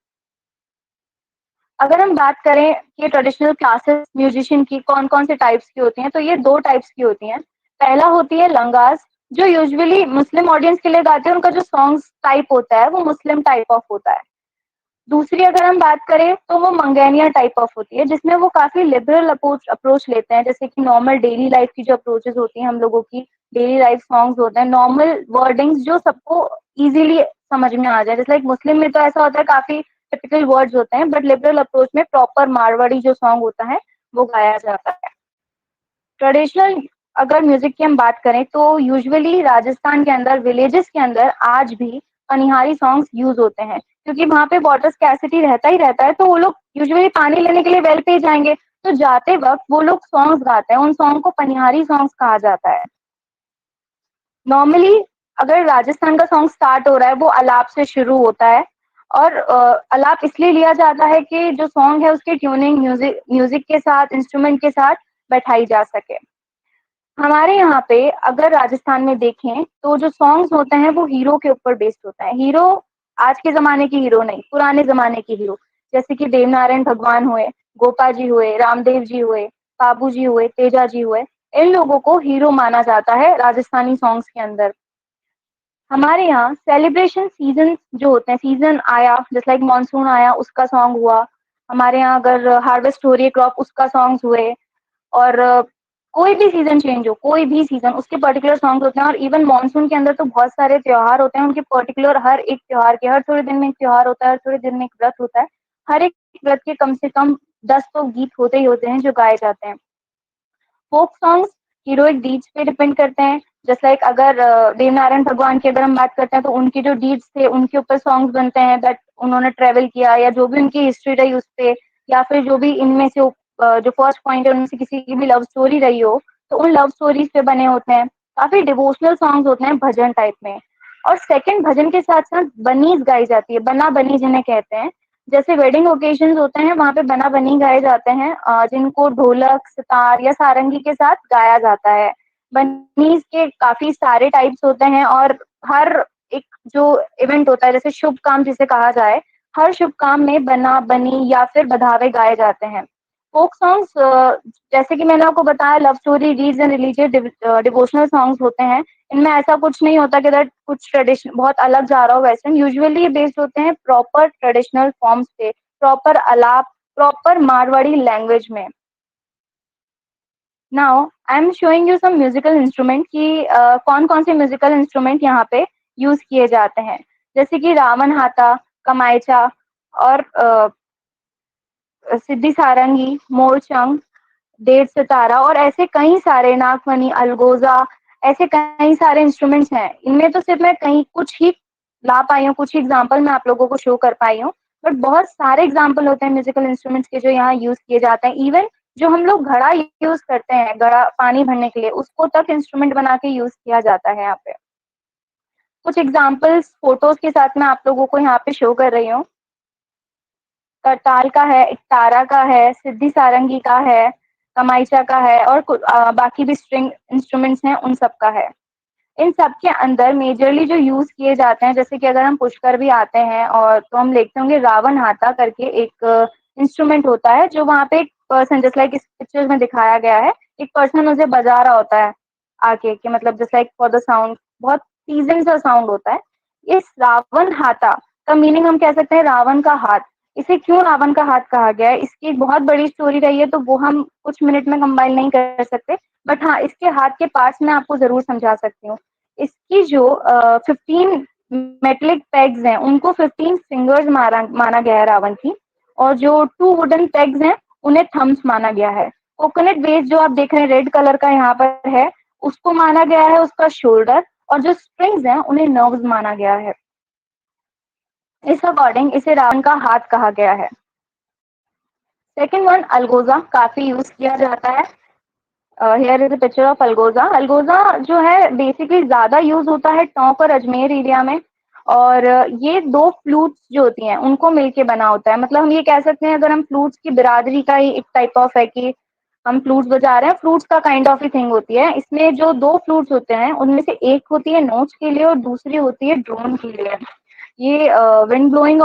अगर हम बात करें कि ट्रेडिशनल क्लासेस म्यूजिशियन की कौन कौन से टाइप्स की होती हैं, तो ये 2 टाइप्स की होती हैं. पहला होती है लंगास, जो यूजुअली मुस्लिम ऑडियंस के लिए गाते हैं, उनका जो सॉन्ग्स टाइप होता है वो मुस्लिम टाइप ऑफ होता है। दूसरी अगर हम बात करें तो वो मंगेनिया टाइप ऑफ होती है, जिसमें वो काफी लिबरल अप्रोच लेते हैं, जैसे कि नॉर्मल डेली लाइफ की जो अप्रोचेस होती हैं, हम लोगों की डेली लाइफ सॉन्ग्स होते हैं, नॉर्मल वर्डिंग्स जो सबको इजीली समझ में आ जाए। जैसे लाइक मुस्लिम में तो ऐसा होता है काफी टिपिकल वर्ड्स होते हैं, बट लिबरल अप्रोच में प्रॉपर मारवाड़ी जो सॉन्ग होता है वो गाया जाता है। ट्रेडिशनल अगर म्यूजिक की हम बात करें तो यूजुअली राजस्थान के अंदर विलेजेस के अंदर आज भी पनिहारी सॉन्ग्स यूज होते हैं, क्योंकि वहां पे वाटर स्कैसिटी रहता ही रहता है, तो वो लोग यूजुअली पानी लेने के लिए वेल पे ही जाएंगे, तो जाते वक्त वो लोग सॉन्ग्स गाते हैं, उन सॉन्ग को पनिहारी सॉन्ग्स कहा जाता है। नॉर्मली अगर राजस्थान का सॉन्ग स्टार्ट हो रहा है वो अलाप से शुरू होता है, और अलाप इसलिए लिया जाता है कि जो सॉन्ग है उसकी ट्यूनिंग म्यूजिक के साथ, इंस्ट्रूमेंट के साथ बैठाई जा सके। हमारे यहाँ पे अगर राजस्थान में देखें तो जो सॉन्ग्स होते हैं वो हीरो के ऊपर बेस्ड होता है। हीरो आज के जमाने की हीरो नहीं, पुराने जमाने की हीरो, जैसे कि देवनारायण भगवान हुए, गोपा जी हुए, रामदेव जी हुए, बाबू जी हुए, तेजा जी हुए, इन लोगों को हीरो माना जाता है राजस्थानी सॉन्ग्स के अंदर। हमारे यहाँ सेलिब्रेशन सीजन जो होते हैं, सीजन आया जैसे लाइक मानसून आया उसका सॉन्ग हुआ, हमारे यहाँ अगर हार्वेस्ट हो रही है क्रॉप उसका सॉन्ग्स हुए, और कोई भी सीजन चेंज हो, कोई भी सीजन उसके पर्टिकुलर सॉन्ग्स होते हैं। और इवन मानसून के अंदर तो बहुत सारे त्योहार होते हैं, उनके पर्टिकुलर हर एक त्योहार के हर थोड़े दिन में एक त्योहार होता है, हर थोड़े दिन में एक व्रत होता है, हर एक व्रत के कम से कम 10 तो गीत होते ही होते हैं जो गाए जाते हैं। फोक सॉन्ग्स हीरोइक डीड्स पे डिपेंड करते हैं, जैसे लाइक अगर देवनारायण भगवान की अगर हम बात करते हैं तो उनके जो डीड्स थे उनके ऊपर सॉन्ग्स बनते हैं, दैट उन्होंने ट्रेवल किया या जो भी उनकी हिस्ट्री रही उस पे, या फिर जो भी इनमें से जो फर्स्ट पॉइंट है उनमें से किसी की भी लव स्टोरी रही हो तो उन लव स्टोरीज पे बने होते हैं। काफी डिवोशनल सॉन्ग्स होते हैं भजन टाइप में। और सेकंड, भजन के साथ साथ बनीज गाई जाती है, बना बनी जिन्हें कहते हैं, जैसे वेडिंग ओकेजन होते हैं वहां पे बना बनी गाए जाते हैं, जिनको ढोलक, सितार या सारंगी के साथ गाया जाता है। बनीज के काफी सारे टाइप्स होते हैं, और हर एक जो इवेंट होता है, जैसे शुभ काम जिसे कहा जाए, हर शुभ काम में बना बनी या फिर बधावे गाए जाते हैं। फोक सॉन्ग्स जैसे कि मैंने आपको बताया, love story, reads and religious devotional songs होते हैं। इनमें ऐसा कुछ नहीं होता कि दैट कुछ ट्रेडिशन बहुत अलग जा रहा हो वेस्टर्न, यूजुअली बेस्ड होते हैं प्रॉपर ट्रेडिशनल फॉर्म्स पे, proper alap, proper Marwari language में। Now I am showing you some musical instrument कि कौन कौन से म्यूजिकल इंस्ट्रूमेंट यहाँ पे यूज किए जाते हैं, जैसे कि रावण हाथा, कमायचा, और सिद्धि सारंगी, मोरचंग, डेढ़ सितारा, और ऐसे कई सारे, नागफनी, अलगोजा, ऐसे कई सारे इंस्ट्रूमेंट्स हैं। इनमें तो सिर्फ मैं कहीं कुछ ही ला पाई हूँ, कुछ ही एग्जांपल मैं आप लोगों को शो कर पाई हूँ, बट बहुत सारे एग्जांपल होते हैं म्यूजिकल इंस्ट्रूमेंट्स के जो यहाँ यूज किए जाते हैं। इवन जो हम लोग घड़ा यूज करते हैं, घड़ा पानी भरने के लिए, उसको तक इंस्ट्रूमेंट बना के यूज किया जाता है यहाँ पे। कुछ एग्जाम्पल्स फोटोज के साथ मैं आप लोगों को यहाँ पे शो कर रही हूँ। करताल का है, एकतारा का है, सिद्धि सारंगी का है, कमाइचा का है, और बाकी भी स्ट्रिंग इंस्ट्रूमेंट्स हैं उन सब का है। इन सब के अंदर मेजरली जो यूज किए जाते हैं, जैसे कि अगर हम पुष्कर भी आते हैं और तो हम देखते होंगे रावण हाथा करके एक इंस्ट्रूमेंट होता है, जो वहाँ पे एक पर्सन, जैसे लाइक इस पिक्चर में दिखाया गया है, एक पर्सन उसे बजा रहा होता है आके, कि मतलब जैसे लाइक फॉर द साउंड, बहुत प्लीजेंट सा साउंड होता है। इस रावण हाथा का मीनिंग हम कह सकते हैं रावण का हाथ। इसे क्यों रावण का हाथ कहा गया है, इसकी एक बहुत बड़ी स्टोरी रही है, तो वो हम कुछ मिनट में कंबाइन नहीं कर सकते, बट हाँ इसके हाथ के पार्ट्स मैं आपको जरूर समझा सकती हूँ। इसकी जो 15 मेटलिक पेग्स हैं उनको 15 फिंगर्स माना गया है रावण की, और जो 2 वुडन पेग्स हैं उन्हें थम्स माना गया है। कोकोनट बेस जो आप देख रहे हैं रेड कलर का यहाँ पर है, उसको माना गया है उसका शोल्डर, और जो स्प्रिंग्स हैं उन्हें नर्व्स माना गया है। इस अकॉर्डिंग इसे रावण का हाथ कहा गया है। सेकेंड वन, अलगोजा काफी यूज किया जाता है। Here is a picture of algoza. अलगोजा जो है बेसिकली ज्यादा यूज होता है टोंक और अजमेर एरिया में, और ये 2 फ्लूट्स जो होती हैं उनको मिलके बना होता है। मतलब हम ये कह सकते हैं अगर हम फ्लूट्स की बिरादरी का ही एक टाइप ऑफ है कि हम फ्लूट्स बजा रहे हैं, फ्लूट्स का काइंड ऑफ ही थिंग होती है। इसमें जो 2 फ्लूट्स होते हैं उनमें से एक होती है नोच के लिए और दूसरी होती है ड्रोन के लिए। ये विंड ब्लोइंग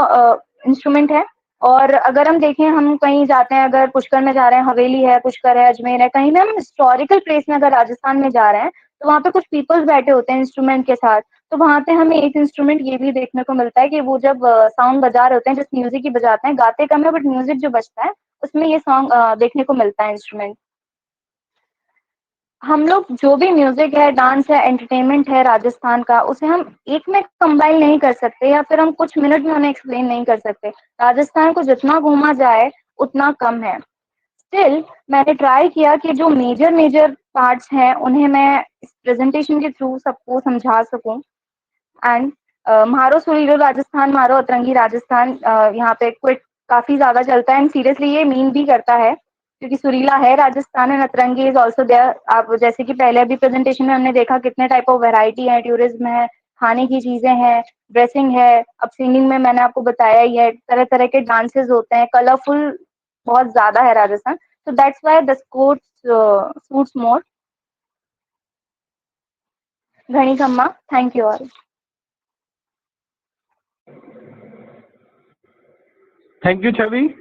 इंस्ट्रूमेंट है, और अगर हम देखें, हम कहीं जाते हैं, अगर पुष्कर में जा रहे हैं, हवेली है, पुष्कर है, अजमेर है, कहीं भी हम हिस्टोरिकल प्लेस में अगर राजस्थान में जा रहे हैं, तो वहाँ पे कुछ पीपल्स बैठे होते हैं इंस्ट्रूमेंट के साथ। तो वहाँ पे हमें एक इंस्ट्रूमेंट ये भी देखने को मिलता है कि वो जब साउंड बजा रहे होते हैं, जिस म्यूजिक ही बजाते हैं, गाते कम है बट म्यूजिक जो बजता है उसमें ये सॉन्ग देखने को मिलता है इंस्ट्रूमेंट। हम लोग जो भी म्यूजिक है, डांस है, एंटरटेनमेंट है राजस्थान का, उसे हम एक में कंबाइन नहीं कर सकते या फिर हम कुछ मिनट में उन्हें एक्सप्लेन नहीं कर सकते। राजस्थान को जितना घूमा जाए उतना कम है। स्टिल मैंने ट्राई किया कि जो मेजर मेजर पार्ट्स हैं उन्हें मैं इस प्रेजेंटेशन के थ्रू सबको समझा सकूं। एंड म्हारो सुरीलो राजस्थान, म्हारो अतरंगी राजस्थान यहाँ पे क्विट काफी ज्यादा चलता है एंड सीरियसली ये मीन भी करता है, क्योंकि सुरीला है राजस्थान एंड अतरंगी इज ऑल्सो देयर। आप जैसे कि पहले अभी प्रेजेंटेशन में हमने देखा कितने टाइप ऑफ वैरायटी है, टूरिज्म है, खाने की चीजें हैं, ड्रेसिंग है, अब सिंगिंग में मैंने आपको बताया ही है, तरह तरह के डांसेस होते हैं, कलरफुल बहुत ज्यादा है Rajasthan. So that's why the sports suits more. Ghani Kamma, thank you all. Thank you, Chavi,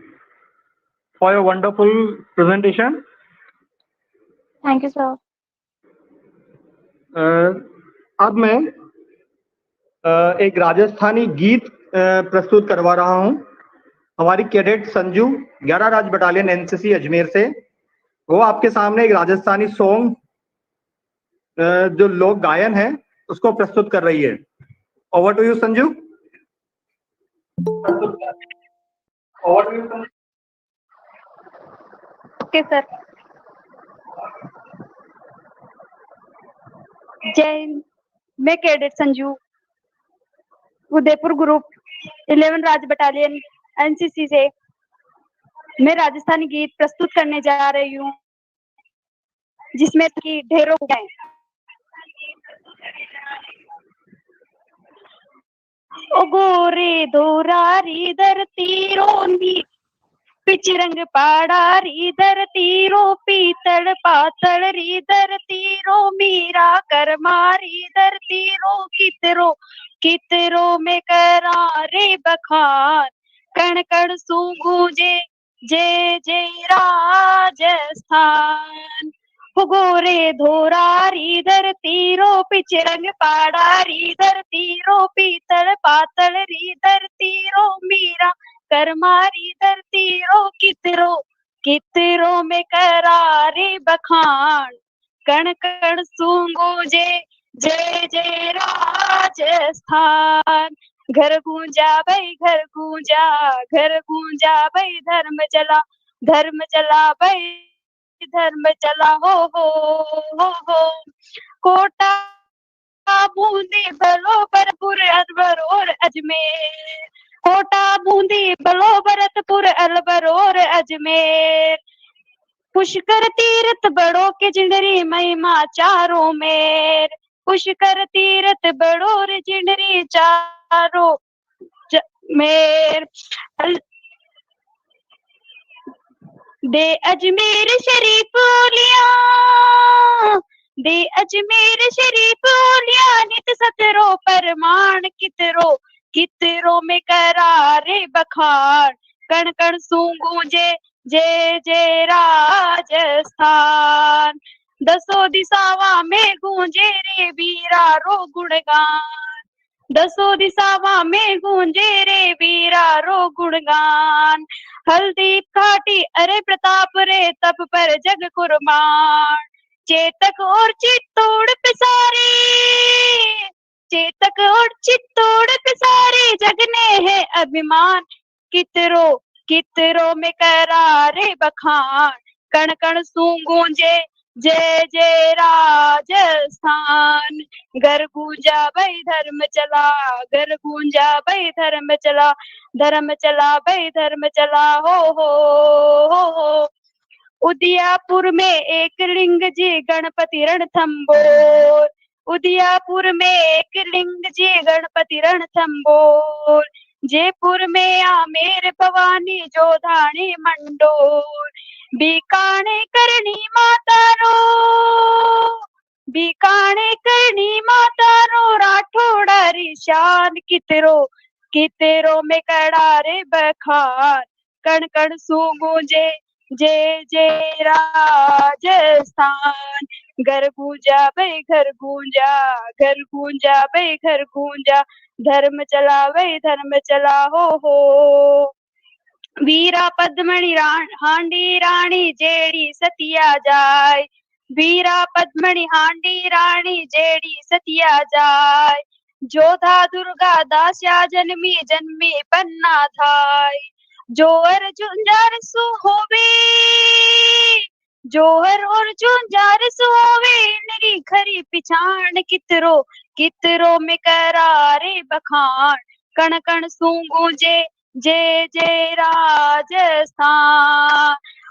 for your wonderful presentation. Thank you, sir. अब मैं एक राजस्थानी गीत प्रस्तुत करवा रहा हूं। हमारी cadet Sanju 11 Raj battalion NCC Ajmer से, वो आपके सामने एक राजस्थानी सॉन्ग जो लोक गायन है उसको प्रस्तुत कर रही है। Over to you Sanju. Okay sir. Jai Hind. मैं cadet Sanju, Udaipur group 11 Raj battalion NCC से मैं राजस्थानी गीत प्रस्तुत करने जा रही हूँ, जिसमें की ढेरों हैं। ओ गोरे धोरारी धरती रोंदी, पिच रंग पाड़ा री धरती रो, पीतल पातल री धरती रो, मीरा कर मारी धरती रो, कितरो कितरो में करा रे बखान, कण कण सू गूंजे जय जय राजस्थान। गोरे धोरारी धरती रो, पिच रंग पाड़ा री धरती रो, पीतल पातल री धरती रो, मीरा कर मारी धरती रो, कितरो कितरो में करारे बखान, कण कण सूंगो जय जय जय राजस्थान। घर गूंजा भाई घर गूंजा, घर गूंजा भाई धर्म चला भाई धर्म चला, हो कोटा बूंदी बलो भरपुर अलवर और अजमेर, कोटा बूंदी बलो भरतपुर अलवर और अजमेर, पुष्कर तीर्थ बड़ो के जिंडरी महिमा चारों मेर, पुष्कर तीर्थ बड़ो रे जिंडरी चारों मेर। दे अजमेर शरीफ लिया, दे अजमेर शरीफ लिया, नित सतरो परमाण, कितरो कितरो में करारे बखान, कण कण सू गूंजे जय जय राजस्थान। दसों दिशावा में गूंजे रे वीरा रो गुणगान, दसों दिशावा में गूंजे रे वीरा रो गुणगान। हल्दीप घाटी अरे प्रताप रे तप पर जग कुर्बान, चेतक और चित्तौड़ पिसारे, चेतक और चित्तौड़ पिसारे, जगने है अभिमान, कितरो कितरो में करारे बखान, कण कण सू गूंजे जय जय राजस्थान। घर गूंजा भाई धर्म चला, घर गूंजा भाई धर्म चला, धर्म चला भाई धर्म चला, हो। उदयपुर में एक लिंग जी गणपति रणथंबोर, उदयपुर में एक लिंग जी गणपति रणथंबोर, जयपुर में आमेर भवानी जोधानी मंडोर, बीकाने करनी माता रो, बीकाने करनी माता रो, राठौड़ा री शान, कितरो कितरो में कड़ा रे बखान, कण कण सू गूंजे जय जय राजस्थान। घर गूंजा भाई घर गूंजा भाई घर गूंजा, धर्म चला भाई धर्म चला हो। वीरा पद्मणि हांडी राणी जेड़ी सतिया जाय, वीरा पद्मणि हांडी राणी जेड़ी सतिया जाय। जोधा दुर्गा दास्या जन्मी जन्मी पन्ना थाय, जोहर झुंझार सु होवे, जोहर और झुंझार सु होवे, नरी खरी पिछाण कितरो कितरो में करारे बखान। कण कण सू गूंजे जय जय राजस्थान।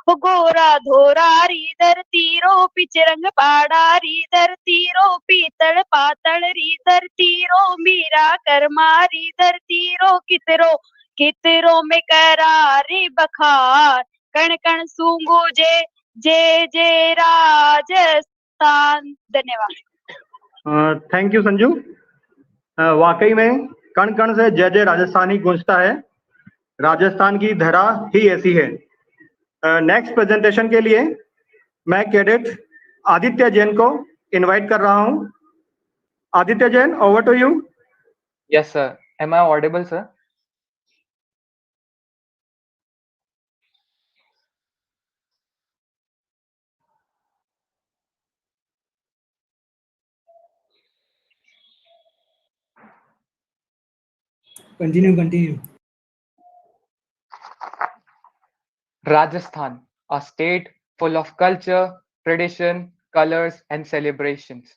ओ गोरा धोरा री धरती रो पिच रंग पाड़ा री धरती रो पीतल पातल री धरती रो मीरा कर्मा री धरती रो कितरो कितरो में करारी बखार। कण कण सूंगू जय जय जय राजस्थान। धन्यवाद। Thank you Sanju. वाकई में कण कण से जय जय राजस्थानी गूंजता है। राजस्थान की धरा ही ऐसी है। नेक्स्ट प्रेजेंटेशन के लिए मैं कैडेट आदित्य जैन को इनवाइट कर रहा हूं। Aditya Jain, over to you. Yes, sir. Am I audible, sir? Continue. Rajasthan, a state full of culture, tradition, colors, and celebrations.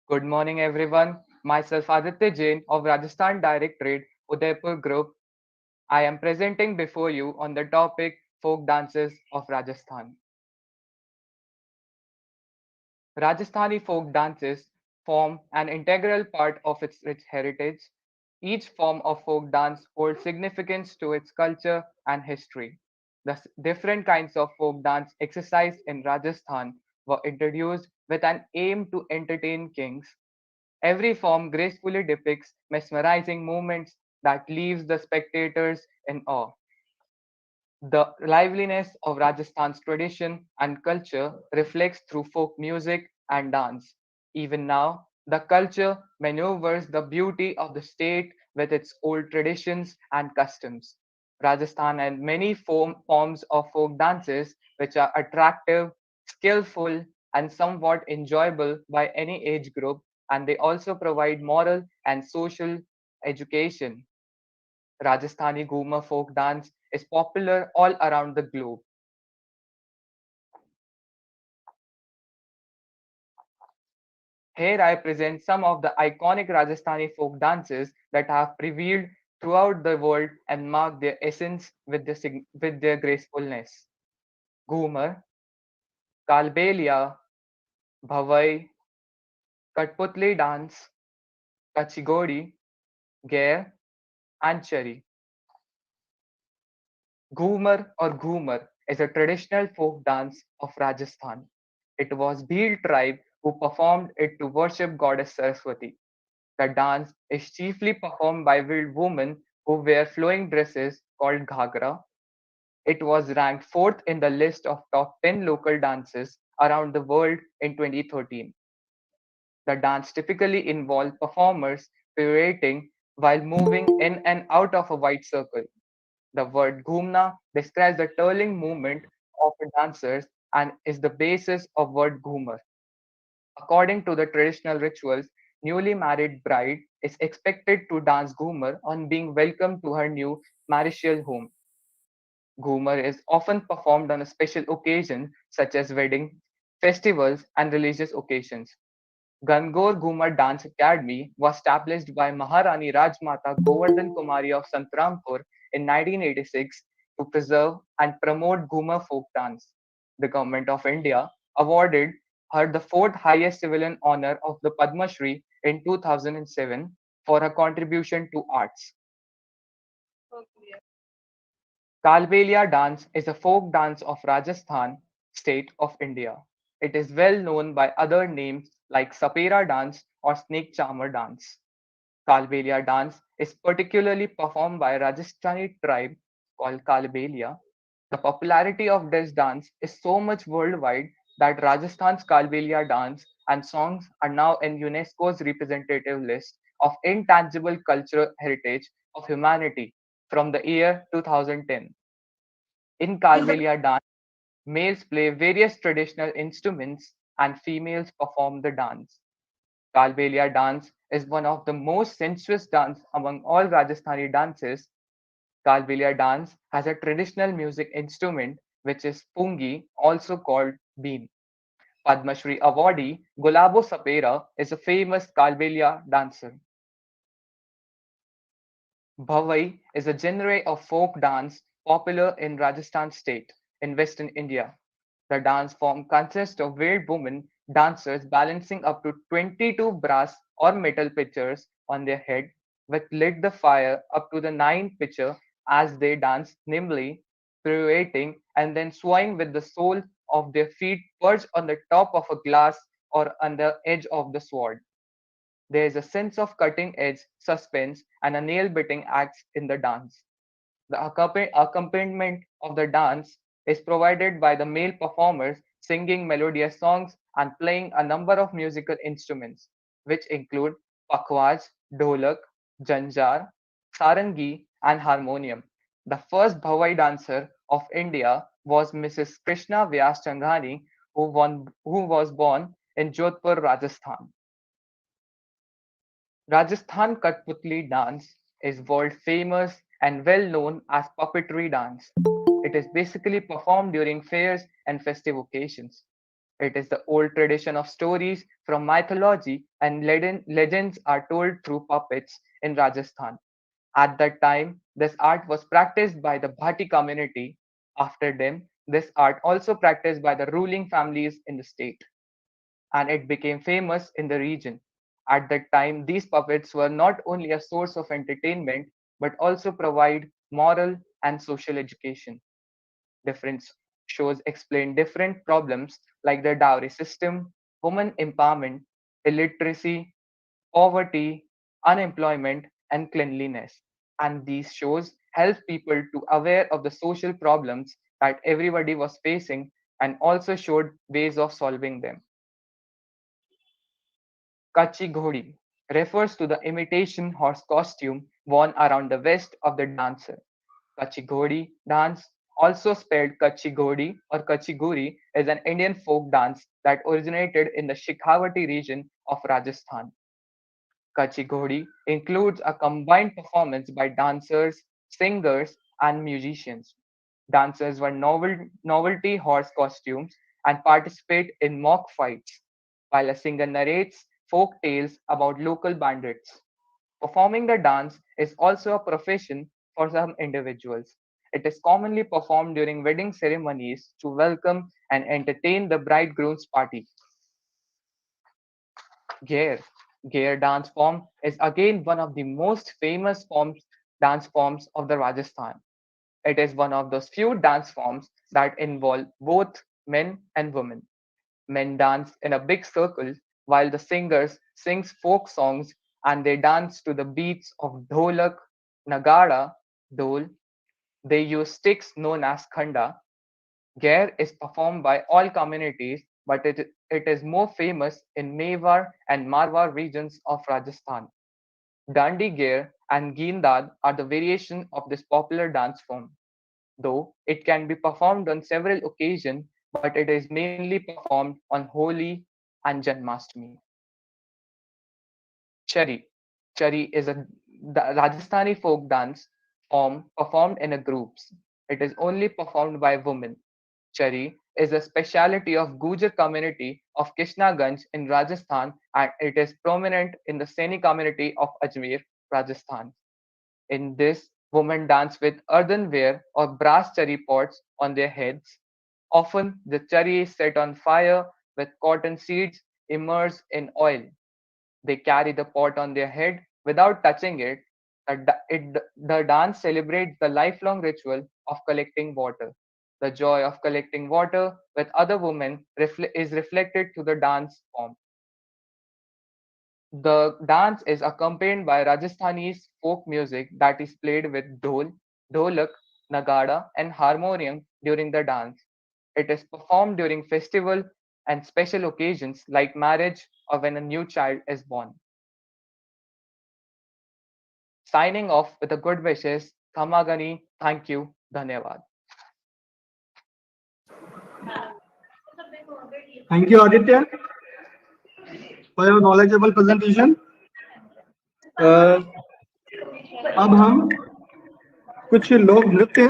Good morning, everyone. Myself, Aditya Jain of Rajasthan Directorate, Udaipur Group. I am presenting before you on the topic folk dances of Rajasthan. Rajasthani folk dances form an integral part of its rich heritage. Each form of folk dance holds significance to its culture and history. The different kinds of folk dance exercised in Rajasthan were introduced with an aim to entertain kings. Every form gracefully depicts mesmerizing movements that leaves the spectators in awe. The liveliness of Rajasthan's tradition and culture reflects through folk music and dance. Even now, the culture maneuvers the beauty of the state with its old traditions and customs. Rajasthan has many forms of folk dances which are attractive, skillful, and somewhat enjoyable by any age group, and they also provide moral and social education. Rajasthani Ghumar folk dance is popular all around the globe. Here I present some of the iconic Rajasthani folk dances that have prevailed throughout the world and mark their essence with their gracefulness. Ghumar, Kalbelia, Bhavai, Katputli dance, Kachigodi, Gair, and Chari. Ghumar or Ghumar is a traditional folk dance of Rajasthan. It was Bhil tribe who performed it to worship goddess Saraswati. The dance is chiefly performed by wild women who wear flowing dresses called ghagra. It was ranked fourth in the list of top 10 local dances around the world in 2013. The dance typically involved performers pirouetting while moving in and out of a wide circle. The word "ghumna" describes the twirling movement of the dancers and is the basis of word "ghumar". According to the traditional rituals, newly married bride is expected to dance ghumar on being welcomed to her new marital home. Ghumar is often performed on a special occasion such as wedding, festivals, and religious occasions. Gangor Ghumar Dance Academy was established by Maharani Rajmata Govardhan Kumari of Santrampur in 1986 to preserve and promote Ghumar folk dance. The Government of India awarded her the fourth highest civilian honor of the Padma Shri in 2007 for her contribution to arts. Kalbelia dance is a folk dance of Rajasthan state of India. It is well known by other names like Sapera dance or snake charmer dance. Kalbelia dance is particularly performed by a Rajasthani tribe called Kalbelia The popularity of this dance is so much worldwide that Rajasthan's Kalbelia dance and songs are now in UNESCO's representative list of intangible cultural heritage of humanity from the year 2010. In Kalbelia dance, males play various traditional instruments and females perform the dance. Kalbelia dance is one of the most sensuous dance among all Rajasthani dances. Kalbelia dance has a traditional music instrument which is pungi, also called bean. Padma Shri awardee Gulabo Sapera is a famous Kalbelia dancer. Bhavai is a genre of folk dance popular in Rajasthan state in western India. The dance form consists of veiled women dancers balancing up to 22 brass or metal pitchers on their head, which lit the fire up to the ninth pitcher as they dance nimbly, pirouetting and then swaying with the sole of their feet perched on the top of a glass or on the edge of the sword. There is a sense of cutting edge, suspense, and a nail biting act in the dance. The accompaniment of the dance is provided by the male performers singing melodious songs and playing a number of musical instruments, which include pakhwaz, dholak, janjar, sarangi, and harmonium. The first Bhavai dancer of India was Mrs. Krishna Vyas Changhani, who was born in Jodhpur, Rajasthan. Rajasthan Kathputli dance is world famous and well known as puppetry dance. It is basically performed during fairs and festive occasions. It is the old tradition of stories from mythology and legends are told through puppets in Rajasthan. At that time, this art was practiced by the Bhati community. After them, this art also practiced by the ruling families in the state and it became famous in the region. At that time, these puppets were not only a source of entertainment but also provide moral and social education. Different shows explain different problems like the dowry system, women empowerment, illiteracy, poverty, unemployment, and cleanliness. And these shows help people to aware of the social problems that everybody was facing and also showed ways of solving them. Kachi Ghodi refers to the imitation horse costume worn around the waist of the dancer. Kachi Ghodi dance, also spelled Kachi Ghodi or Kachi Guri, is an Indian folk dance that originated in the Shekhawati region of Rajasthan. Kachi Ghodi includes a combined performance by dancers, singers, and musicians. Dancers wear novelty horse costumes and participate in mock fights, while a singer narrates folk tales about local bandits. Performing the dance is also a profession for some individuals. It is commonly performed during wedding ceremonies to welcome and entertain the bridegroom's party. Gair. Gair dance form is again one of the most famous dance forms of the Rajasthan. It is one of those few dance forms that involve both men and women. Men dance in a big circle while the singers sings folk songs and they dance to the beats of dholak, nagada, dol. They use sticks known as khanda. Gair is performed by all communities, but it is more famous in Mewar and Marwar regions of Rajasthan. Dandi Gair and Geendad are the variation of this popular dance form. Though it can be performed on several occasions, but it is mainly performed on Holi and Janmashtami. Chari. Chari is a Rajasthani folk dance form performed in a groups. It is only performed by women. Chari is a speciality of Gujar community of Kishnaganj in Rajasthan and it is prominent in the Seni community of Ajmer, Rajasthan. In this, women dance with earthenware or brass cherry pots on their heads. Often, the cherry is set on fire with cotton seeds immersed in oil. They carry the pot on their head without touching it. The dance celebrates the lifelong ritual of collecting water. The joy of collecting water with other women is reflected through the dance form. The dance is accompanied by Rajasthani's folk music that is played with dhol, dholak, nagada, and harmonium during the dance. It is performed during festival and special occasions like marriage or when a new child is born. Signing off with a good wishes. Kamagani, thank you, Dhanyavad. Thank you, Aditya, for your knowledgeable presentation. अब हम कुछ लोक नृत्य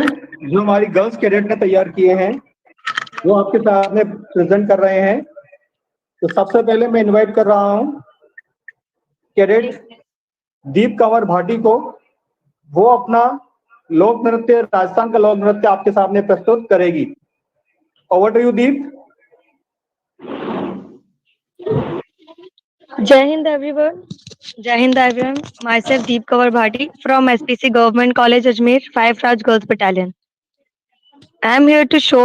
जो हमारी girls cadet ने तैयार किए हैं वो आपके सामने प्रेजेंट कर रहे हैं। तो सबसे पहले मैं इनवाइट कर रहा हूं कैडेट दीप कंवर भाटी को। वो अपना लोक नृत्य, राजस्थान का लोक नृत्य आपके सामने प्रस्तुत करेगी। Over to you Deep. Jai Hind everyone. Jai Hind everyone. Myself Deep Kaur Bhati from SPC Government College Ajmer 5 Raj Girls Battalion. I am here to show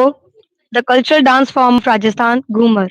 the cultural dance form of Rajasthan, Ghumar.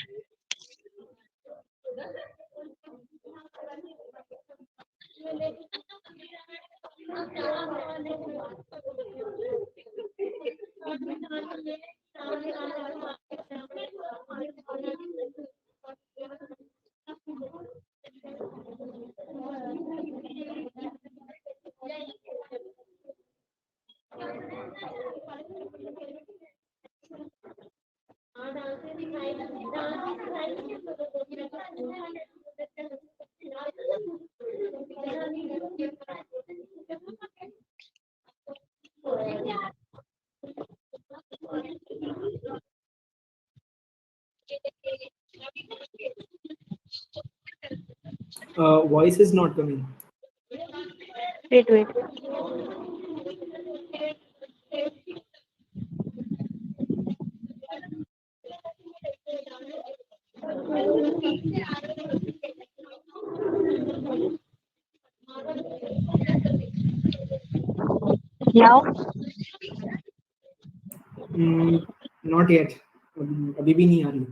Voice is not coming. Wait. Now? Not yet. अभी भी नहीं आ रही।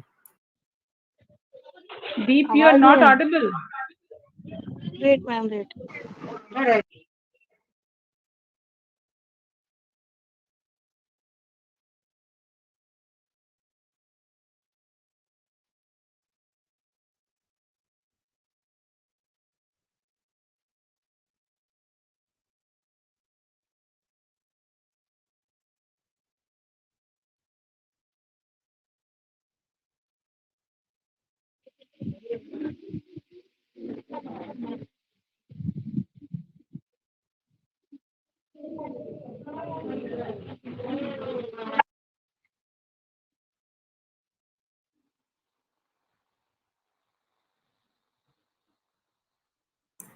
Deep, you are not audible. Wait, ma'am, wait. Alright.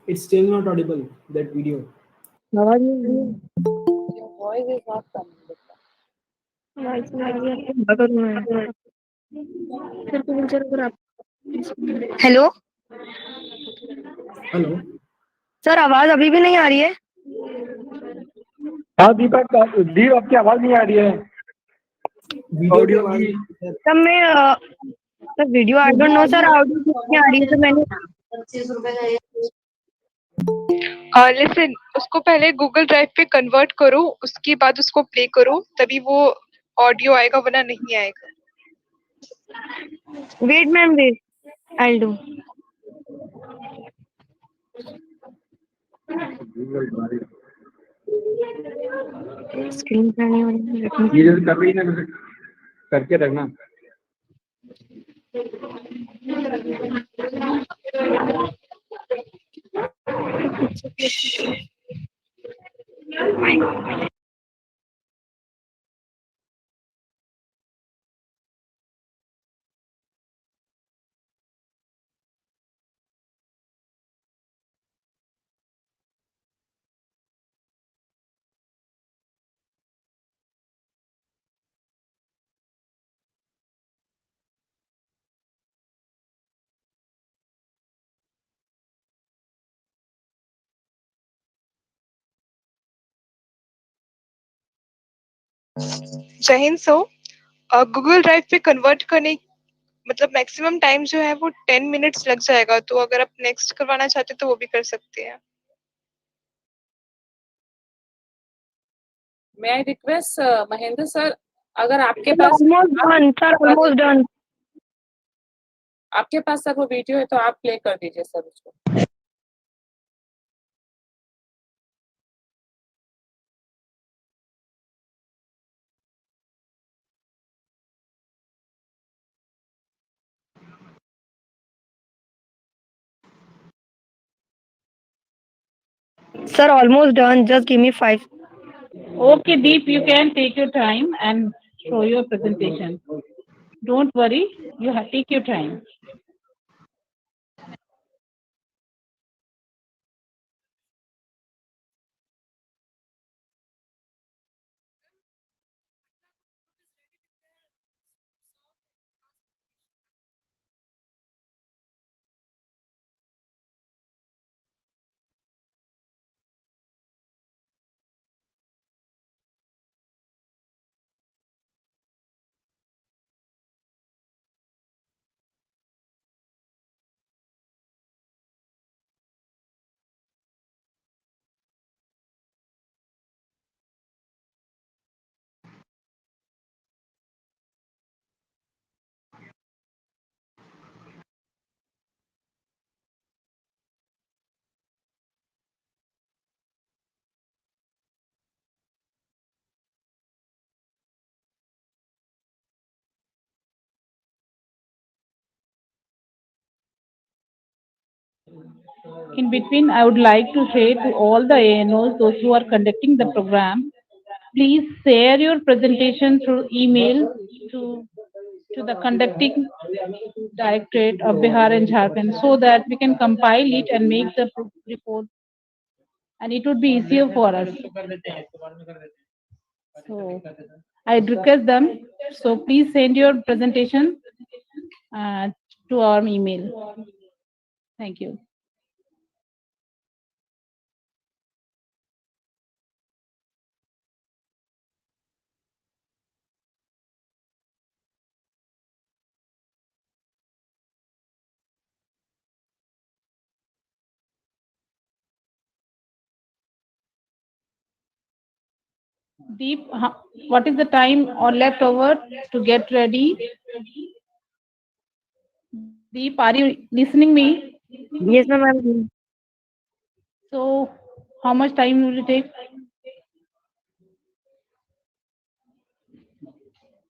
It's still not audible, that video. Your voice is not coming. Hello hello sir, आवाज अभी भी नहीं आ रही है? हाँ दीपक, दीप आपकी आवाज नहीं आ रही है। वीडियो सर मैं sir video I don't know sir, audio नहीं आ रही है तो मैंने लिसन, उसको पहले गूगल ड्राइव पे कन्वर्ट करो, उसके बाद उसको प्ले करो, तभी वो ऑडियो आएगा, वरना नहीं आएगा। Wait ma'am, wait, I do. Screen पे नहीं हो रही, ये जल्दी कर रही है ना, करके रखना। जय हिंद। सो गूगल ड्राइव पे कन्वर्ट करने मतलब मैक्सिमम टाइम जो है वो 10 मिनट्स लग जाएगा, तो अगर आप नेक्स्ट करवाना चाहते तो वो भी कर सकते हैं। May I request Mahendra sir अगर आपके पास almost done, sir. Almost done. आपके पास सर वो वीडियो है तो आप प्ले कर दीजिए सर उसको। Sir, almost done. Just give me 5. Okay, Deep, you can take your time and show your presentation. Don't worry, you have take your time. In between, I would like to say to all the ANOs, those who are conducting the program, please share your presentation through email to the conducting directorate of Bihar and Jharkhand so that we can compile it and make the report, and it would be easier for us. So I request them. So please send your presentation to our email. Thank you. Deep, what is the time or left over to get ready? Deep, are you listening me? Yes, ma'am. So, how much time will it take?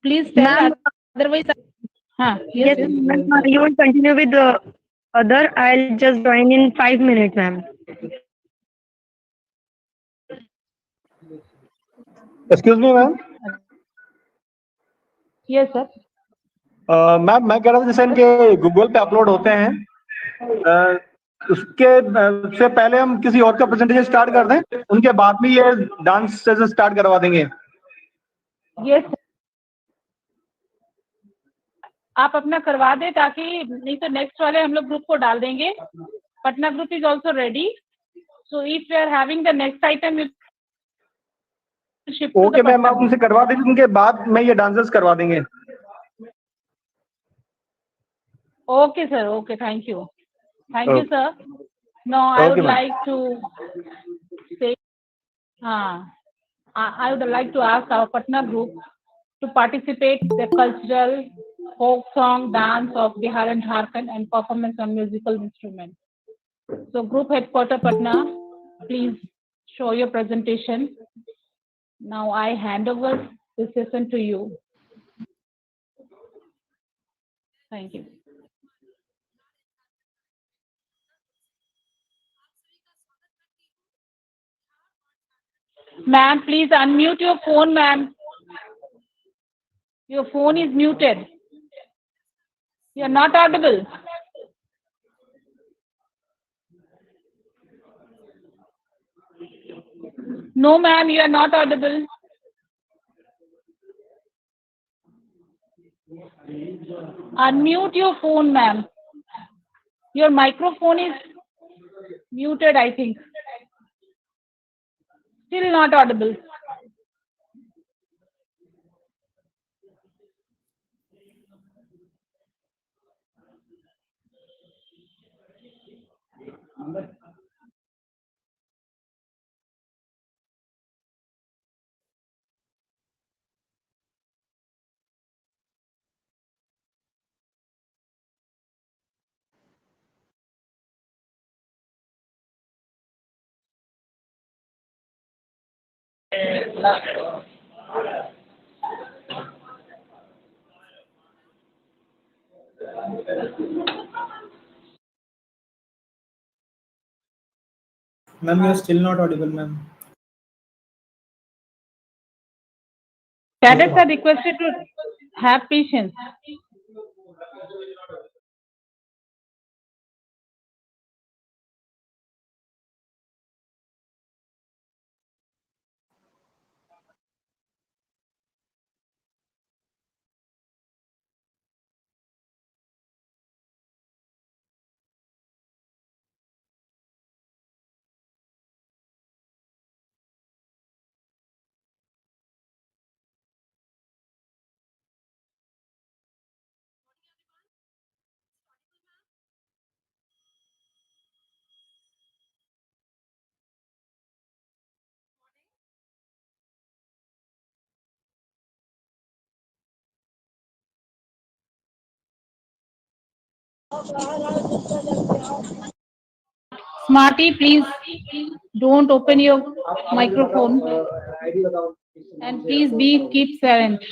Please tell. Ma'am, Otherwise, yes, ma'am. You will continue with the other. I'll just join in 5 minutes, ma'am. Excuse me ma'am. Yes sir. Ma'am मैं कह रहा था जैसे इनके Google पे upload होते हैं उसके से पहले हम किसी और का प्रेजेंटेशन स्टार्ट कर दें, उनके बाद में ये डांस से स्टार्ट करवा देंगे। यस, आप अपना करवा दें ताकि नहीं तो नेक्स्ट वाले हम लोग ग्रुप को डाल देंगे। Patna group is also ready, so if you are having the next item okay ma'am, आप उनसे करवा दीजिए, उनके बाद में ये डांसर्स करवा देंगे। Okay, sir. Okay, thank you. Thank you, sir. No, I would like to say, I would like to ask our Patna group to participate in the cultural folk song dance of Bihar and Jharkhand and performance on musical instruments. So, group headquarter Patna, please show your presentation. Now, I hand over this session to you. Thank you. Ma'am, please unmute your phone, ma'am. Your phone is muted. You are not audible. No, ma'am, you are not audible. Unmute your phone, ma'am. Your microphone is muted, I think. Still not audible. Ma'am, you're still not audible, ma'am. Cadets are requested to have patience. Smarty, please don't open your microphone and please be keep silent.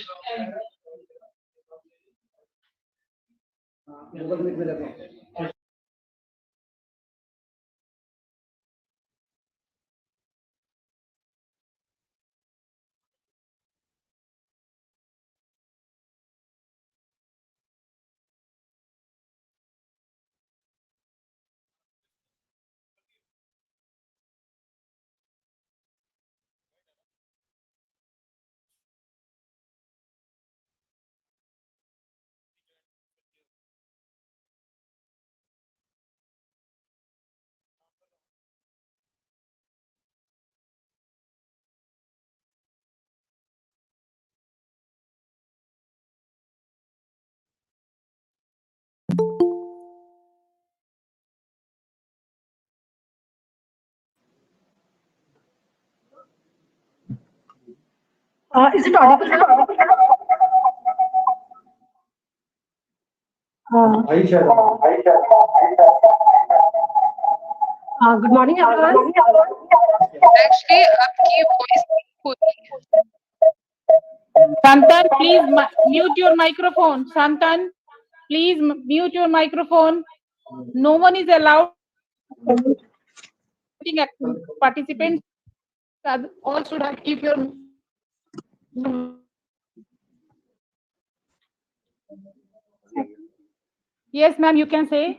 Is it audible now? Good morning, everyone. Actually, आपकी voice होती है. Santan, please mute your microphone. Santan, please mute your microphone. No one is allowed. Participants all should have keep your. Yes, ma'am, you can say.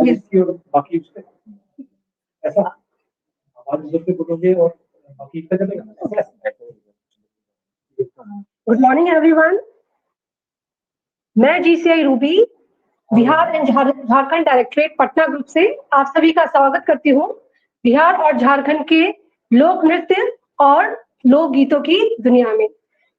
Yes. बाकी उससे ऐसा आवाज जोर से बोलोगे और बाकी इससे चलेगा. Good morning everyone. मैं GCI Ruby Bihar and Jharkhand directorate Patna group से आप सभी का स्वागत करती हूँ बिहार और झारखंड के लोक नृत्य और लोक गीतों की दुनिया में.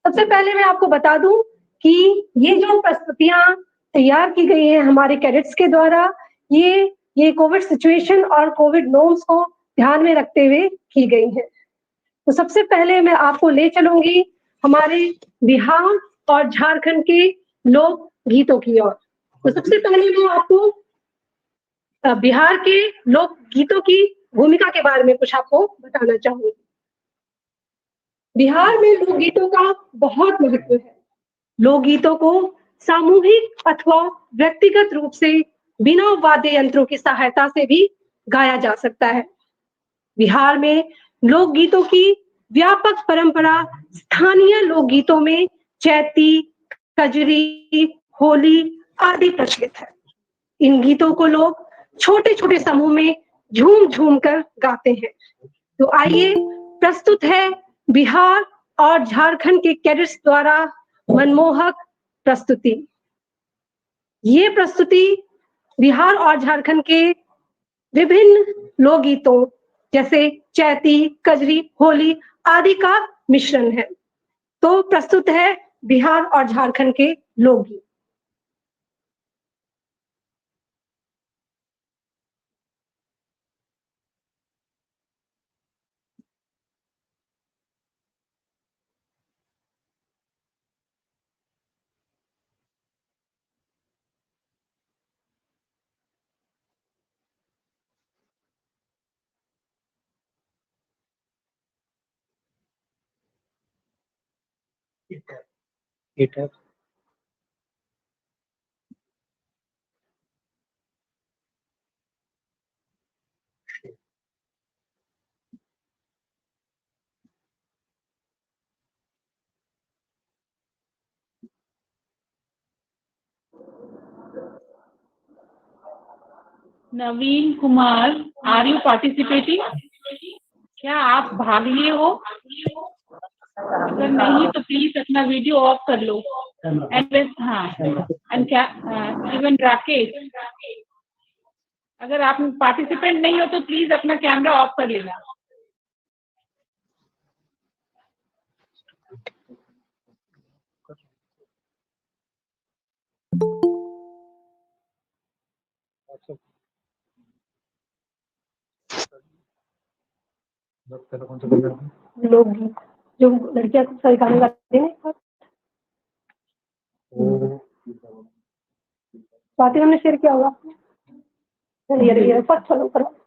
सबसे पहले मैं आपको बता दूं कि ये जो प्रस्तुतियां तैयार की गई हैं हमारे कैडेट्स के द्वारा, ये कोविड सिचुएशन और कोविड नॉर्म्स को ध्यान में रखते हुए की गई हैं. तो सबसे पहले मैं आपको ले चलूंगी हमारे बिहार और झारखंड के लोक गीतों की ओर. तो सबसे पहले मैं आपको बिहार के लोक गीतों की भूमिका के बारे में कुछ आपको बताना चाहूंगी. बिहार में लोकगीतों का बहुत महत्व है. लोकगीतों को सामूहिक अथवा व्यक्तिगत रूप से बिना वाद्य यंत्रों की सहायता से भी गाया जा सकता है. बिहार में लोकगीतों की व्यापक परंपरा स्थानीय लोकगीतों में चैती, कजरी, होली आदि प्रचलित है. इन गीतों को लोग छोटे छोटे समूह में झूम झूम कर गाते हैं. तो आइए प्रस्तुत है बिहार और झारखंड के कैडेट्स द्वारा मनमोहक प्रस्तुति. ये प्रस्तुति बिहार और झारखंड के विभिन्न लोकगीतों जैसे चैती, कजरी, होली आदि का मिश्रण है. तो प्रस्तुत है बिहार और झारखंड के लोकगीत. It Naveen Kumar, are you participating? क्या आप भाग लिए हो? अगर नहीं तो प्लीज अपना वीडियो ऑफ कर लो। एंड हाँ, एंड क्या इवन राकेश, अगर आप पार्टिसिपेंट नहीं हो तो प्लीज अपना कैमरा ऑफ कर लेना। लोकगीत जो लड़कियां सारी गाने गाती है ना, बातें हमने शेयर किया होगा। ये फर्स्ट फॉलो करो।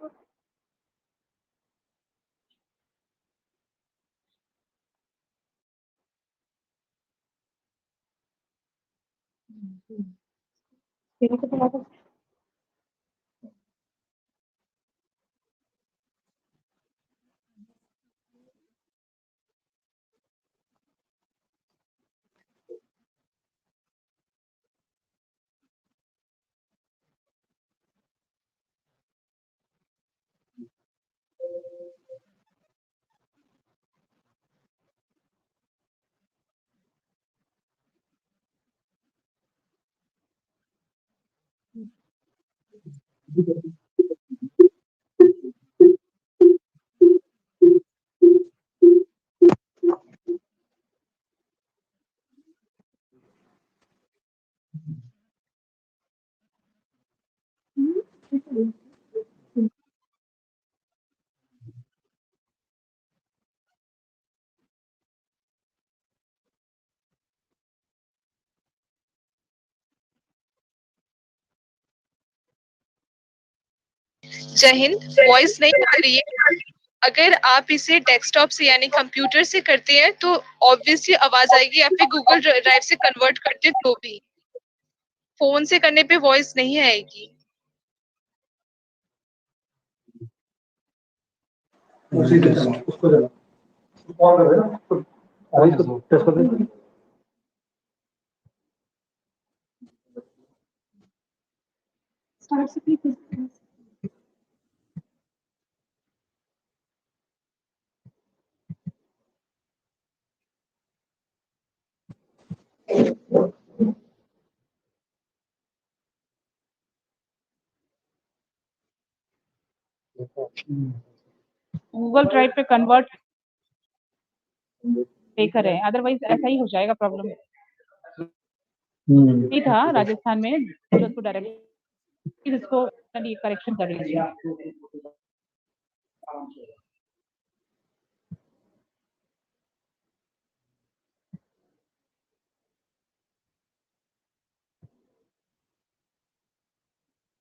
जय हिंद। वॉइस नहीं आ रही है। अगर आप इसे डेस्कटॉप से यानी कंप्यूटर से करते हैं तो ऑब्वियसली आवाज आएगी, या फिर गूगल ड्राइव से कन्वर्ट करते तो भी। फोन से करने पे वॉइस नहीं आएगी। उसको देना, ऑन कर देना, इसको टेस्ट कर देना। स्टार्ट से प्लीज। गूगल ड्राइव पे कन्वर्ट पे करें, अदरवाइज ऐसा ही हो जाएगा प्रॉब्लम। नहीं था राजस्थान में, जोधपुर डायरेक्ट इसको करेक्शन कर लीजिए।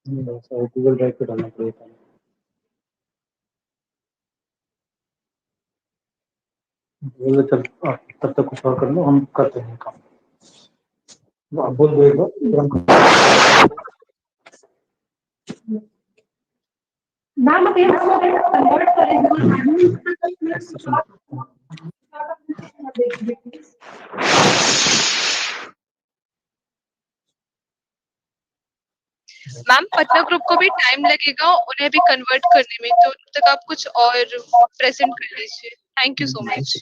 गूगल ड्राइव पे डालना पड़ेगा। चल तब तक कुछ और कर लो, हम करते हैं काम। आप बोल दो एक बार। मैम आप कन्वर्ट करेंगे। मैम पटना ग्रुप को भी टाइम लगेगा उन्हें भी कन्वर्ट करने में, तो तब तक आप कुछ और प्रेजेंट कर लीजिए। Thank you so much.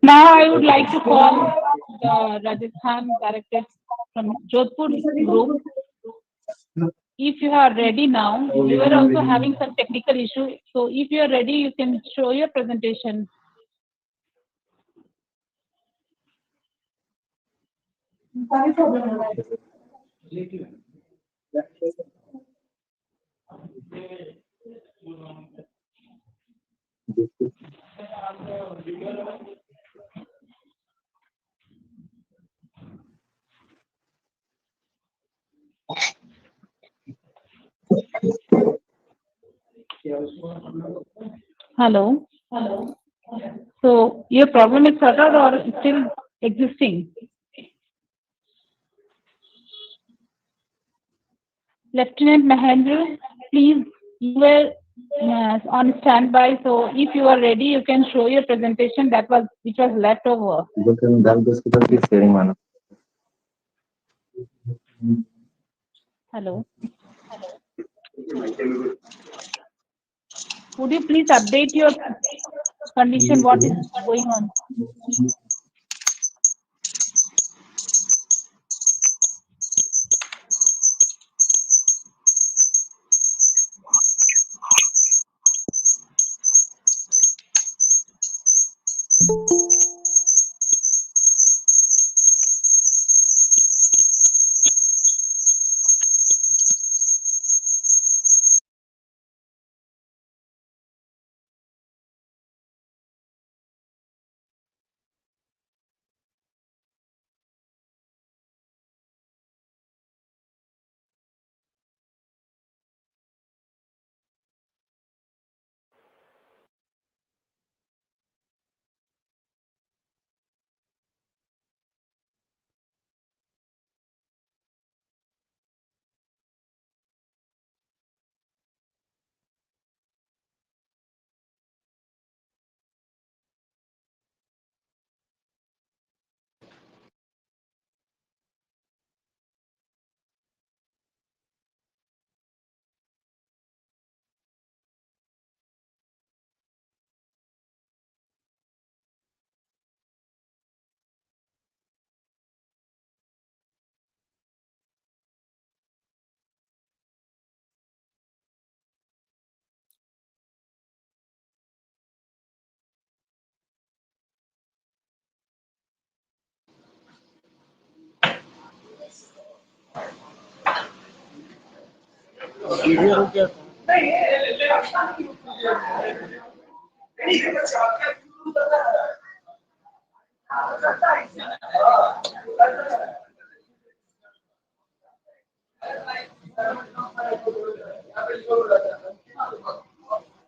Now I would like to call the Rajasthan director from Jodhpur group. If you are ready now, you are also having some technical issue. So if you are ready, you can show your presentation. Hello. So your problem is sorted or still existing? Lieutenant Mahendra, please, you were on standby. So if you are ready, you can show your presentation which was left over. Hello. Would you please update your condition? What is going on?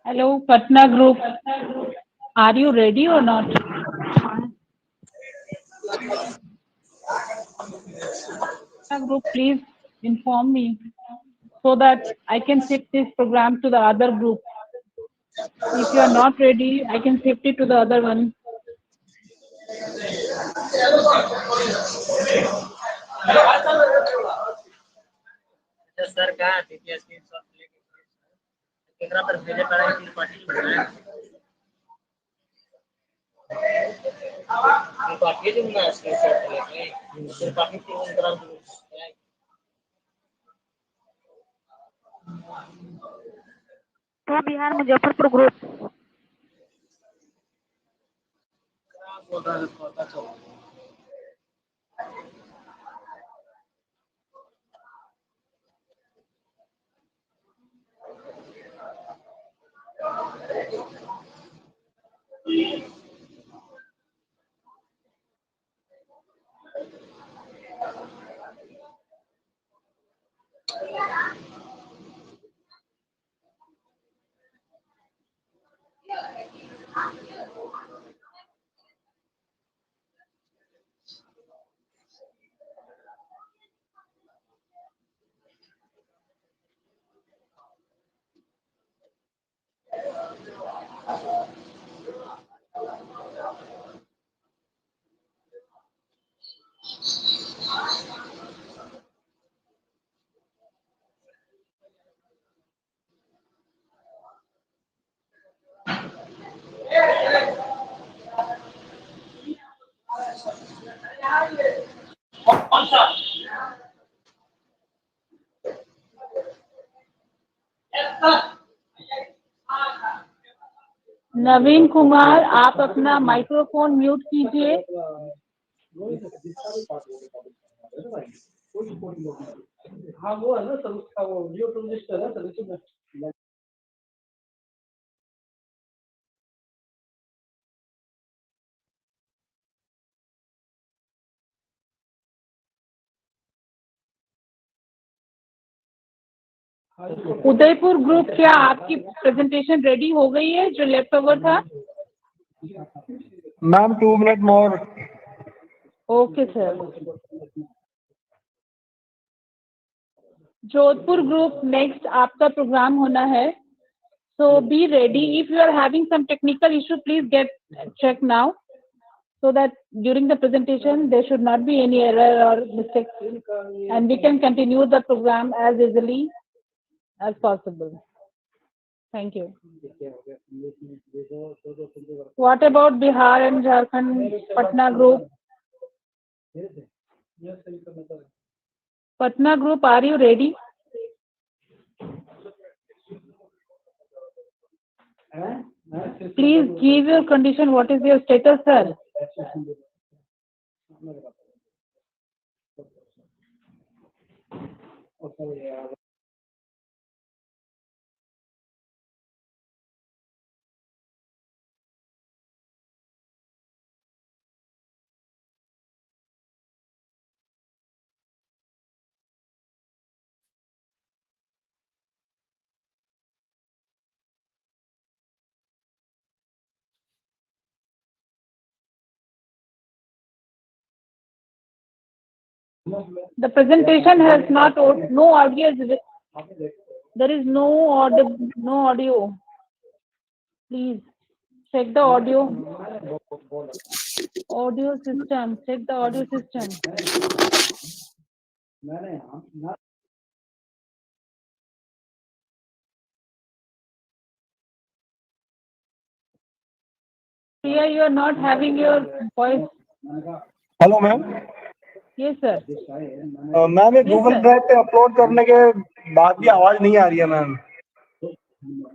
Hello, Patna group. Are you ready or not? Patna group, please inform me so that I can shift this program to the other group. If you are not ready, I can shift it to the other one. Sir का TPS की shot लेके एकरा पर भेजे पड़ा है कि party बढ़ना है पार्टी दूंगा इसके शॉट लेके फिर पार्टी की करा तो बिहार मुजफ्फरपुर ग्रुप बोल रहा है पता चल नवीन कुमार, आप अपना माइक्रोफोन म्यूट कीजिए। हाँ वो है ना सर उसका वो यूट्यूब लिस्ट है ना सर इसमें उदयपुर ग्रुप, क्या आपकी प्रेजेंटेशन रेडी हो गई है जो लेफ्ट ओवर था? Ma'am, 2 minutes more. Okay sir. Jodhpur group next आपका प्रोग्राम होना है. So be ready. If you are having some technical issue, please get checked now, so that during the presentation there should not be any error or mistake, and we can continue the program as easily as possible. Thank you. What about Bihar and Jharkhand, Patna group? Patna group, are you ready? Please give your condition. What is your status, sir? The presentation has not, no audio. There is no audio. Please check the audio. Audio system. Check the audio system. Here you are not having your voice. Hello ma'am. Yes, sir. Ma'am ये Google drive पे upload करने के बाद भी आवाज नहीं आ रही है मैम.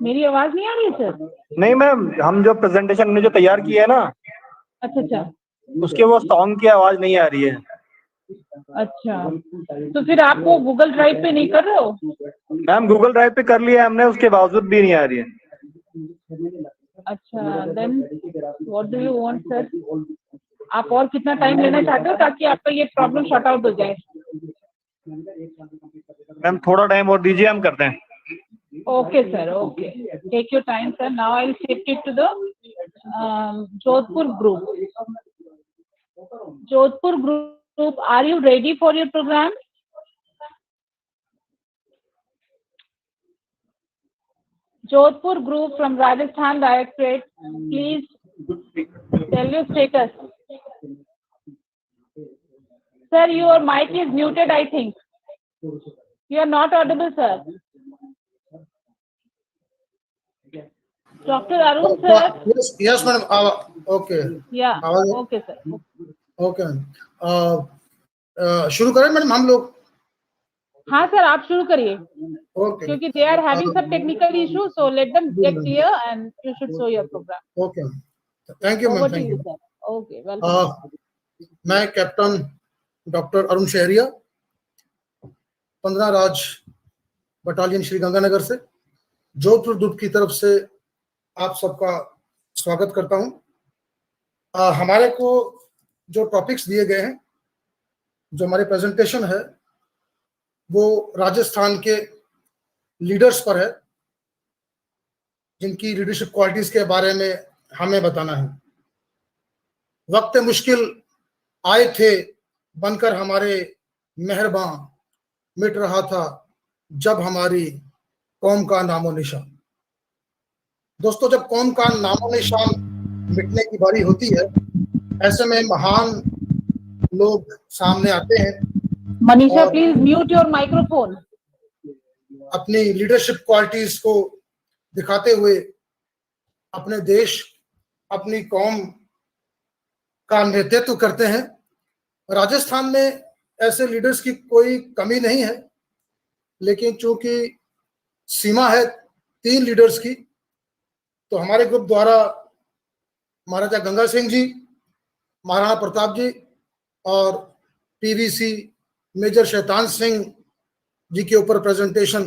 मेरी आवाज नहीं आ रही है सर? नहीं मैम, हम जो प्रेजेंटेशन हमने जो तैयार की है ना, अच्छा अच्छा, उसके वो सॉन्ग की आवाज नहीं आ रही है. अच्छा. तो फिर आप वो गूगल ड्राइव पे नहीं कर रहे हो? मैम गूगल ड्राइव पे कर लिया हमने, उसके बावजूद भी नहीं आ रही है. अच्छा, then what do you want sir? आप और कितना टाइम लेना चाहते हो ताकि आपका ये प्रॉब्लम सॉर्ट आउट हो जाए? मैम थोड़ा टाइम और दीजिए, हम करते हैं. Okay, sir. Okay. Take your time, sir. Now I will shift it to the Jodhpur group. Jodhpur group, are you ready for your program? Jodhpur group from Rajasthan Directorate, please tell your status. Sir, your mic is muted, I think. You are not audible, sir. Dr. Arun, sir. Yes, madam. Okay. Yeah. Okay, sir. Okay. शुरू करें madam हम लोग? हाँ sir, आप शुरू करिए. Okay. क्योंकि they are having some technical issue, so let them get clear and you should show your program. Okay. Thank you, Over ma'am. to Thank you, you. sir. Okay, welcome. मैं captain doctor Arun शहरिया, 15 राज battalion Shri Ganganagar से Jodhpur group की तरफ से आप सबका स्वागत करता हूं. हमारे को जो टॉपिक्स दिए गए हैं, जो हमारे प्रेजेंटेशन है, वो राजस्थान के लीडर्स पर है, जिनकी लीडरशिप क्वालिटीज के बारे में हमें बताना है. वक्त मुश्किल आए थे बनकर हमारे मेहरबान, मिट रहा था जब हमारी कौम का नामो निशान. दोस्तों, जब कौम का नामो निशान मिटने की बारी होती है, ऐसे में महान लोग सामने आते हैं. Manisha, please mute your microphone. अपनी लीडरशिप क्वालिटीज को दिखाते हुए अपने देश, अपनी कौम का नेतृत्व करते हैं. राजस्थान में ऐसे लीडर्स की कोई कमी नहीं है, लेकिन चूंकि सीमा है 3 लीडर्स की, तो हमारे ग्रुप द्वारा महाराजा गंगा सिंह जी, महाराणा प्रताप जी और पीवीसी मेजर शैतान सिंह जी के ऊपर प्रेजेंटेशन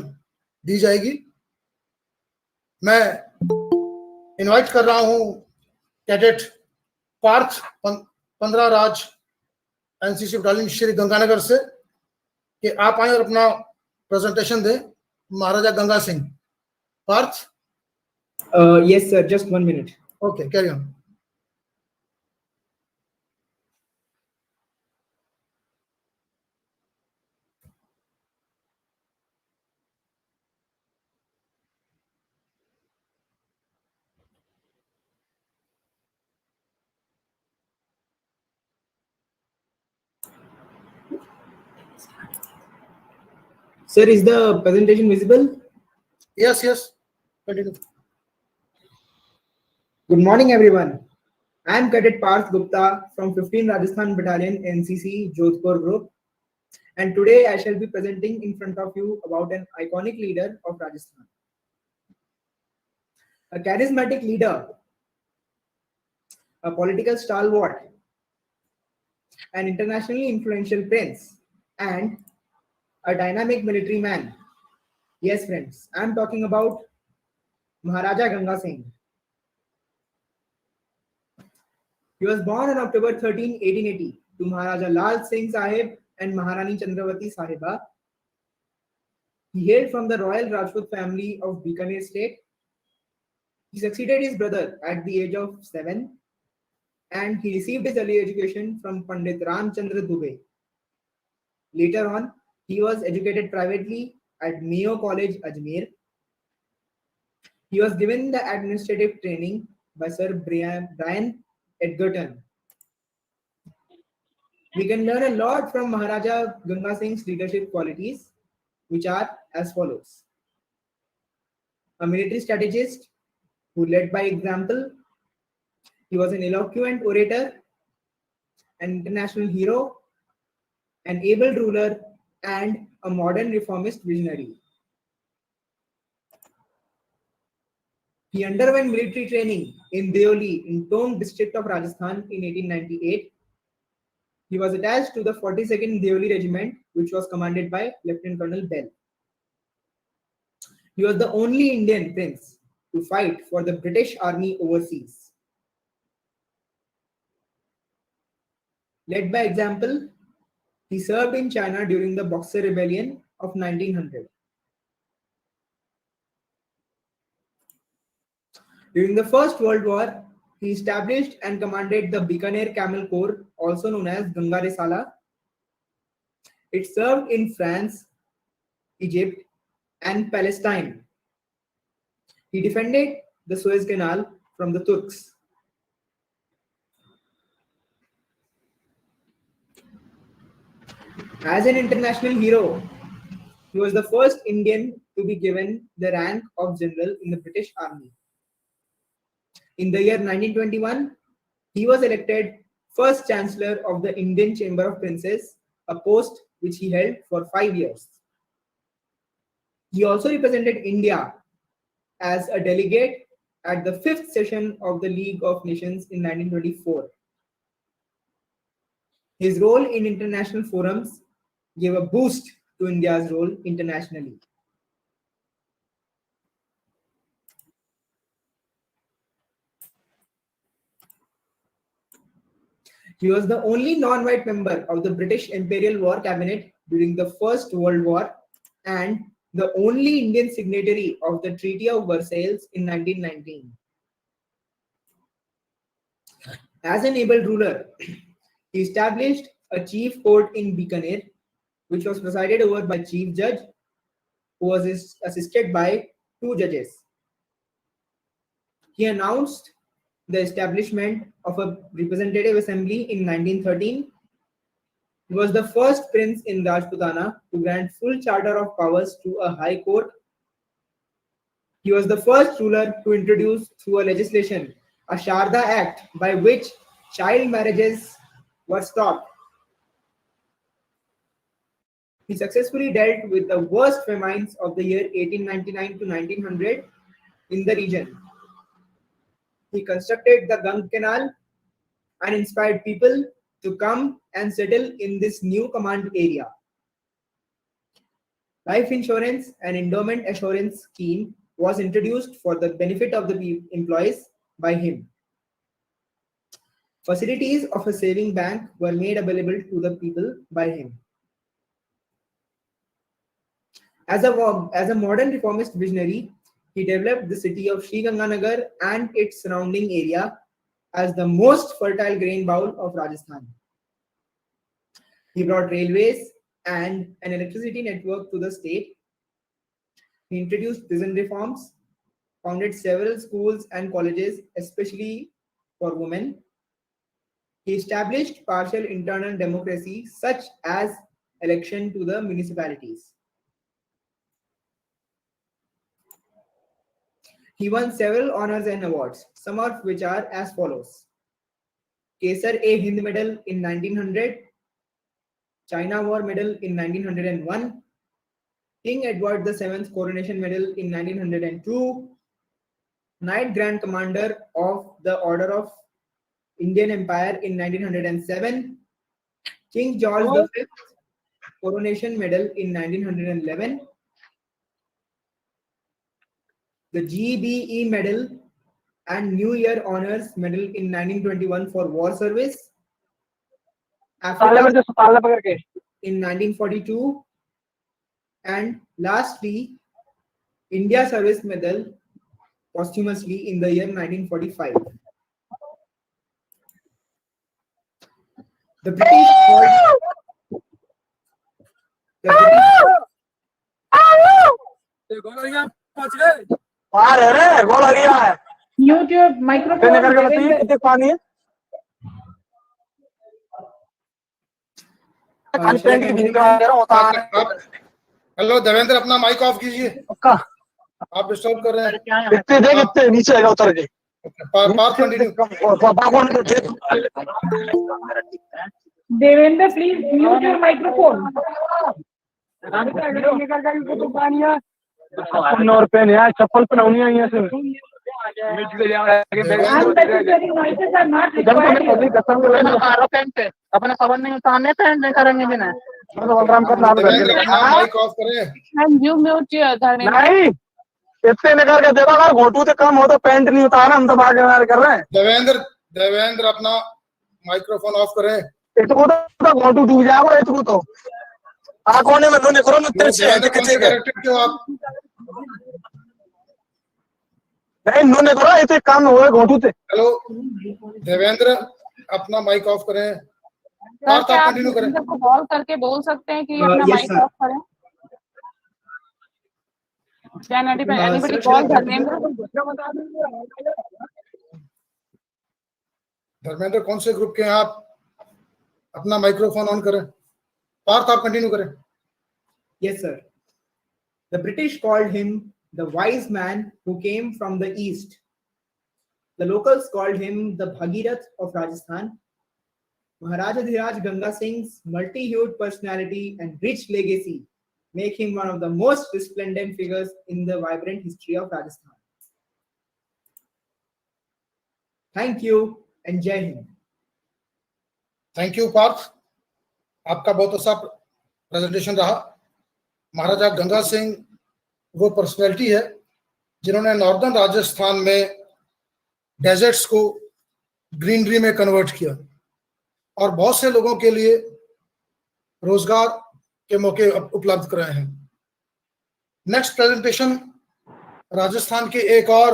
दी जाएगी. मैं इनवाइट कर रहा हूं cadet Parth, 15 Raj NCC battalion Shri Ganganagar से, कि आप आए और अपना प्रेजेंटेशन दें. Maharaja Ganga Singh. Parth. Yes, sir. Just 1 minute. Okay, carry on. Sir, is the presentation visible? Yes, yes. Continue. Good morning, everyone. I am Cadet Parth Gupta from 15 Rajasthan Battalion NCC Jodhpur Group, and today I shall be presenting in front of you about an iconic leader of Rajasthan. A charismatic leader, a political stalwart, an internationally influential prince, and a dynamic military man. Yes, friends, I am talking about Maharaja Ganga Singh. He was born on October 13, 1880 to Maharaja Lal Singh Sahib and Maharani Chandravati Sahiba. He hailed from the royal Rajput family of Bikaner state. He succeeded his brother at the age of 7, and he received his early education from Pandit Ramchandra Dubey. Later on, he was educated privately at Mayo College, Ajmer. He was given the administrative training by Sir Brian Edgerton. We can learn a lot from Maharaja Ganga Singh's leadership qualities, which are as follows. A military strategist who led by example. He was an eloquent orator, an international hero, an able ruler, and a modern reformist visionary. He underwent military training in Deoli in Tong district of Rajasthan in 1898. He was attached to the 42nd Deoli Regiment, which was commanded by Lieutenant Colonel Bell. He was the only Indian prince to fight for the British Army overseas. Led by example, he served in China during the Boxer Rebellion of 1900. During the First World War, he established and commanded the Bikaner Camel Corps, also known as Ganga Risala. It served in France, Egypt, and Palestine. He defended the Suez Canal from the Turks. As an international hero, he was the first Indian to be given the rank of general in the British Army. In the year 1921, he was elected first Chancellor of the Indian Chamber of Princes, a post which he held for 5 years. He also represented India as a delegate at the 5th session of the League of Nations in 1924. His role in international forums gave a boost to India's role internationally. He was the only non-white member of the British Imperial War Cabinet during the First World War and the only Indian signatory of the Treaty of Versailles in 1919. As an able ruler, he established a chief court in Bikaner, which was presided over by chief judge, who was assisted by 2 judges. He announced the establishment of a representative assembly in 1913. He was the first prince in Rajputana to grant full charter of powers to a high court. He was the first ruler to introduce through a legislation a Sharda Act by which child marriages were stopped. He successfully dealt with the worst famines of the year 1899 to 1900 in the region. He constructed the Gang Canal and inspired people to come and settle in this new command area. Life insurance and endowment assurance scheme was introduced for the benefit of the employees by him. Facilities of a saving bank were made available to the people by him. As a modern reformist visionary, he developed the city of Sriganganagar and its surrounding area as the most fertile grain bowl of Rajasthan. He brought railways and an electricity network to the state. He introduced prison reforms, founded several schools and colleges, especially for women. He established partial internal democracy, such as election to the municipalities. He won several honors and awards, some of which are as follows: Kesar-e-Hind Medal in 1900, China War Medal in 1901, King Edward VII Coronation Medal in 1902, Knight Grand Commander of the Order of Indian Empire in 1907, King George V Coronation Medal in 1911, the GBE Medal and New Year Honors Medal in 1921 for war service, Africa in 1942, and lastly, India Service Medal posthumously in the year 1945. The British called Mute your microphone. Devendra. Hello Devendra, अपना mic off कीजिए। आप disturb कर रहे हैं। नीचे आएगा उतर के। Parth continue. Devendra, please mute your microphone. और पेन यार, चप्पल पहनानी है यहाँ से। Unnecessary noises are not required. अपने खबर नहीं सामने पेन नहीं करेंगे बिना। देवेंद्र, अपना माइक ऑफ करें। And you mute your Dharmendra. नहीं, इससे निकाल के देखो, अगर घोटू से कम हो तो पैंट नहीं उतारना, हम तो भाग कर रहे हैं। देवेंद्र अपना माइक्रोफोन ऑफ करें। इतको तो घोटू डूब जाएगा, इतको तो कोने में दोने करो मित्र से करेक्टेड क्यों आप? नहीं नोने करो, इतने काम हुए घोटू से। हेलो देवेंद्र, अपना माइक ऑफ करें। सर, क्या आप देवेंद्र को कॉल करके बोल सकते हैं कि अपना माइक ऑफ करें? Can anybody call Dharmendra? Dharmendra कौन से ग्रुप के हैं आप? अपना माइक्रोफोन ऑन करें। पार्थ, आप कंटिन्यू करें। Yes, sir. The British called him the wise man who came from the east. The locals called him the Bhagirath of Rajasthan. Maharaja Dhiraj Ganga Singh's multi-hued personality and rich legacy make him one of the most resplendent figures in the vibrant history of Rajasthan. Thank you and Jai Hind. Thank you Parth, आपका बहुत अच्छा presentation रहा। महाराजा गंगा सिंह वो personality है जिन्होंने northern Rajasthan में desserts को greenery में कन्वर्ट किया और बहुत से लोगों के लिए रोजगार के मौके उपलब्ध कराए हैं। नेक्स्ट प्रेजेंटेशन राजस्थान के एक और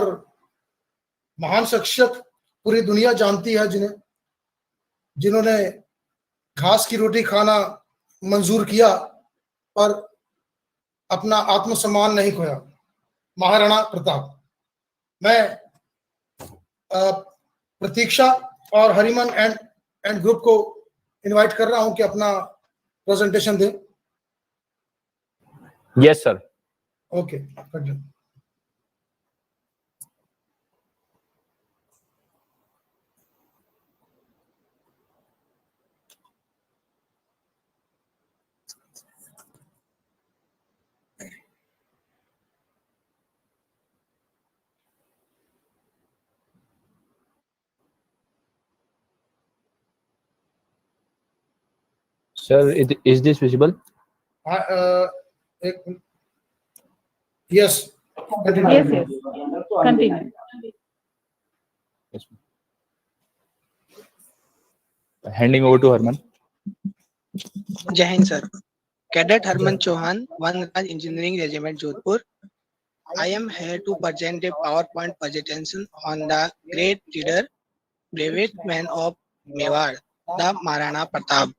महान शख्सियत पूरी दुनिया जानती है, जिन्होंने घास की रोटी खाना मंजूर किया पर अपना आत्मसम्मान नहीं खोया, महाराणा प्रताप। मैं प्रतीक्षा और हरिमन एंड ग्रुप को इनवाइट कर रहा हूं कि अपना प्रेजेंटेशन दें। Yes sir. Okay, continue. Sir, is this visible? Yes. Yes, yes. Continue. Yes. Handing over to Harman. Jai Hind, sir. Cadet Harman Chauhan, 1 Raj Engineering Regiment, Jodhpur. I am here to present a PowerPoint presentation on the great leader, brave man of Mewar, the Maharana Pratap.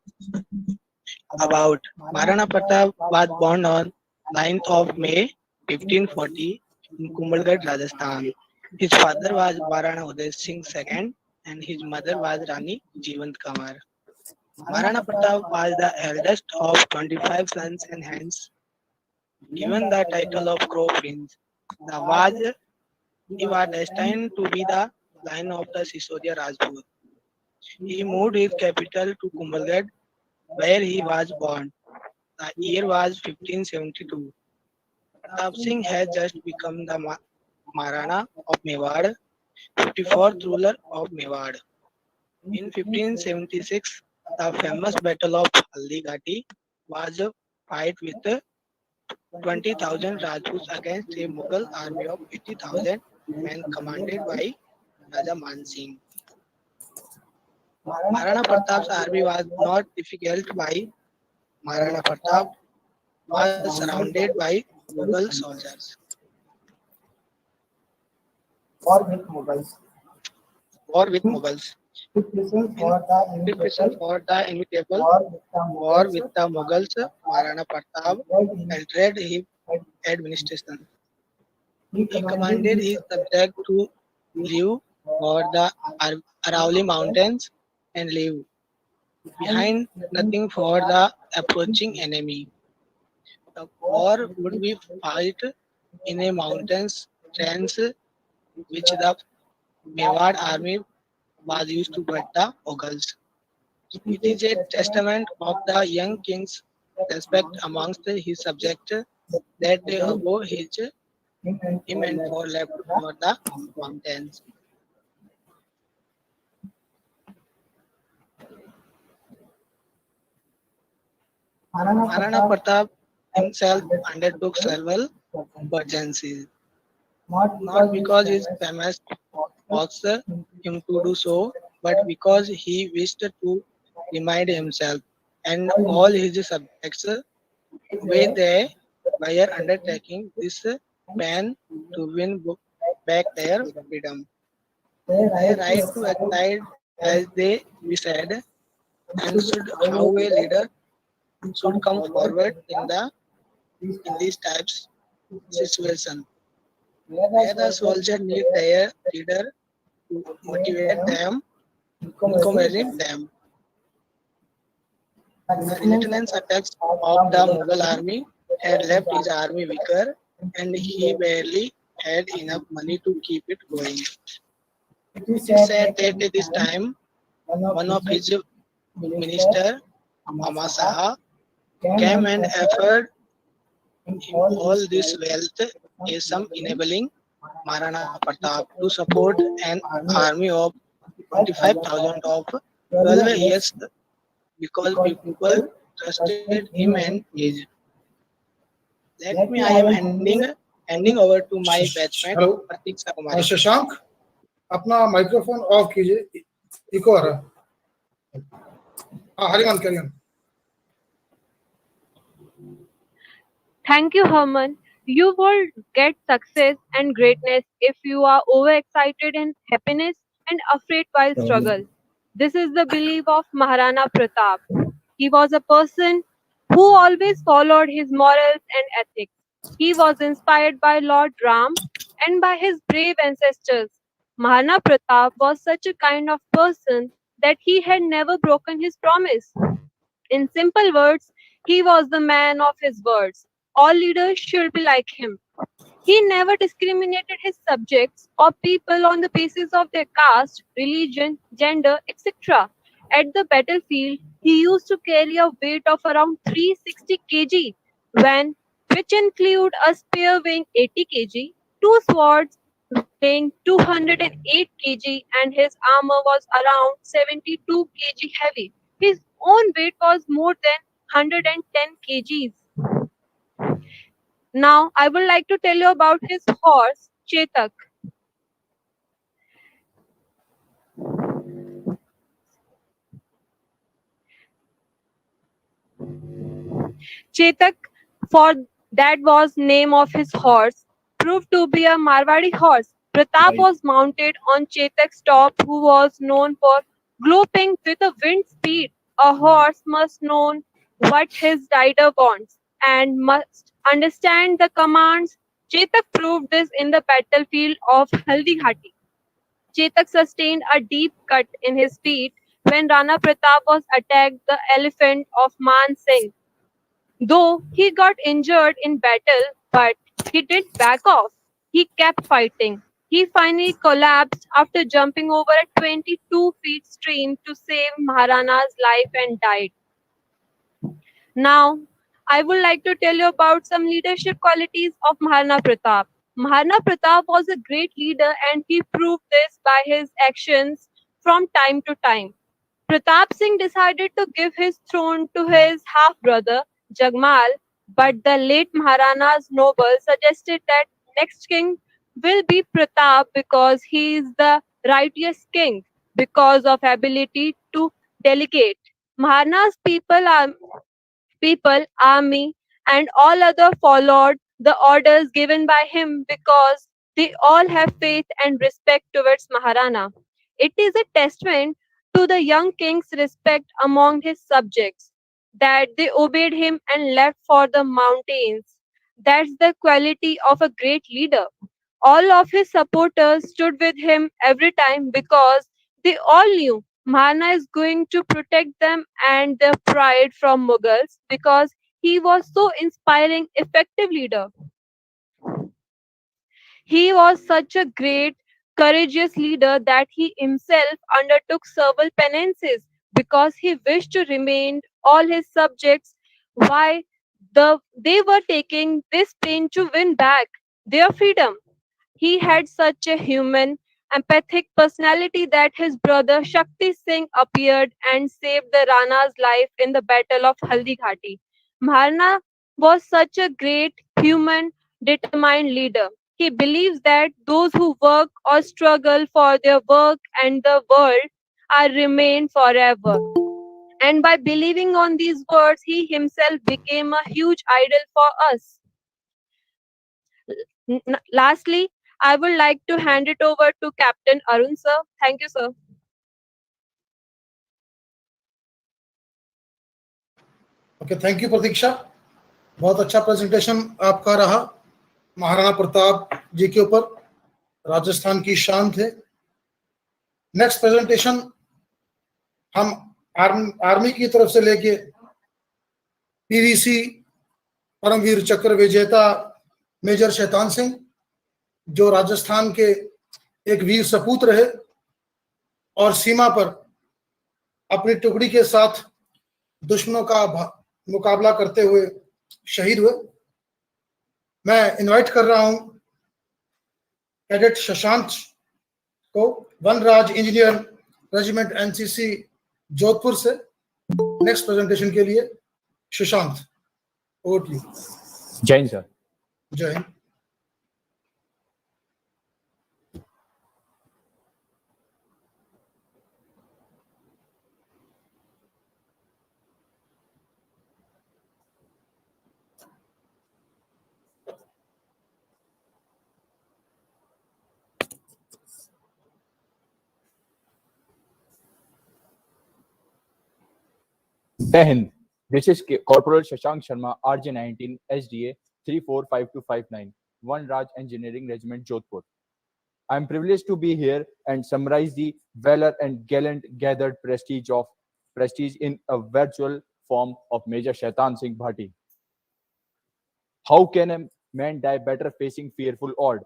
About Maharana Pratap was born on 9th of May 1540 in Kumbhalgarh, Rajasthan. His father was Maharana Uday Singh II and his mother was Rani Jeevant Kaur. Maharana Pratap was the eldest of 25 sons and hence given the title of Crow Prince. The was He was destined to be the lion of the Sisodia Rajput. He moved his capital to Kumbhalgarh, where he was born. The year was 1572. Pratap Singh has just become the Maharana of Mewar, 54th ruler of Mewar. In 1576, the famous Battle of Haldighati was a fight with 20,000 Rajputs against a Mughal army of 80,000 men commanded by Raja Man Singh. Maharana Pratap's army was not defeated by Maharana Pratap was surrounded by Mughal soldiers. War with Mughals. War with Mughals. In preparation for the inevitable war with the Mughals, Maharana Pratap altered his administration. He commanded his subjects to live over the Aravalli Mountains and leave behind nothing for the approaching enemy. The war would be fought in a mountains trench which the Mewar army was used to fight the Mughals. It is a testament of the young king's respect amongst his subjects that they obey him and for left for the mountains. Maharana Pratap himself undertook several emergencies, not because his famous forced him to do so, but because he wished to remind himself and all his subjects where they were undertaking this plan to win back their freedom. Their right to exile as they said, and should how a leader should come forward in these types situation where the soldier need their leader to motivate them, encourage them. The relentless attacks of the Mughal army had left his army weaker, and he barely had enough money to keep it going. It is said that at this time, one of his minister, Mama Saha, came and offered him all this wealth as some enabling Maharana Pratap to support an army of 25,000 of 12 years because people trusted him and his. Let me, I am handing over to my batchmate hello Pratiksha Kumari. Shashank अपना microphone of कीजिए, eco आ रहा है। हाँ, हरिमान करियन। Thank you, Herman. You will get success and greatness if you are overexcited in happiness and afraid while struggle. This is the belief of Maharana Pratap. He was a person who always followed his morals and ethics. He was inspired by Lord Ram and by his brave ancestors. Maharana Pratap was such a kind of person that he had never broken his promise. In simple words, he was the man of his words. All leaders should be like him. He never discriminated his subjects or people on the basis of their caste, religion, gender, etc. At the battlefield, he used to carry a weight of around 360 kg, when, which include a spear weighing 80 kg, two swords weighing 208 kg, and his armor was around 72 kg heavy. His own weight was more than 110 kgs. Now, I would like to tell you about his horse, Chetak. Chetak, for that was name of his horse, proved to be a Marwadi horse. Pratap was mounted on Chetak's top, who was known for galloping with a wind speed. A horse must know what his rider wants and must understand the commands. Chetak proved this in the battlefield of Haldighati. Chetak sustained a deep cut in his feet when Rana Pratap was attacked the elephant of Man Singh. Though he got injured in battle, but he didn't back off. He kept fighting. He finally collapsed after jumping over a 22 feet stream to save Maharana's life and died. Now, I would like to tell you about some leadership qualities of Maharana Pratap. Maharana Pratap was a great leader and he proved this by his actions from time to time. Pratap Singh decided to give his throne to his half-brother Jagmal, but the late Maharana's noble suggested that next king will be Pratap because he is the righteous king because of ability to delegate. Maharana's people, army, and all other followed the orders given by him because they all have faith and respect towards Maharana. It is a testament to the young king's respect among his subjects that they obeyed him and left for the mountains. That's the quality of a great leader. All of his supporters stood with him every time because they all knew Mahana is going to protect them and their pride from Mughals because he was so inspiring, effective leader. He was such a great, courageous leader that he himself undertook several penances because he wished to remind all his subjects why they were taking this pain to win back their freedom. He had such a human, empathic personality that his brother Shakti Singh appeared and saved the Rana's life in the Battle of Haldi Ghati. Maharana was such a great, human, determined leader. He believes that those who work or struggle for their work and the world are remain forever. And by believing on these words, he himself became a huge idol for us. Lastly, I would like to hand it over to Captain Arun sir. Thank you, sir. Okay, thank you Pratiksha, बहुत अच्छा presentation आपका रहा महाराणा प्रताप जी के ऊपर, राजस्थान की शान थे। Next presentation हम आर्मी की तरफ से लेके पीवीसी परमवीर चक्र विजेता मेजर शैतान सिंह, जो राजस्थान के एक वीर सपूत रहे और सीमा पर अपनी टुकड़ी के साथ दुश्मनों का मुकाबला करते हुए शहीद हुए। मैं इनवाइट कर रहा हूं कैडेट शशांक को, Vanraj engineer regiment NCC Jodhpur से, नेक्स्ट प्रेजेंटेशन के लिए। Shashank, over to you. Jai Hind sir. Jai Hind. Jai Hind. This is Corporal Shashank Sharma, RJ19 SDA 345259, One Raj Engineering Regiment, Jodhpur. I am privileged to be here and summarize the valor and gallant gathered prestige in a virtual form of Major Shaitan Singh Bhati. How can a man die better facing fearful odd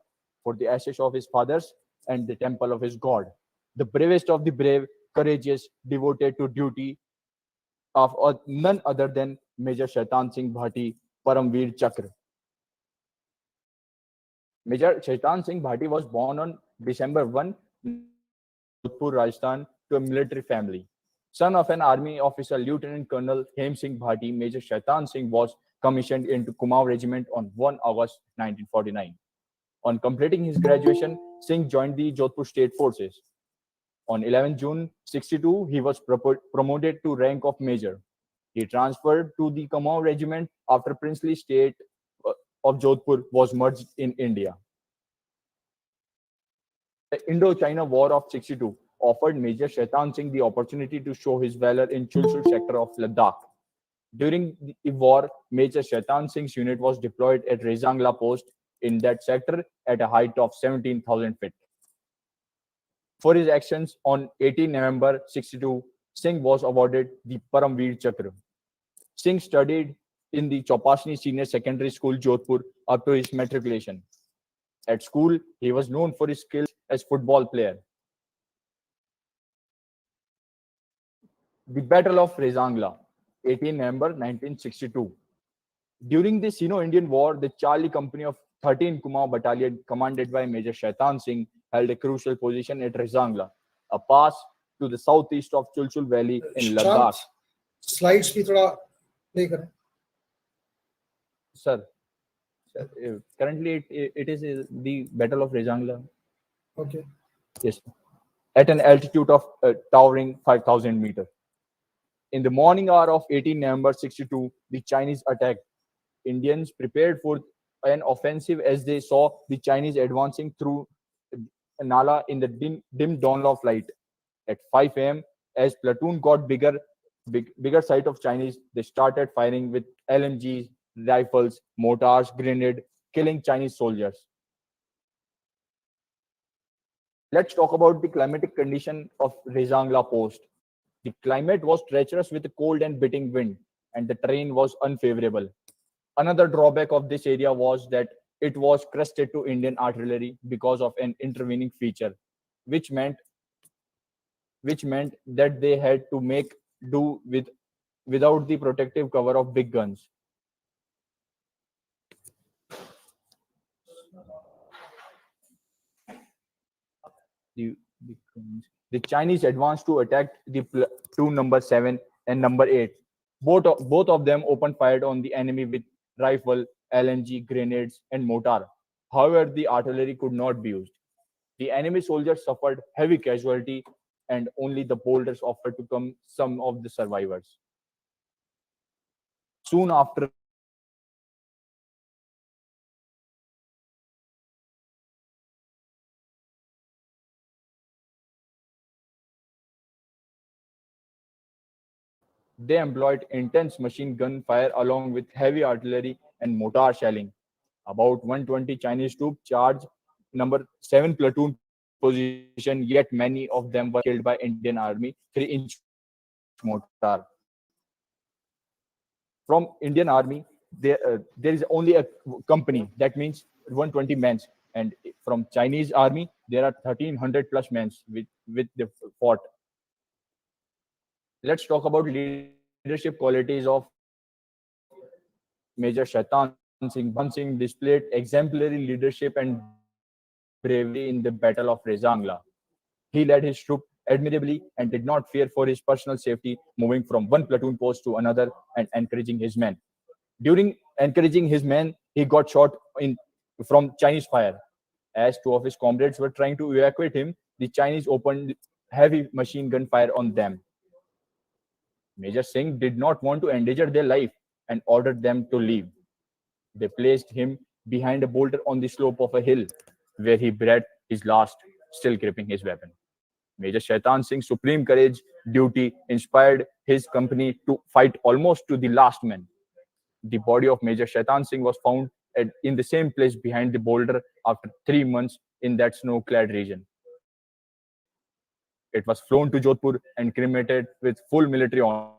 for the ashes of his fathers and the temple of his God? The bravest of the brave, courageous, devoted to duty, of none other than Major Shaitan Singh Bhati, Paramveer Chakra. Major Shaitan Singh Bhati was born on December 1, Jodhpur, Rajasthan, to a military family. Son of an army officer, Lieutenant Colonel Hem Singh Bhati, Major Shaitan Singh was commissioned into Kumaon Regiment on 1 August 1949. On completing his graduation, Singh joined the Jodhpur State Forces. On 11 June 62, he was promoted to rank of major. He transferred to the Kumaon Regiment after princely state of Jodhpur was merged in India. The Indo-China War of 62 offered Major Shaitan Singh the opportunity to show his valor in Chulsul sector of Ladakh. During the war, Major Shaitan Singh's unit was deployed at Rezangla post in that sector at a height of 17,000 feet. For his actions on 18 November 62, Singh was awarded the Paramveer Chakra. Singh studied in the Chopashni Senior Secondary School, Jodhpur, up to his matriculation. At school, he was known for his skills as football player. The Battle of Rezangla, 18 November 1962. During the Sino-Indian War, the Charlie Company of 13 Kumaon Battalion, commanded by Major Shaitan Singh, held a crucial position at Rezangla, a pass to the southeast of Chulchul Valley in Ladakh. Slides भी थोड़ा play करें. Sir, currently it is the Battle of Rezangla. Okay. Yes, at an altitude of towering 5,000 meters. In the morning hour of 18 November 62, the Chinese attacked. Indians prepared for an offensive as they saw the Chinese advancing through Nala in the dim dawn of light. At 5 a.m., as platoon got bigger sight of Chinese, they started firing with LMGs, rifles, mortars, grenade, killing Chinese soldiers. Let's talk about the climatic condition of Rezangla post. The climate was treacherous with a cold and biting wind, and the terrain was unfavorable. Another drawback of this area was that it was crested to Indian artillery because of an intervening feature, which meant that they had to make do without the protective cover of big guns. The Chinese advanced to attack the platoon number 7 and number 8. Both of them opened fire on the enemy with rifle, LNG, grenades, and mortar. However, the artillery could not be used. The enemy soldiers suffered heavy casualty, and only the boulders offered to come some of the survivors. Soon after, they employed intense machine gun fire along with heavy artillery and mortar shelling. About 120 Chinese troops charged number 7 platoon position, yet many of them were killed by Indian Army 3-inch mortar. From Indian Army, there is only a company, that means 120 men, and from Chinese Army, there are 1,300 plus men with the fort. Let's talk about leadership qualities of Major Shaitan Singh. Shaitan Singh displayed exemplary leadership and bravery in the Battle of Rezangla. He led his troop admirably and did not fear for his personal safety, moving from one platoon post to another and encouraging his men. During encouraging his men, he got shot from Chinese fire. As two of his comrades were trying to evacuate him, the Chinese opened heavy machine gun fire on them. Major Singh did not want to endanger their life and ordered them to leave. They placed him behind a boulder on the slope of a hill, where he breathed his last, still gripping his weapon. Major Shaitan Singh's supreme courage, duty inspired his company to fight almost to the last man. The body of Major Shaitan Singh was found in the same place behind the boulder after 3 months in that snow-clad region. It was flown to Jodhpur and cremated with full military honors.